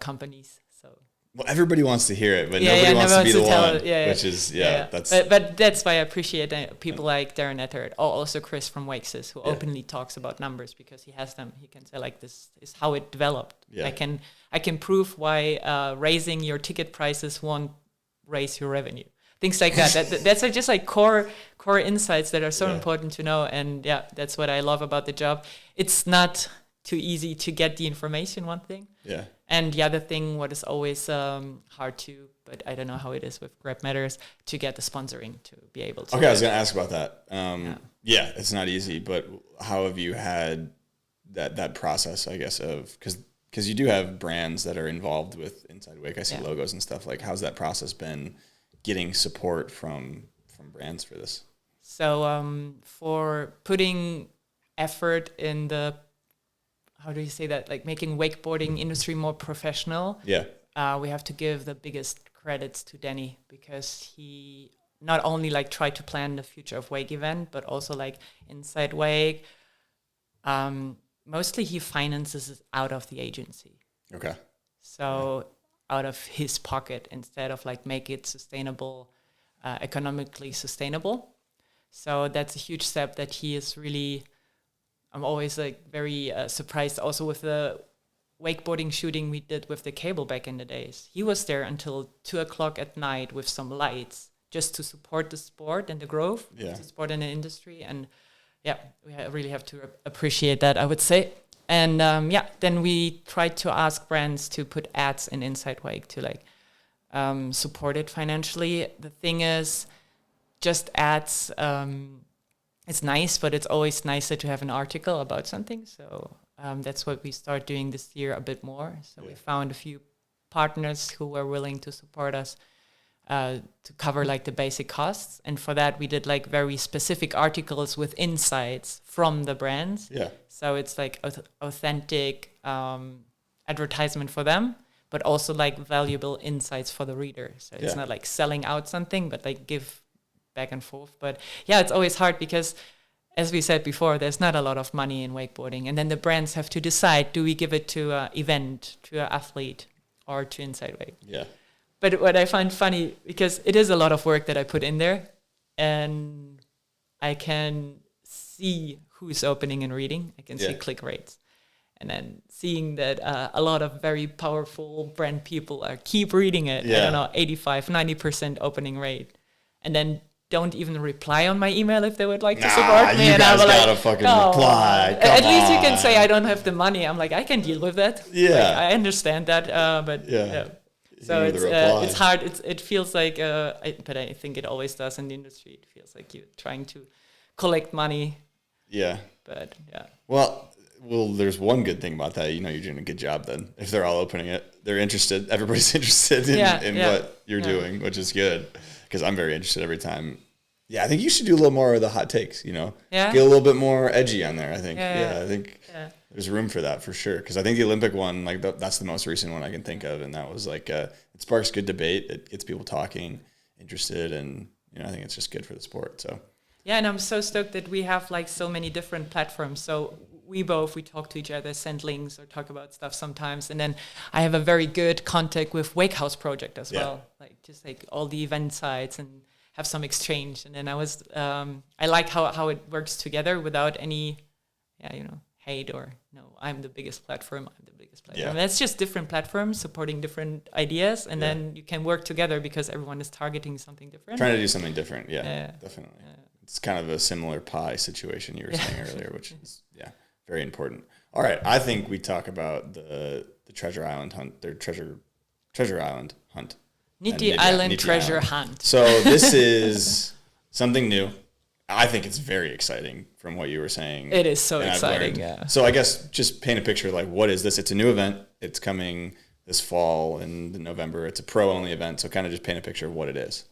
companies. So. Well, everybody wants to hear it, but nobody wants to be the one, which is, that's... But that's why I appreciate people like Darren Ethered, or also Chris from Wakesys, who openly talks about numbers because he has them. He can say, like, this is how it developed. I can prove why raising your ticket prices won't raise your revenue. Things like that. That's just like core insights that are so important to know. And that's what I love about the job. It's not too easy to get the information, one thing. And the other thing, what is always hard to, but I don't know how it is with Grab Matters, to get the sponsoring to be able to. Okay, I was going to ask about that. It's not easy, but how have you had that process, I guess, of, because you do have brands that are involved with Inside Wake. I see logos and stuff. Like, how's that process been getting support from brands for this? So for putting effort in the, how do you say that? Like making wakeboarding industry more professional. We have to give the biggest credits to Danny, because he not only like tried to plan the future of Wake event, but also like Inside Wake. Mostly he finances it out of the agency. Okay. So out of his pocket, instead of like make it sustainable, economically sustainable. So that's a huge step that he is really. I'm always like very surprised also with the wakeboarding shooting we did with the cable back in the days. He was there until 2:00 at night with some lights just to support the sport and the growth, the sport and the industry. And we really have to appreciate that, I would say. And then we tried to ask brands to put ads in Inside Wake to like support it financially. The thing is, just ads, it's nice, but it's always nicer to have an article about something. So that's what we start doing this year a bit more. So we found a few partners who were willing to support us to cover like the basic costs. And for that, we did like very specific articles with insights from the brands. So it's like authentic advertisement for them, but also like valuable insights for the reader. So it's not like selling out something, but like give back and forth. But yeah, it's always hard because, as we said before, there's not a lot of money in wakeboarding. And then the brands have to decide, do we give it to an event, to an athlete, or to Inside Wake? Yeah. But what I find funny, because it is a lot of work that I put in there, and I can see who's opening and reading. I can see click rates. And then seeing that a lot of very powerful brand people keep reading it. I don't know, 85, 90% opening rate. And then don't even reply on my email if they would like to support me. You and guys I'm gotta like, fucking reply. At Come least you can on. say I don't have the money. I'm like, I can deal with that. Yeah. Like, I understand that, but Yeah. So Hear the reply. it's hard. It feels like, but I think it always does in the industry. It feels like you're trying to collect money. Yeah. But yeah. Well, there's one good thing about that. You know, you're doing a good job then. If they're all opening it, they're interested. Everybody's interested in what you're doing, which is good because I'm very interested every time. Yeah, I think you should do a little more of the hot takes, you know? Yeah. Get a little bit more edgy on there, I think. Yeah. I think there's room for that for sure. Because I think the Olympic one, like that's the most recent one I can think of. And that was like, it sparks good debate. It gets people talking, interested. And, you know, I think it's just good for the sport. So. Yeah, and I'm so stoked that we have like so many different platforms. So we talk to each other, send links or talk about stuff sometimes. And then I have a very good contact with Wake House Project as well. Like just like all the event sites and have some exchange. And then I like how it works together without any, hate or I'm the biggest platform. Yeah. It's just different platforms supporting different ideas. And then you can work together because everyone is targeting something different. Trying to do something different. Yeah, definitely. It's kind of a similar pie situation you were saying earlier, which is, very important. All right. I think we talk about the Treasure Island hunt, their Treasure Island hunt. Niti Island Treasure Hunt. So this is something new. I think it's very exciting from what you were saying. It is so exciting, So I guess just paint a picture, like what is this? It's a new event. It's coming this fall in November. It's a pro-only event. So kind of just paint a picture of what it is.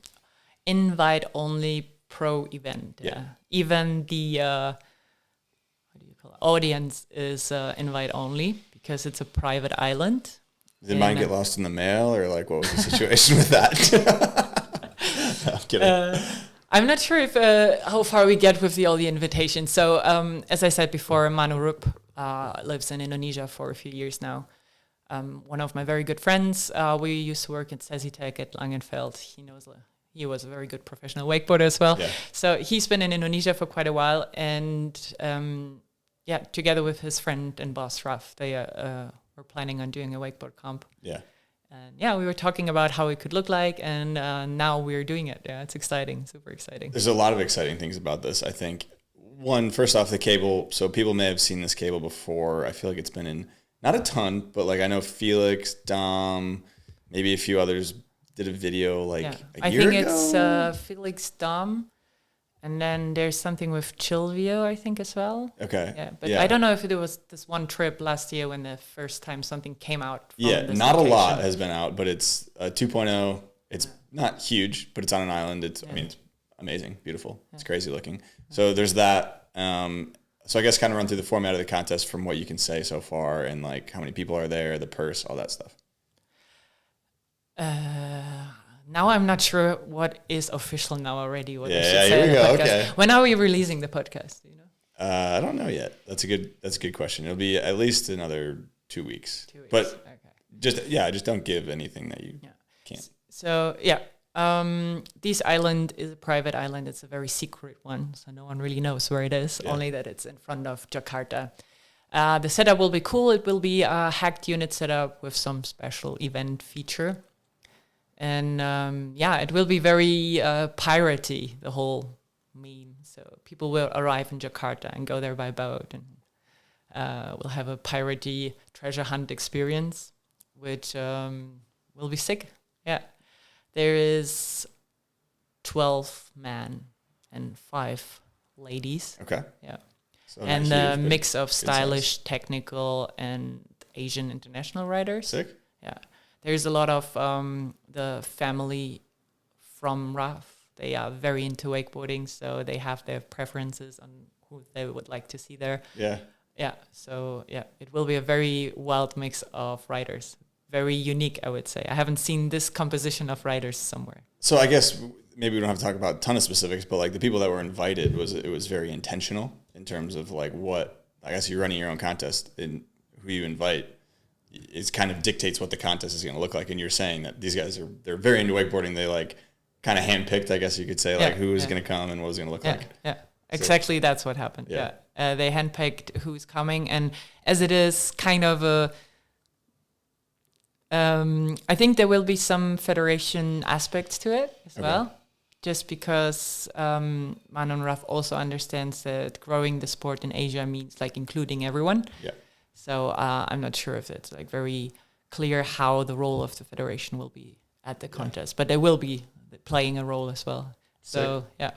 Invite-only pro event. Even the audience is invite only because it's a private island. Did mine get lost in the mail, or like what was the situation with that? No, I'm kidding. I'm not sure if how far we get with all the invitations. So as I said before, Manu Rup lives in Indonesia for a few years now. One of my very good friends. We used to work at Sesitec at Langenfeld. He was a very good professional wakeboarder as well. Yeah. So he's been in Indonesia for quite a while, and together with his friend and boss Raf, they were planning on doing a wakeboard comp. Yeah. And we were talking about how it could look like, and now we're doing it. Yeah, it's exciting, super exciting. There's a lot of exciting things about this, I think. One, first off, the cable. So people may have seen this cable before. I feel like it's been in, not a ton, but like I know Felix, Dom, maybe a few others did a video a year ago. I think it's Felix, Dom, and then there's something with Chilvio, I think, as well. Okay. Yeah, but I don't know if there was this one trip last year when the first time something came out. From Not location. A lot has been out, but it's 2.0. It's not huge, but it's on an island. I mean, it's amazing, beautiful. Yeah. It's crazy looking. So there's that. So I guess kind of run through the format of the contest from what you can say so far, and like how many people are there, the purse, all that stuff. Now I'm not sure what is official now already. What here we go. Okay. When are we releasing the podcast? Do you know? I don't know yet. That's a good question. It'll be at least another 2 weeks. 2 weeks. But just don't give anything that you can't. So this island is a private island. It's a very secret one, so no one really knows where it is. Yeah. Only that it's in front of Jakarta. The setup will be cool. It will be a hacked unit setup with some special event feature. And it will be very piratey, the whole meme. So people will arrive in Jakarta and go there by boat, and we'll have a piratey treasure hunt experience, which will be sick. Yeah, there is 12 men and 5 ladies. Okay. Yeah, so and a mix of stylish, technical, and Asian international riders. Sick. Yeah. There's a lot of the family from RAF. They are very into wakeboarding, so they have their preferences on who they would like to see there. Yeah. Yeah. So, it will be a very wild mix of riders. Very unique, I would say. I haven't seen this composition of riders somewhere. So I guess maybe we don't have to talk about a ton of specifics, but like the people that were invited it was very intentional in terms of like what, I guess you're running your own contest and who you invite. It kind of dictates what the contest is going to look like. And you're saying that these guys they're very into wakeboarding. They like kind of handpicked, I guess you could say, like who was going to come and what was going to look like. Yeah, exactly. That's what happened. Yeah. They handpicked who's coming. And as it is kind of I think there will be some federation aspects to it as well, just because Manon Ruff also understands that growing the sport in Asia means like including everyone. Yeah. So I'm not sure if it's like very clear how the role of the federation will be at the contest, but they will be playing a role as well. So yeah.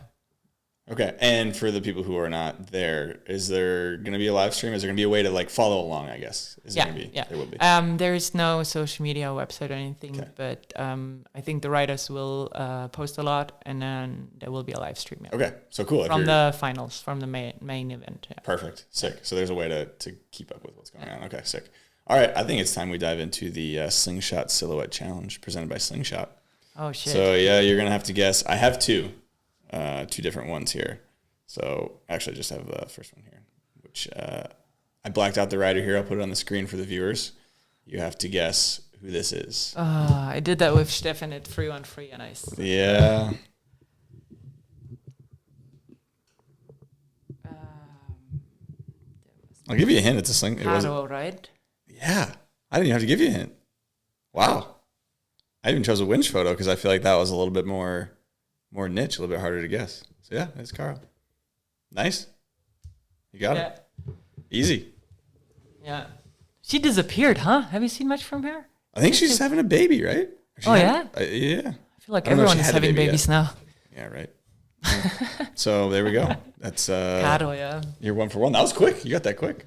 Okay. And for the people who are not there, is there going to be a live stream? Is there going to be a way to like follow along, I guess? Is there going to be? Yeah. There will be. There is no social media website or anything, but I think the riders will post a lot, and then there will be a live stream. Yeah. Okay. So cool. From the finals, from the main event. Yeah. Perfect. Sick. So there's a way to keep up with what's going on. Okay. Sick. All right. I think it's time we dive into the Slingshot Silhouette Challenge presented by Slingshot. Oh, shit. So yeah, you're going to have to guess. I have two different ones here. So actually I just have the first one here, which I blacked out the rider here. I'll put it on the screen for the viewers. You have to guess who this is. I did that with Stefan at 3-on-3 and Yeah. I'll give you a hint. It's a sling. It wasn't, right? yeah. I didn't even have to give you a hint. Wow. I even chose a winch photo because I feel like that was a little bit more niche, a little bit harder to guess. So yeah, it's Carl. Nice. You got it. Easy. Yeah. She disappeared, huh? Have you seen much from her? I think she's having a baby, right? Yeah? Yeah. I feel like everyone is having babies now. Yeah, right. Yeah. So there we go. That's Caro, yeah. You're 1 for 1. That was quick. You got that quick.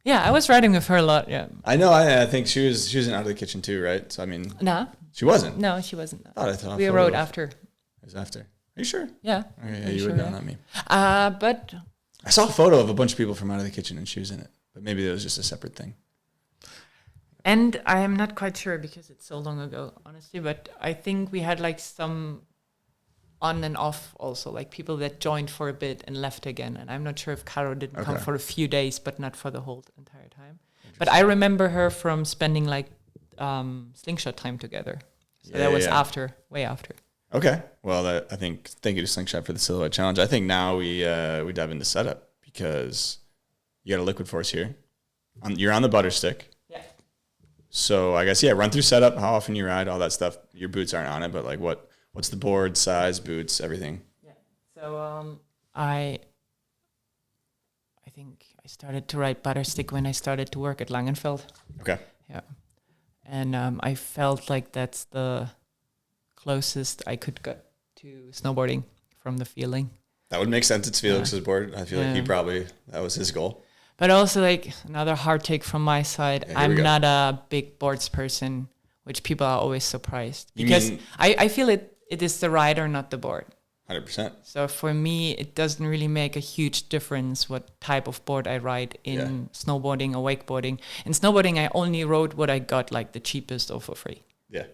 Yeah, I was riding with her a lot, yeah. I know. I think she was in Out of the Kitchen too, right? So I mean, No. She wasn't. No, she wasn't. I thought we rode after. It was after. Are you sure? Yeah. Okay, yeah, you would know, not me. But I saw a photo of a bunch of people from Out of the Kitchen and she was in it, but maybe it was just a separate thing. And I am not quite sure because it's so long ago, honestly. But I think we had like some on and off also, like people that joined for a bit and left again. And I'm not sure if Caro didn't come for a few days, but not for the whole entire time. But I remember her from spending like Slingshot time together. So that was way after. Okay. Well, I think thank you to Slingshot for the Silhouette Challenge. I think now we dive into setup because you got a liquid force here. You're on the butter stick. Yeah. So I guess, run through setup, how often you ride, all that stuff. Your boots aren't on it, but like what's the board, size, boots, everything? Yeah. So I think I started to ride butter stick when I started to work at Langenfeld. Okay. Yeah. And I felt like that's the closest I could get to snowboarding from the feeling. That would make sense. It's Felix's board. I feel like that was his goal. But also like another hard take from my side. I'm not a big boards person, which people are always surprised. Because I feel it is the rider, not the board. 100%. So for me, it doesn't really make a huge difference what type of board I ride in snowboarding or wakeboarding. In snowboarding, I only rode what I got, like the cheapest or for free. Yeah.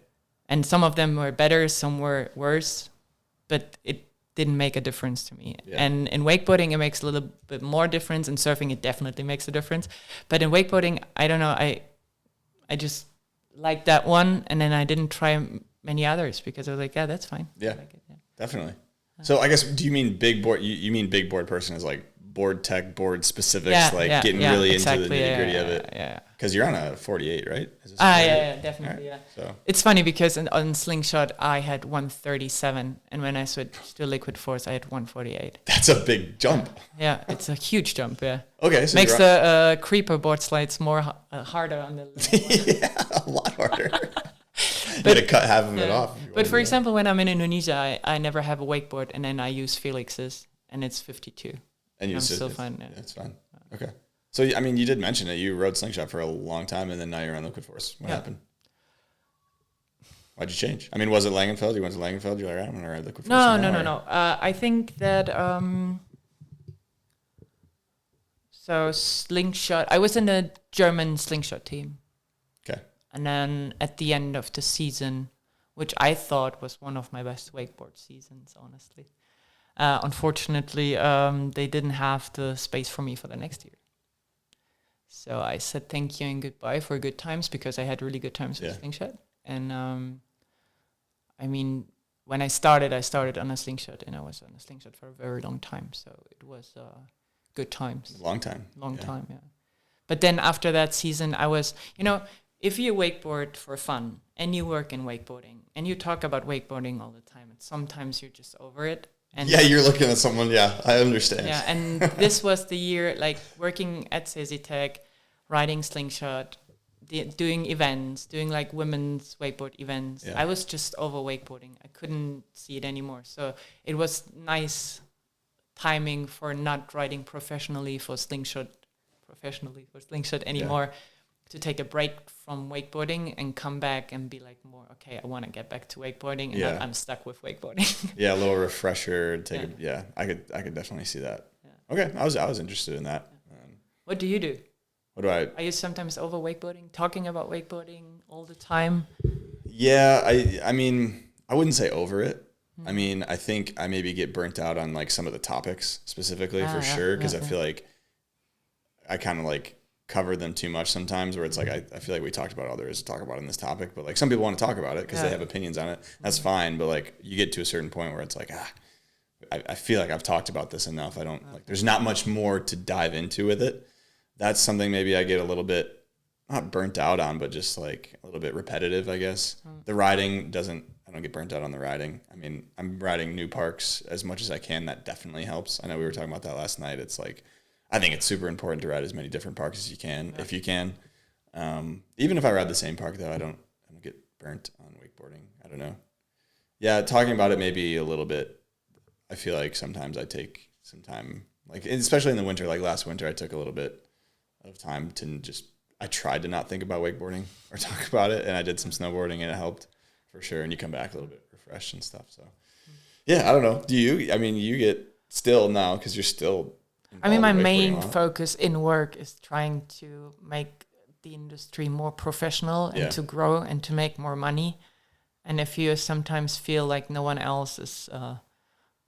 And some of them were better, some were worse, but it didn't make a difference to me. Yeah. And in wakeboarding, it makes a little bit more difference. In surfing, it definitely makes a difference. But in wakeboarding, I don't know, I just liked that one, and then I didn't try many others because I was like, yeah, that's fine. Yeah, like it, definitely. So I guess, do you mean big board? You mean big board person as like board tech, board specifics, getting really into the nitty gritty of it? Yeah. Because you're on a 48, right? Yeah, definitely, right. Yeah. So it's funny because on Slingshot, I had 137, and when I switched to liquid force, I had 148. That's a big jump. Yeah, it's a huge jump, yeah. Okay. So makes the creeper board slides more harder on the yeah, a lot harder. You had to cut half of it off. But for example, when I'm in Indonesia, I never have a wakeboard, and then I use Felix's, and it's 52. And I'm still fine. Yeah. That's fine. Okay. So, I mean, you did mention it. You rode Slingshot for a long time, and then now you're on Liquid Force. What happened? Why'd you change? I mean, was it Langenfeld? You went to Langenfeld? You're like, I'm going to ride Liquid Force. No. I think that... so Slingshot... I was in the German Slingshot team. Okay. And then at the end of the season, which I thought was one of my best wakeboard seasons, honestly. Unfortunately, they didn't have the space for me for the next year. So I said thank you and goodbye for good times, because I had really good times with Slingshot. And I mean, when I started on a Slingshot, and I was on a Slingshot for a very long time. So it was good times. Long time. Long time, yeah. But then after that season, I was, if you wakeboard for fun and you work in wakeboarding and you talk about wakeboarding all the time, and sometimes you're just over it. And you're looking at someone. Yeah, I understand. Yeah, and this was the year, like working at Sesitec, riding Slingshot, doing events, doing like women's wakeboard events. Yeah. I was just over wakeboarding. I couldn't see it anymore. So it was nice timing for not riding professionally for Slingshot anymore, to take a break from wakeboarding and come back and be like more, okay, I want to get back to wakeboarding, and not, I'm stuck with wakeboarding. A little refresher. I could definitely see that. Yeah. Okay, I was interested in that. What do you do? What do I? Are you sometimes over wakeboarding, talking about wakeboarding all the time? Yeah, I mean, I wouldn't say over it. I mean, I think I maybe get burnt out on like some of the topics specifically for sure, because I feel like I kind of like cover them too much sometimes, where it's like I feel like we talked about all there is to talk about in this topic, but like some people want to talk about it because they have opinions on it. That's fine, but like you get to a certain point where it's like I feel like I've talked about this enough. I don't like there's not much more to dive into with it. That's something maybe I get a little bit not burnt out on, but just like a little bit repetitive, I guess. The riding I don't get burnt out on the riding. I mean, I'm riding new parks as much as I can. That definitely helps. I know we were talking about that last night. It's like, I think it's super important to ride as many different parks as you can, if you can. Even if I ride the same park, though, I don't get burnt on wakeboarding. I don't know. Yeah, talking about it maybe a little bit. I feel like sometimes I take some time, like especially in the winter. Like last winter, I took a little bit of time to I tried to not think about wakeboarding or talk about it, and I did some snowboarding, and it helped for sure. And you come back a little bit refreshed and stuff. So, yeah, I don't know. Do you? I mean, you get still now because you're still. I mean, my main focus in work is trying to make the industry more professional and to grow and to make more money. And if you sometimes feel like no one else is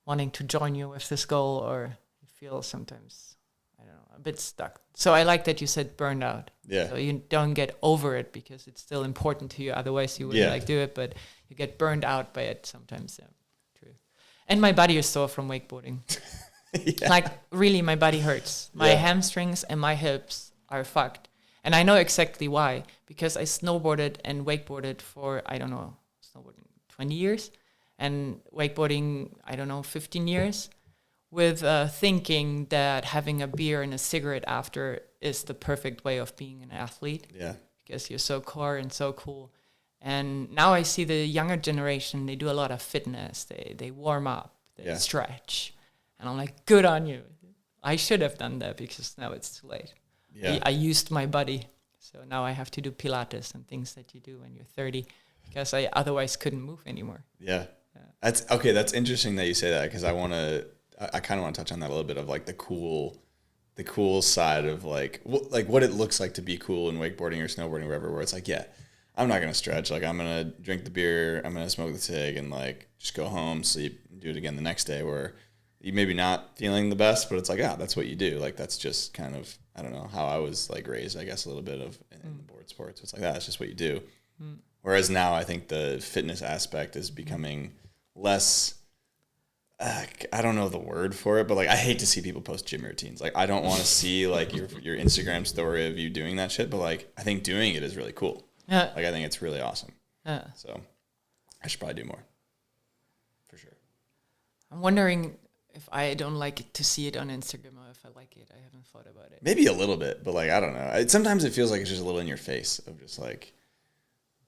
wanting to join you with this goal, or you feel sometimes, I don't know, a bit stuck. So I like that you said burned out. Yeah. So you don't get over it because it's still important to you. Otherwise you wouldn't like do it, but you get burned out by it sometimes. Yeah, true. And my body is sore from wakeboarding. Like really, my body hurts. My hamstrings and my hips are fucked. And I know exactly why, because I snowboarded and wakeboarded for, I don't know, snowboarding 20 years and wakeboarding, I don't know, 15 years, with thinking that having a beer and a cigarette after is the perfect way of being an athlete. Yeah. Because you're so core and so cool. And now I see the younger generation, they do a lot of fitness. They warm up, they stretch. And I'm like, good on you. I should have done that because now it's too late. Yeah. I used my body. So now I have to do Pilates and things that you do when you're 30 because I otherwise couldn't move anymore. Yeah. That's okay. That's interesting that you say that because I kind of want to touch on that a little bit of like the cool side of like what it looks like to be cool in wakeboarding or snowboarding or wherever, where it's like, yeah, I'm not going to stretch. Like I'm going to drink the beer. I'm going to smoke the cig and like just go home, sleep, and do it again the next day, where you maybe not feeling the best, but it's like, that's what you do. Like, that's just kind of, I don't know, how I was like raised, I guess, a little bit of in the board sports. It's like, that's just what you do. Whereas now I think the fitness aspect is becoming less, I don't know the word for it, but like, I hate to see people post gym routines. Like, I don't want to see like your Instagram story of you doing that shit, but like, I think doing it is really cool. Yeah. Like, I think it's really awesome. Yeah. So I should probably do more. For sure. I'm wondering if I don't like it to see it on Instagram or if I like it. I haven't thought about it. Maybe a little bit, but like, I don't know. Sometimes it feels like it's just a little in your face of just like.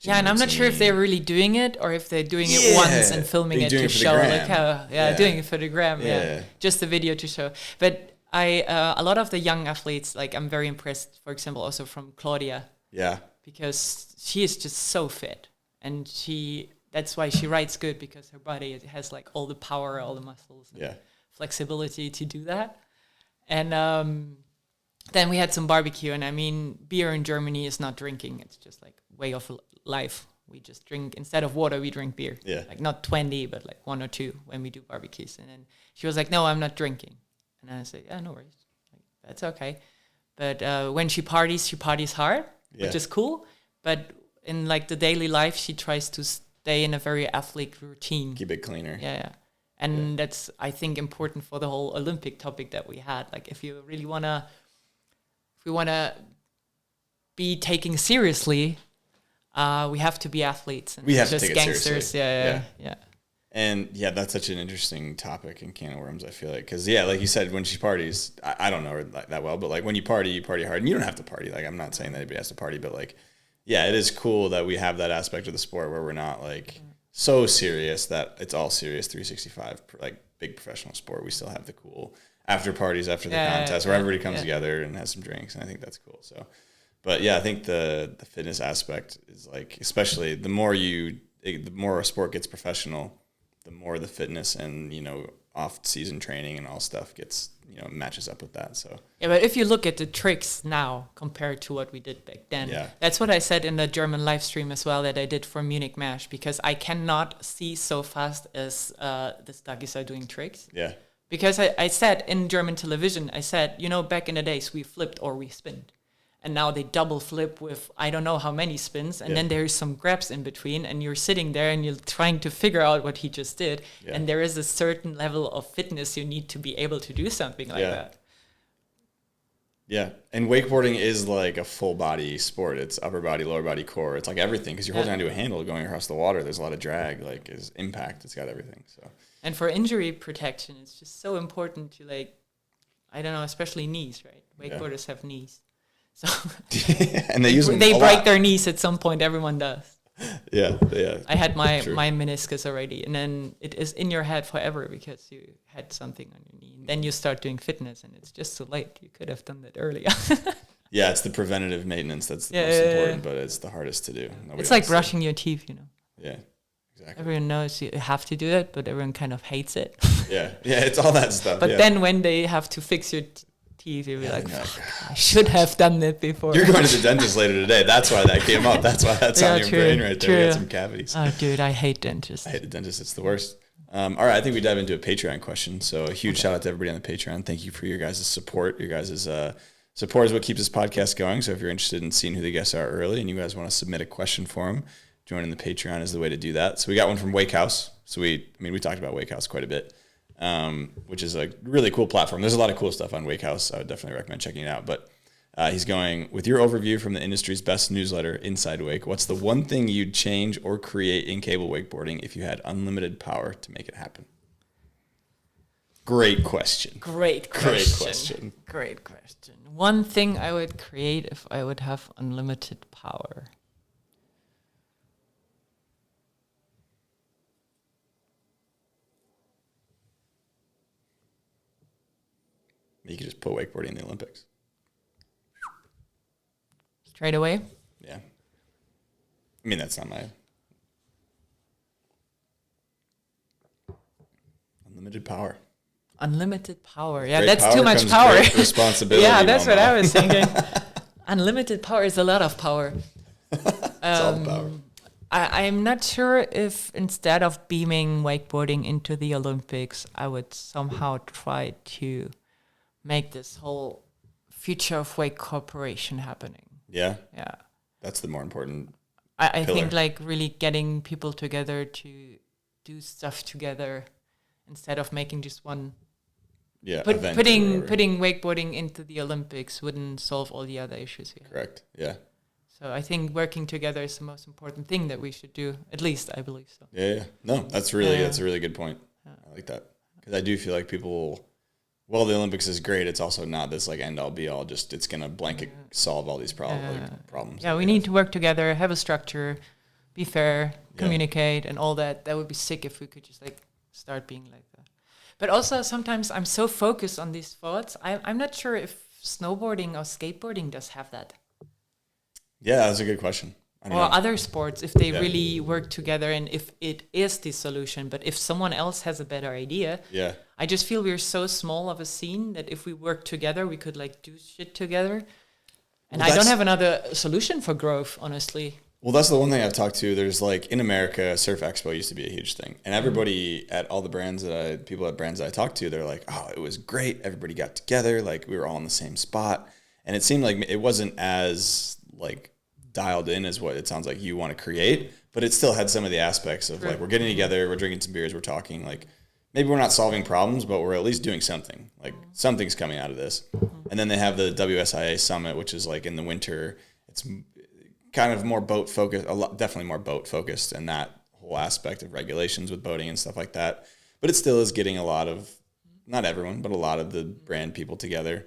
Yeah, and I'm not sure if they're really doing it or if they're doing it once and filming it to show like how, doing it for the gram. Yeah. Just the video to show. But a lot of the young athletes, like I'm very impressed, for example, also from Claudia. Yeah. Because she is just so fit and that's why she rides good, because her body has like all the power, all the muscles. And flexibility to do that. And then we had some barbecue, and I mean, beer in Germany is not drinking. It's just like way of life We just drink, instead of water, we drink beer. Yeah. Like not 20, but like 1 or 2 when we do barbecues. And then she was like, no, I'm not drinking. And I said, yeah, no worries. Like, that's okay. But when she parties hard, which is cool. But in like the daily life, she tries to stay in a very athletic routine. Keep it cleaner. Yeah. And that's, I think, important for the whole Olympic topic that we had. Like, if you really want to, if we want to be taken seriously, we have to be athletes. And We have to just take it gangsters. seriously. Yeah. And that's such an interesting topic in can of worms, I feel like. Because, like you said, when she parties, I don't know her that well, but like when you party hard. And you don't have to party. Like, I'm not saying that anybody has to party, but like, it is cool that we have that aspect of the sport where we're not like so serious that it's all serious 365, like big professional sport. We still have the cool after parties after the contest where everybody comes together and has some drinks. And I think that's cool. So, but I think the fitness aspect is like, especially the more a sport gets professional, the more the fitness and, off-season training and all stuff gets, matches up with that. So but if you look at the tricks now compared to what we did back then, that's what I said in the German live stream as well that I did for Munich Mash, because I cannot see so fast as the Stagis are doing tricks. Yeah. Because I said in German television, I said, back in the days we flipped or we spinned. And now they double flip with I don't know how many spins. And then there's some grabs in between. And you're sitting there and you're trying to figure out what he just did. Yeah. And there is a certain level of fitness you need to be able to do something like that. Yeah. And wakeboarding is like a full body sport. It's upper body, lower body, core. It's like everything because you're holding onto a handle going across the water. There's a lot of drag, like is impact. It's got everything. So. And for injury protection, it's just so important to I don't know, especially knees, right? Wakeboarders have knees. So and they use them they a break lot. Their knees at some point. Everyone does. Yeah. I had my meniscus already, and then it is in your head forever because you had something on your knee. And then you start doing fitness, and it's just too late. You could have done that earlier. It's the preventative maintenance that's the most important, but it's the hardest to do. It's like brushing your teeth, Yeah, exactly. Everyone knows you have to do it, but everyone kind of hates it. Yeah, it's all that stuff. But then when they have to fix your teeth, you'll be like, I should have done that before. You're going to the dentist later today. That's why that came up. That's why that's on your brain right there. You got some cavities. Oh, dude, I hate dentists. I hate the dentist. It's the worst. All right, I think we dive into a Patreon question. So a huge shout out to everybody on the Patreon. Thank you for your guys' support. Your guys' support is what keeps this podcast going. So if you're interested in seeing who the guests are early and you guys want to submit a question for them, joining the Patreon is the way to do that. So we got one from Wake House. So we talked about Wake House quite a bit. Which is a really cool platform. There's a lot of cool stuff on Wake House. I would definitely recommend checking it out. But he's going, with your overview from the industry's best newsletter, Inside Wake, what's the one thing you'd change or create in cable wakeboarding if you had unlimited power to make it happen? Great question. Great question. One thing I would create if I would have unlimited power. You could just put wakeboarding in the Olympics. Straight away? Yeah. I mean, that's not my... Unlimited power. Unlimited power. Yeah, Great that's power too much comes power. great responsibility. Yeah, that's what Momo. I was thinking. Unlimited power is a lot of power. It's all power. I'm not sure if instead of beaming wakeboarding into the Olympics, I would somehow try to make this whole future of wake cooperation happening. Yeah? Yeah. That's the more important I pillar. think really getting people together to do stuff together instead of making just one. Yeah. event or Putting whatever. wakeboarding into the Olympics wouldn't solve all the other issues we have. Correct. Yeah. So I think working together is the most important thing that we should do. At least I believe so. Yeah. No, that's a really good point. I like that. Because I do feel like people, well, the Olympics is great. It's also not this like end all be all. Just it's gonna blanket solve all these problems. Yeah, we need to work together, have a structure, be fair, communicate, and all that. That would be sick if we could just start being like that. But also sometimes I'm so focused on these thoughts. I'm not sure if snowboarding or skateboarding does have that. Yeah, that's a good question. Or other sports, if they really work together and if it is the solution. But if someone else has a better idea, I just feel we're so small of a scene that if we work together, we could do shit together. And I don't have another solution for growth, honestly. Well, that's the one thing I've talked to. There's like in America, Surf Expo used to be a huge thing, and everybody at all the brands people at brands that I talked to, they're like, "Oh, it was great. Everybody got together. Like we were all in the same spot," and it seemed like it wasn't as like dialed in as what it sounds like you want to create, but it still had some of the aspects of like we're getting together, we're drinking some beers, we're talking. Like maybe we're not solving problems, but we're at least doing something. Like something's coming out of this. And then they have the WSIA Summit, which is like in the winter. It's kind of more boat focused, definitely more boat focused, and that whole aspect of regulations with boating and stuff like that. But it still is getting a lot of, not everyone, but a lot of the brand people together.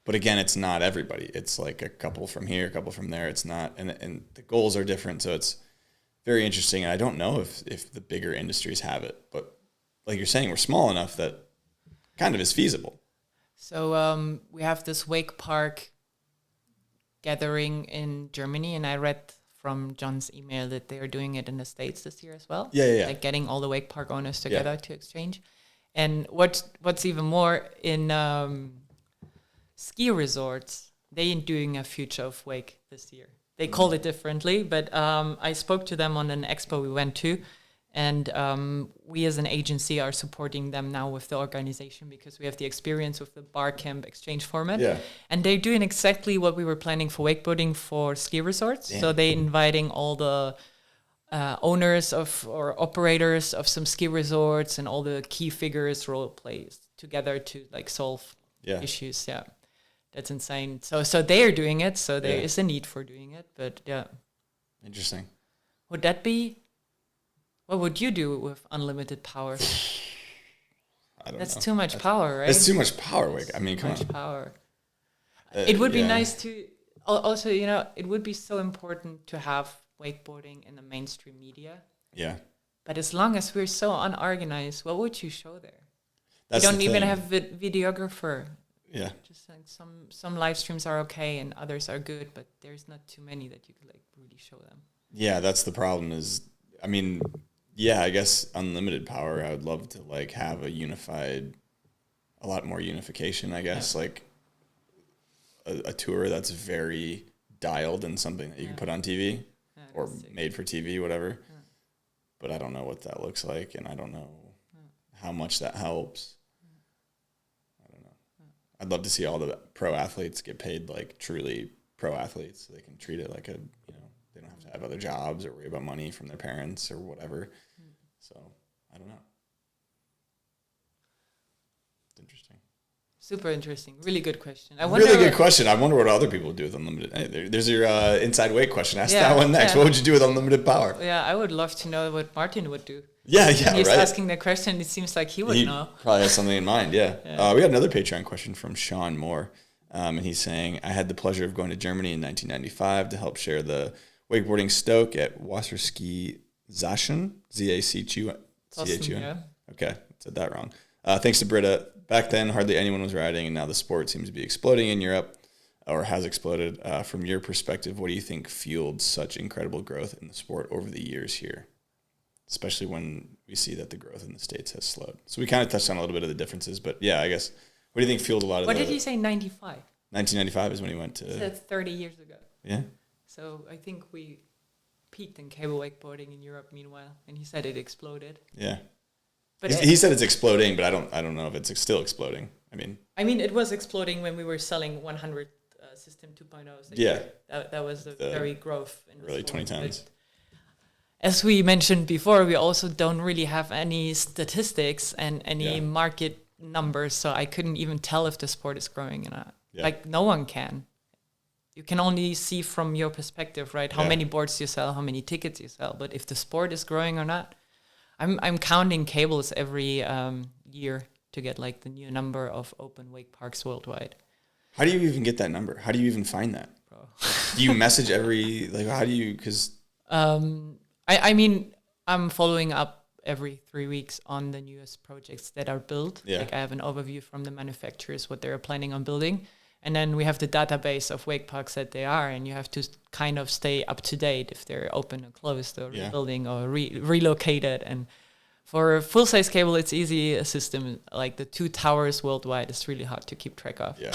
But again, it's not everybody. It's like a couple from here, a couple from there. It's not, and the goals are different. So it's very interesting. And I don't know if the bigger industries have it, but like you're saying, we're small enough that kind of is feasible. So we have this wake park gathering in Germany, and I read from John's email that they are doing it in the States this year as well. Yeah. Like getting all the wake park owners together to exchange. And what's even more, in ski resorts, they ain't doing a Future of Wake this year. They call it differently, but I spoke to them on an expo we went to, and we as an agency are supporting them now with the organization because we have the experience with the bar camp exchange format. Yeah. And they're doing exactly what we were planning for wakeboarding for ski resorts. Damn. So they're inviting all the owners of or operators of some ski resorts and all the key figures, role plays together to like solve issues. Yeah. That's insane. So they are doing it. So there is a need for doing it. But yeah. Interesting. Would that be... What would you do with unlimited power? I don't know. That's too much power, right? It's too much power, Wake. I mean, come on. Too much power. It would be nice to... Also, you know, it would be so important to have wakeboarding in the mainstream media. Yeah. But as long as we're so unorganized, what would you show there? That's you don't the even thing. have a videographer. Yeah. Just like some live streams are okay and others are good, but there's not too many that you could like really show them. Yeah, that's the problem is, I mean, yeah, I guess unlimited power, I would love to like have a lot more unification, I guess, like a tour that's very dialed and something that you can put on TV or made for TV, whatever. Yeah. But I don't know what that looks like, and I don't know how much that helps. I don't know. I'd love to see all the pro athletes get paid like truly pro athletes, so they can treat it like a, you know, they don't have to have other jobs or worry about money from their parents or whatever. So I don't know. It's interesting. Super interesting. Really good question. Really good question. I wonder what other people would do with unlimited. There's your inside weight question. Ask that one next. What would you do with unlimited power? Yeah, I would love to know what Martin would do. Yeah, He's right. asking the question. It seems like he would know. Probably has something in mind, yeah. We got another Patreon question from Sean Moore. And he's saying, I had the pleasure of going to Germany in 1995 to help share the wakeboarding stoke at Wasserski Langenfeld, Z-A-C-H-U-N. Yeah. Okay, said that wrong. Thanks to Britta. Back then, hardly anyone was riding, and now the sport seems to be exploding in Europe, or has exploded. From your perspective, what do you think fueled such incredible growth in the sport over the years here, especially when we see that the growth in the States has slowed? So we kind of touched on a little bit of the differences, but yeah, I guess, what do you think fueled a lot of What did he say, 95? 1995 is when he went to... He said 30 years ago. Yeah. So I think we peaked in cable wakeboarding in Europe meanwhile, and he said it exploded. Yeah. But he said it's exploding, but I don't know if it's still exploding. I mean, it was exploding when we were selling 100 System 2.0s. Yeah. That was the very growth in early 2010s. As we mentioned before, we also don't really have any statistics and any market numbers, so I couldn't even tell if the sport is growing or not. Yeah. Like, no one can. You can only see from your perspective, right? How many boards you sell, how many tickets you sell. But if the sport is growing or not, I'm counting cables every year to get like the new number of open wake parks worldwide. How do you even get that number? How do you even find that? Bro. Do you message how do you, because... I mean, I'm following up every 3 weeks on the newest projects that are built. Yeah. Like I have an overview from the manufacturers, what they're planning on building. And then we have the database of wake parks that they are, and you have to kind of stay up to date if they're open or closed or rebuilding or relocated. And For a full-size cable, it's easy. A system like the 2 towers worldwide is really hard to keep track of. Yeah.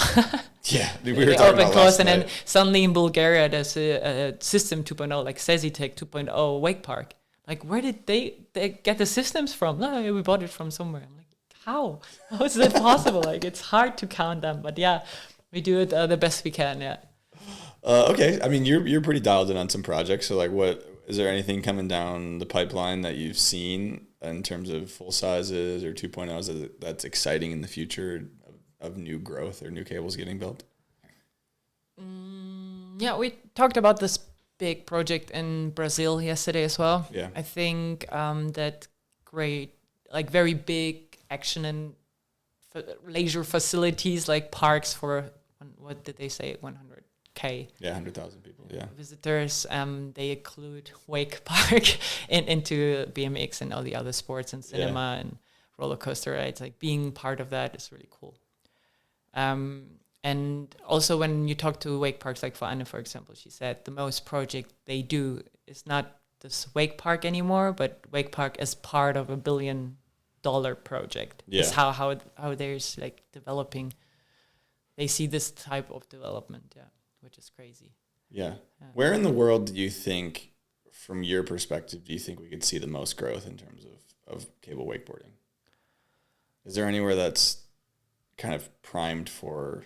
Yeah. We were They talking open, about close, last and then night. suddenly in Bulgaria there's a system 2.0, like Sesitec 2.0 wake park. Like, where did they get the systems from? No, we bought it from somewhere. I'm like, how? How is that possible? Like, it's hard to count them, but yeah, we do it the best we can. Yeah. Okay. I mean, you're pretty dialed in on some projects. So like, what is there anything coming down the pipeline that you've seen in terms of full sizes or 2.0s that's exciting in the future of new growth or new cables getting built? Yeah, we talked about this big project in Brazil yesterday as well. Yeah. I think that great, like very big action in leisure facilities like parks for, what did they say, 100K Yeah, 100,000 people. Yeah. visitors. They include wake park into BMX and all the other sports and cinema and roller coaster rides. Like being part of that is really cool. And also when you talk to wake parks, like for Anne, for example, she said the most project they do is not this wake park anymore, but wake park as part of $1 billion project. Yeah. Is how there's like developing. They see this type of development, which is crazy. Yeah. Where in the world do you think, from your perspective, do you think we could see the most growth in terms of cable wakeboarding? Is there anywhere that's kind of primed for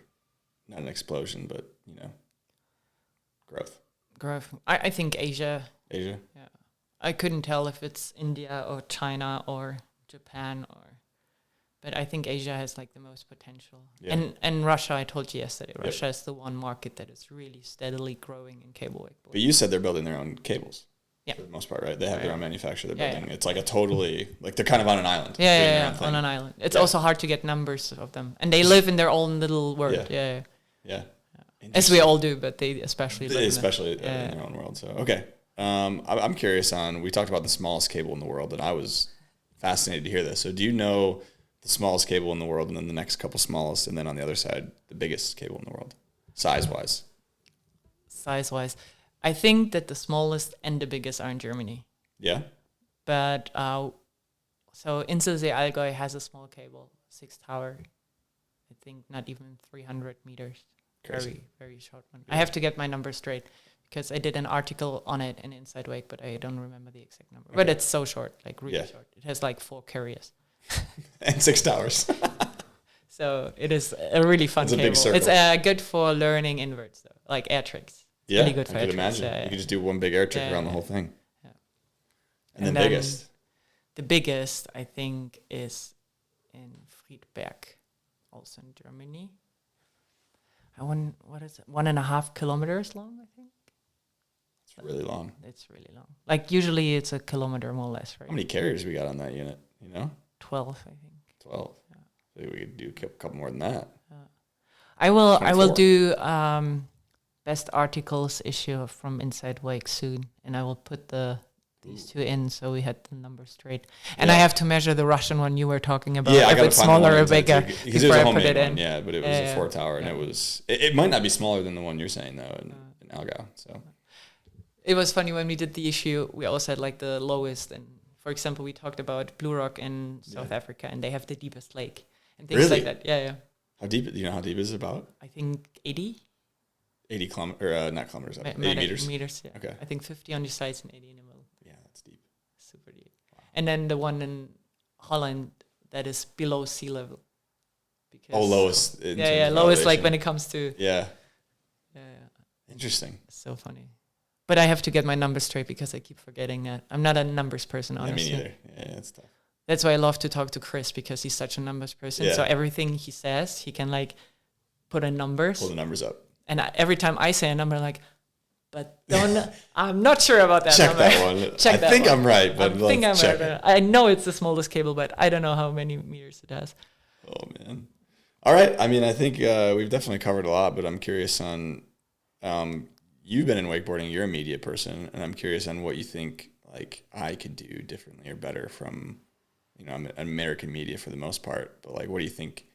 not an explosion, but, growth? I think Asia. Asia? Yeah. I couldn't tell if it's India or China or Japan but I think Asia has like the most potential. Yeah. And Russia, I told you yesterday, Russia is the one market that is really steadily growing in cable wakeboarding. But you said they're building their own cables. Yeah. For the most part, right? They have their own manufacturer they're Yeah, building. yeah. It's like a totally, like they're kind of on an island. Yeah, doing their own thing. on an island. It's also hard to get numbers of them. And they live in their own little world. Yeah. Yeah. As we all do, but they especially live Especially in their own world. So, okay. I'm curious on, we talked about the smallest cable in the world, and I was fascinated to hear this. So do you know the smallest cable in the world and then the next couple smallest, and then on the other side, the biggest cable in the world, size-wise? Size-wise. I think that the smallest and the biggest are in Germany. Yeah? But, so Inselzee Allgäu has a small cable, 6 tower. I think not even 300 meters. Crazy. Very, very short one. I have to get my number straight because I did an article on it in Inside Wake, but I don't remember the exact number. But it's so short, like really short. It has like 4 carriers. And 6 towers. So it is a really fun It's a cable. big circle. It's good for learning inverts, though, like air tricks. Yeah, Really good for I air could tricks. imagine. You could just do one big air trick around the whole thing. Yeah. And then biggest. The biggest, I think, is in Friedberg, also in Germany. What is it? 1.5 kilometers long, I think. It's really long. It's really long. Like usually it's a kilometer more or less, right? How many carriers we got on that unit? 12, I think. 12. Yeah. So we could do a couple more than that. I will 24. do best articles issue from Inside Wake soon, and I will put these two in so we had the numbers straight. And I have to measure the Russian one you were talking about. Yeah, I if gotta it's find the smaller one or bigger because it was before a I put homemade it one. in. Yeah, but it was a 4 tower, and it might not be smaller than the one you're saying though in Allgäu. So it was funny when we did the issue. We also had like the lowest, and for example, we talked about Blue Rock in South Africa, and they have the deepest lake and things Really? like that. Yeah. how deep? Do you know how deep is it about? I think 80. 80 kilometers, or not kilometers, 80 meters. Meters, yeah. Okay. I think 50 on the sides and 80 in the middle. Yeah, that's deep. Super deep. Wow. And then the one in Holland that is below sea level. Because Lowest. Lowest, like when it comes to. Yeah. Yeah. Interesting. It's so funny. But I have to get my numbers straight because I keep forgetting that. I'm not a numbers person, honestly. Yeah, me neither. Yeah, it's tough. That's why I love to talk to Chris because he's such a numbers person. Yeah. So everything he says, he can like put in numbers. Pull the numbers up. And every time I say a number, I'm like, but I'm not sure about that Check number. that one. Check I that think one. I'm right, but I think I'm let's check right. it. I know it's the smallest cable, but I don't know how many meters it has. Oh, man. All right. I mean, I think we've definitely covered a lot, but I'm curious on, you've been in wakeboarding, you're a media person, and I'm curious on what you think, like, I could do differently or better from, I'm American media for the most part, but, like, what do you think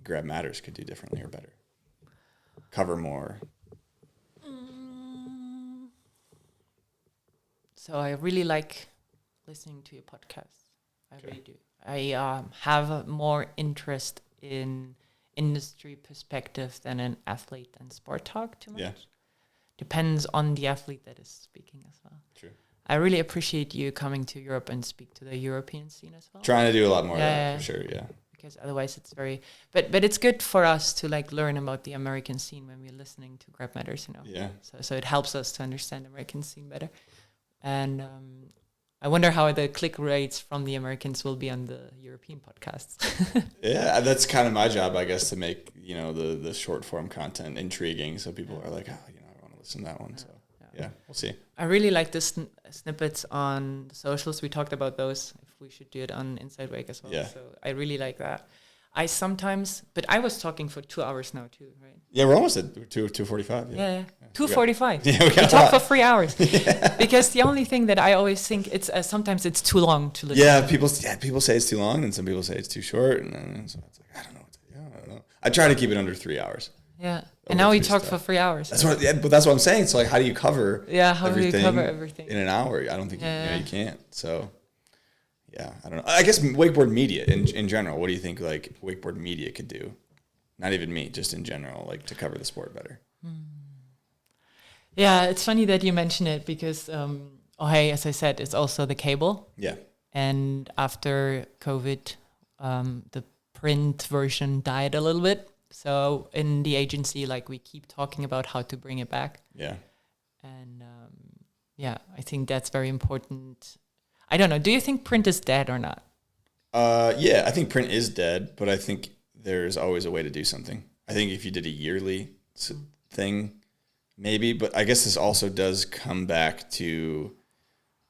Grab Matters could do differently or better? Cover more. So I really like listening to your podcast. I really do. I have a more interest in industry perspective than an athlete and sport talk too much. Yeah. Depends on the athlete that is speaking as well. True. I really appreciate you coming to Europe and speak to the European scene as well. Trying to do a lot more of Yeah. that for sure. Yeah. Because otherwise it's very... But it's good for us to like learn about the American scene when we're listening to Grab Matters, you know. Yeah. So it helps us to understand the American scene better. And I wonder how the click rates from the Americans will be on the European podcasts. Yeah, that's kind of my job, I guess, to make, you know, the short form content intriguing, so people are like, oh, you know, I want to listen to that one. So yeah, we'll see. I really like the snippets on the socials. We talked about those. If we should do it on Inside Wake as well. Yeah. So I really like that. I sometimes, but I was talking for 2 hours now too, right? Yeah, we're almost at 2:45. Yeah. 2:45. Yeah, we We talk for 3 hours. Because the only thing that I always think it's sometimes it's too long to listen. Yeah, people say it's too long, and some people say it's too short, and then so it's like I don't know. I try to keep it under 3 hours. Yeah. And now we talk for 3 hours. But that's what I'm saying. So like, how do you cover? Yeah, how do you cover everything in an hour? I don't think you can't. So. Yeah, I don't know. I guess wakeboard media in general. What do you think like wakeboard media could do? Not even me, just in general, like to cover the sport better. Yeah, it's funny that you mention it because, as I said, it's also the cable. Yeah. And after COVID, the print version died a little bit. So in the agency, like we keep talking about how to bring it back. Yeah. And I think that's very important. I don't know. Do you think print is dead or not? Yeah, I think print is dead, but I think there's always a way to do something. I think if you did a yearly thing, maybe, but I guess this also does come back to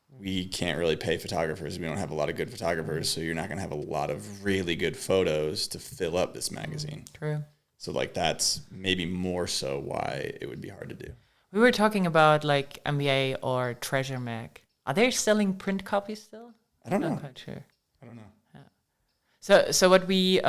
we can't really pay photographers. We don't have a lot of good photographers, so you're not going to have a lot of really good photos to fill up this magazine. True. So like that's maybe more so why it would be hard to do. We were talking about like NBA or Treasure Mag. Are they selling print copies still? I don't know. I'm not quite sure. I don't know. Yeah. So what we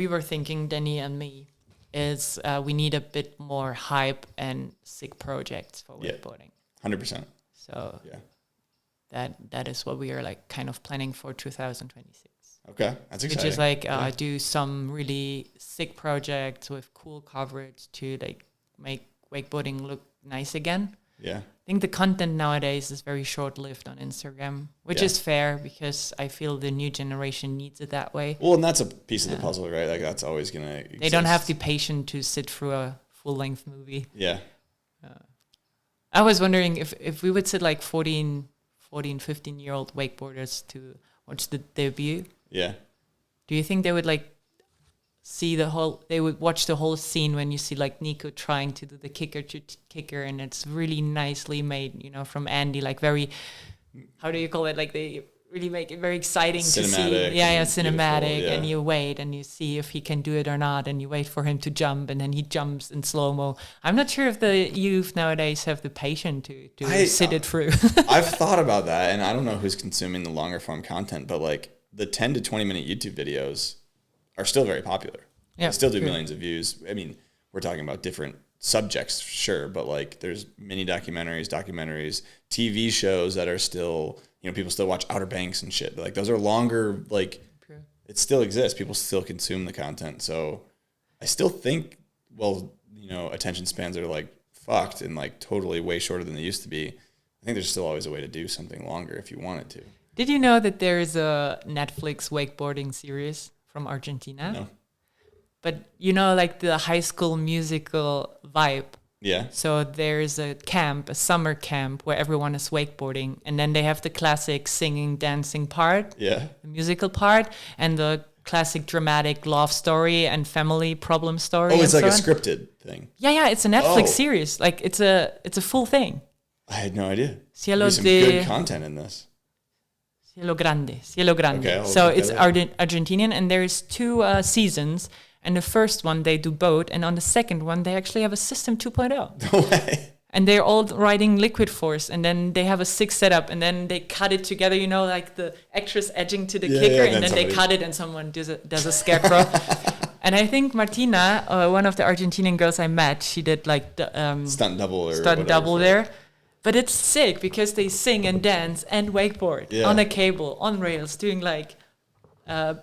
were thinking, Danny and me, is we need a bit more hype and sick projects for wakeboarding. 100%. So yeah, that is what we are like kind of planning for 2026. Okay, that's exciting. Which is like do some really sick projects with cool coverage to like make wakeboarding look nice again. Yeah. I think the content nowadays is very short-lived on Instagram, which is fair because I feel the new generation needs it that way. Well, and that's a piece of the puzzle, right? Like that's always going to exist. They don't have the patience to sit through a full-length movie. Yeah. I was wondering if we would sit like 14, 15-year-old wakeboarders to watch the debut. Yeah. Do you think they would like they would watch the whole scene when you see like Nico trying to do the kicker and it's really nicely made, you know, from Andy, like very, how do you call it? Like they really make it very exciting to see. Yeah, cinematic. And you wait and you see if he can do it or not. And you wait for him to jump and then he jumps in slow-mo. I'm not sure if the youth nowadays have the patience to sit it through. I've thought about that and I don't know who's consuming the longer form content, but like the 10 to 20 minute YouTube videos are still very popular. Yeah, they still do millions of views. I mean, we're talking about different subjects, sure, but like there's mini documentaries, TV shows that are still, you know, people still watch Outer Banks and shit. But like those are longer, like it still exists. People still consume the content. So I still think, well, you know, attention spans are like fucked and like totally way shorter than they used to be. I think there's still always a way to do something longer if you wanted to. Did you know that there's a Netflix wakeboarding series from Argentina? No. But you know, like the High School Musical vibe. Yeah. So there's a summer camp where everyone is wakeboarding, and then they have the classic singing, dancing part, the musical part, and the classic dramatic love story and family problem story. Oh, it's like so a scripted thing. Yeah, it's a Netflix series. Like it's a full thing. I had no idea. Cielo There's some good content in this. Cielo Grande. Okay, so it's Argentinian, and there's 2 seasons. And the first one, they do boat. And on the second one, they actually have a System 2.0. No way. And they're all riding liquid force. And then they have a 6 setup. And then they cut it together, you know, like the actress edging to the kicker. And then they cut it and someone does a scarecrow. And I think Martina, one of the Argentinian girls I met, she did like the... stunt double there. But it's sick because they sing and dance and wakeboard on a cable, on rails, doing like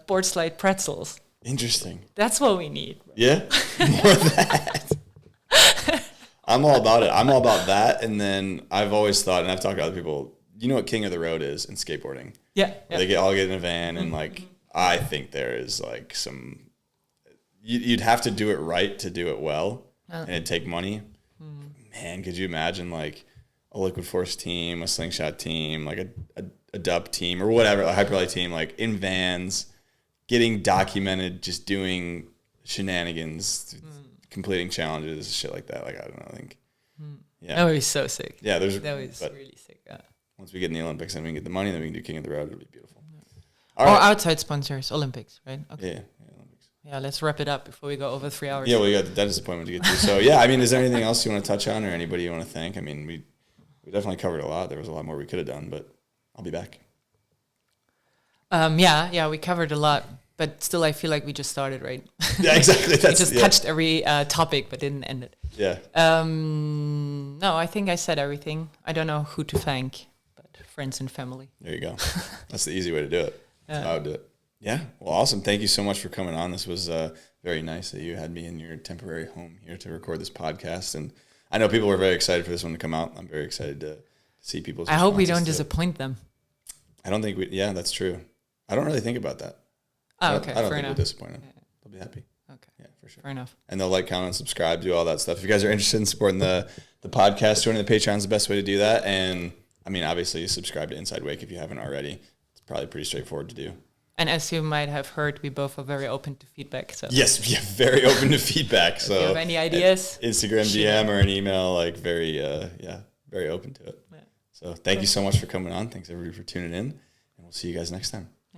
board slide pretzels. Interesting. That's what we need. Yeah, more of that. I'm all about it. I'm all about that. And then I've always thought, and I've talked to other people, you know what King of the Road is in skateboarding? Yeah. They all get in a van and like, I think there is like you'd have to do it right to do it well and it'd take money. Man, could you imagine like a Liquid Force team, a Slingshot team, like a dub team or whatever, a Hyperlight team, like in vans, getting documented, just doing shenanigans, completing challenges, shit like that. Like, I don't know, I think, yeah. That would be so sick. Yeah, that was really sick. Yeah. Once we get in the Olympics and we can get the money, then we can do King of the Road. It'll be beautiful. Or outside sponsors, Olympics, right? Okay. Yeah, Olympics. Yeah, let's wrap it up before we go over 3 hours. Yeah, well, we got the dentist appointment to get to. So, yeah, I mean, is there anything else you want to touch on or anybody you want to thank? I mean, we definitely covered a lot. There was a lot more we could have done, but I'll be back. Yeah, we covered a lot, but still I feel like we just started, right? Yeah, exactly. We just touched every topic, but didn't end it. Yeah. No, I think I said everything. I don't know who to thank, but friends and family. There you go. That's the easy way to do it. That's how I would do it. Yeah. Well, awesome. Thank you so much for coming on. This was very nice that you had me in your temporary home here to record this podcast. And I know people were very excited for this one to come out. I'm very excited to see people's I hope we don't disappoint them. I don't think yeah, that's true. I don't really think about that. Oh, okay. I don't Fair think enough. we'll disappoint them. They'll be happy. Okay. Yeah, for sure. Fair enough. And they'll like, comment, subscribe, do all that stuff. If you guys are interested in supporting the podcast, joining the Patreon is the best way to do that. And I mean, obviously, subscribe to Inside Wake if you haven't already. It's probably pretty straightforward to do. And as you might have heard, we both are very open to feedback. So yes, yeah, very open to feedback. So if you have any ideas, Instagram DM or an email, like very open to it. Yeah. So thank you so much for coming on. Thanks everybody for tuning in, and we'll see you guys next time.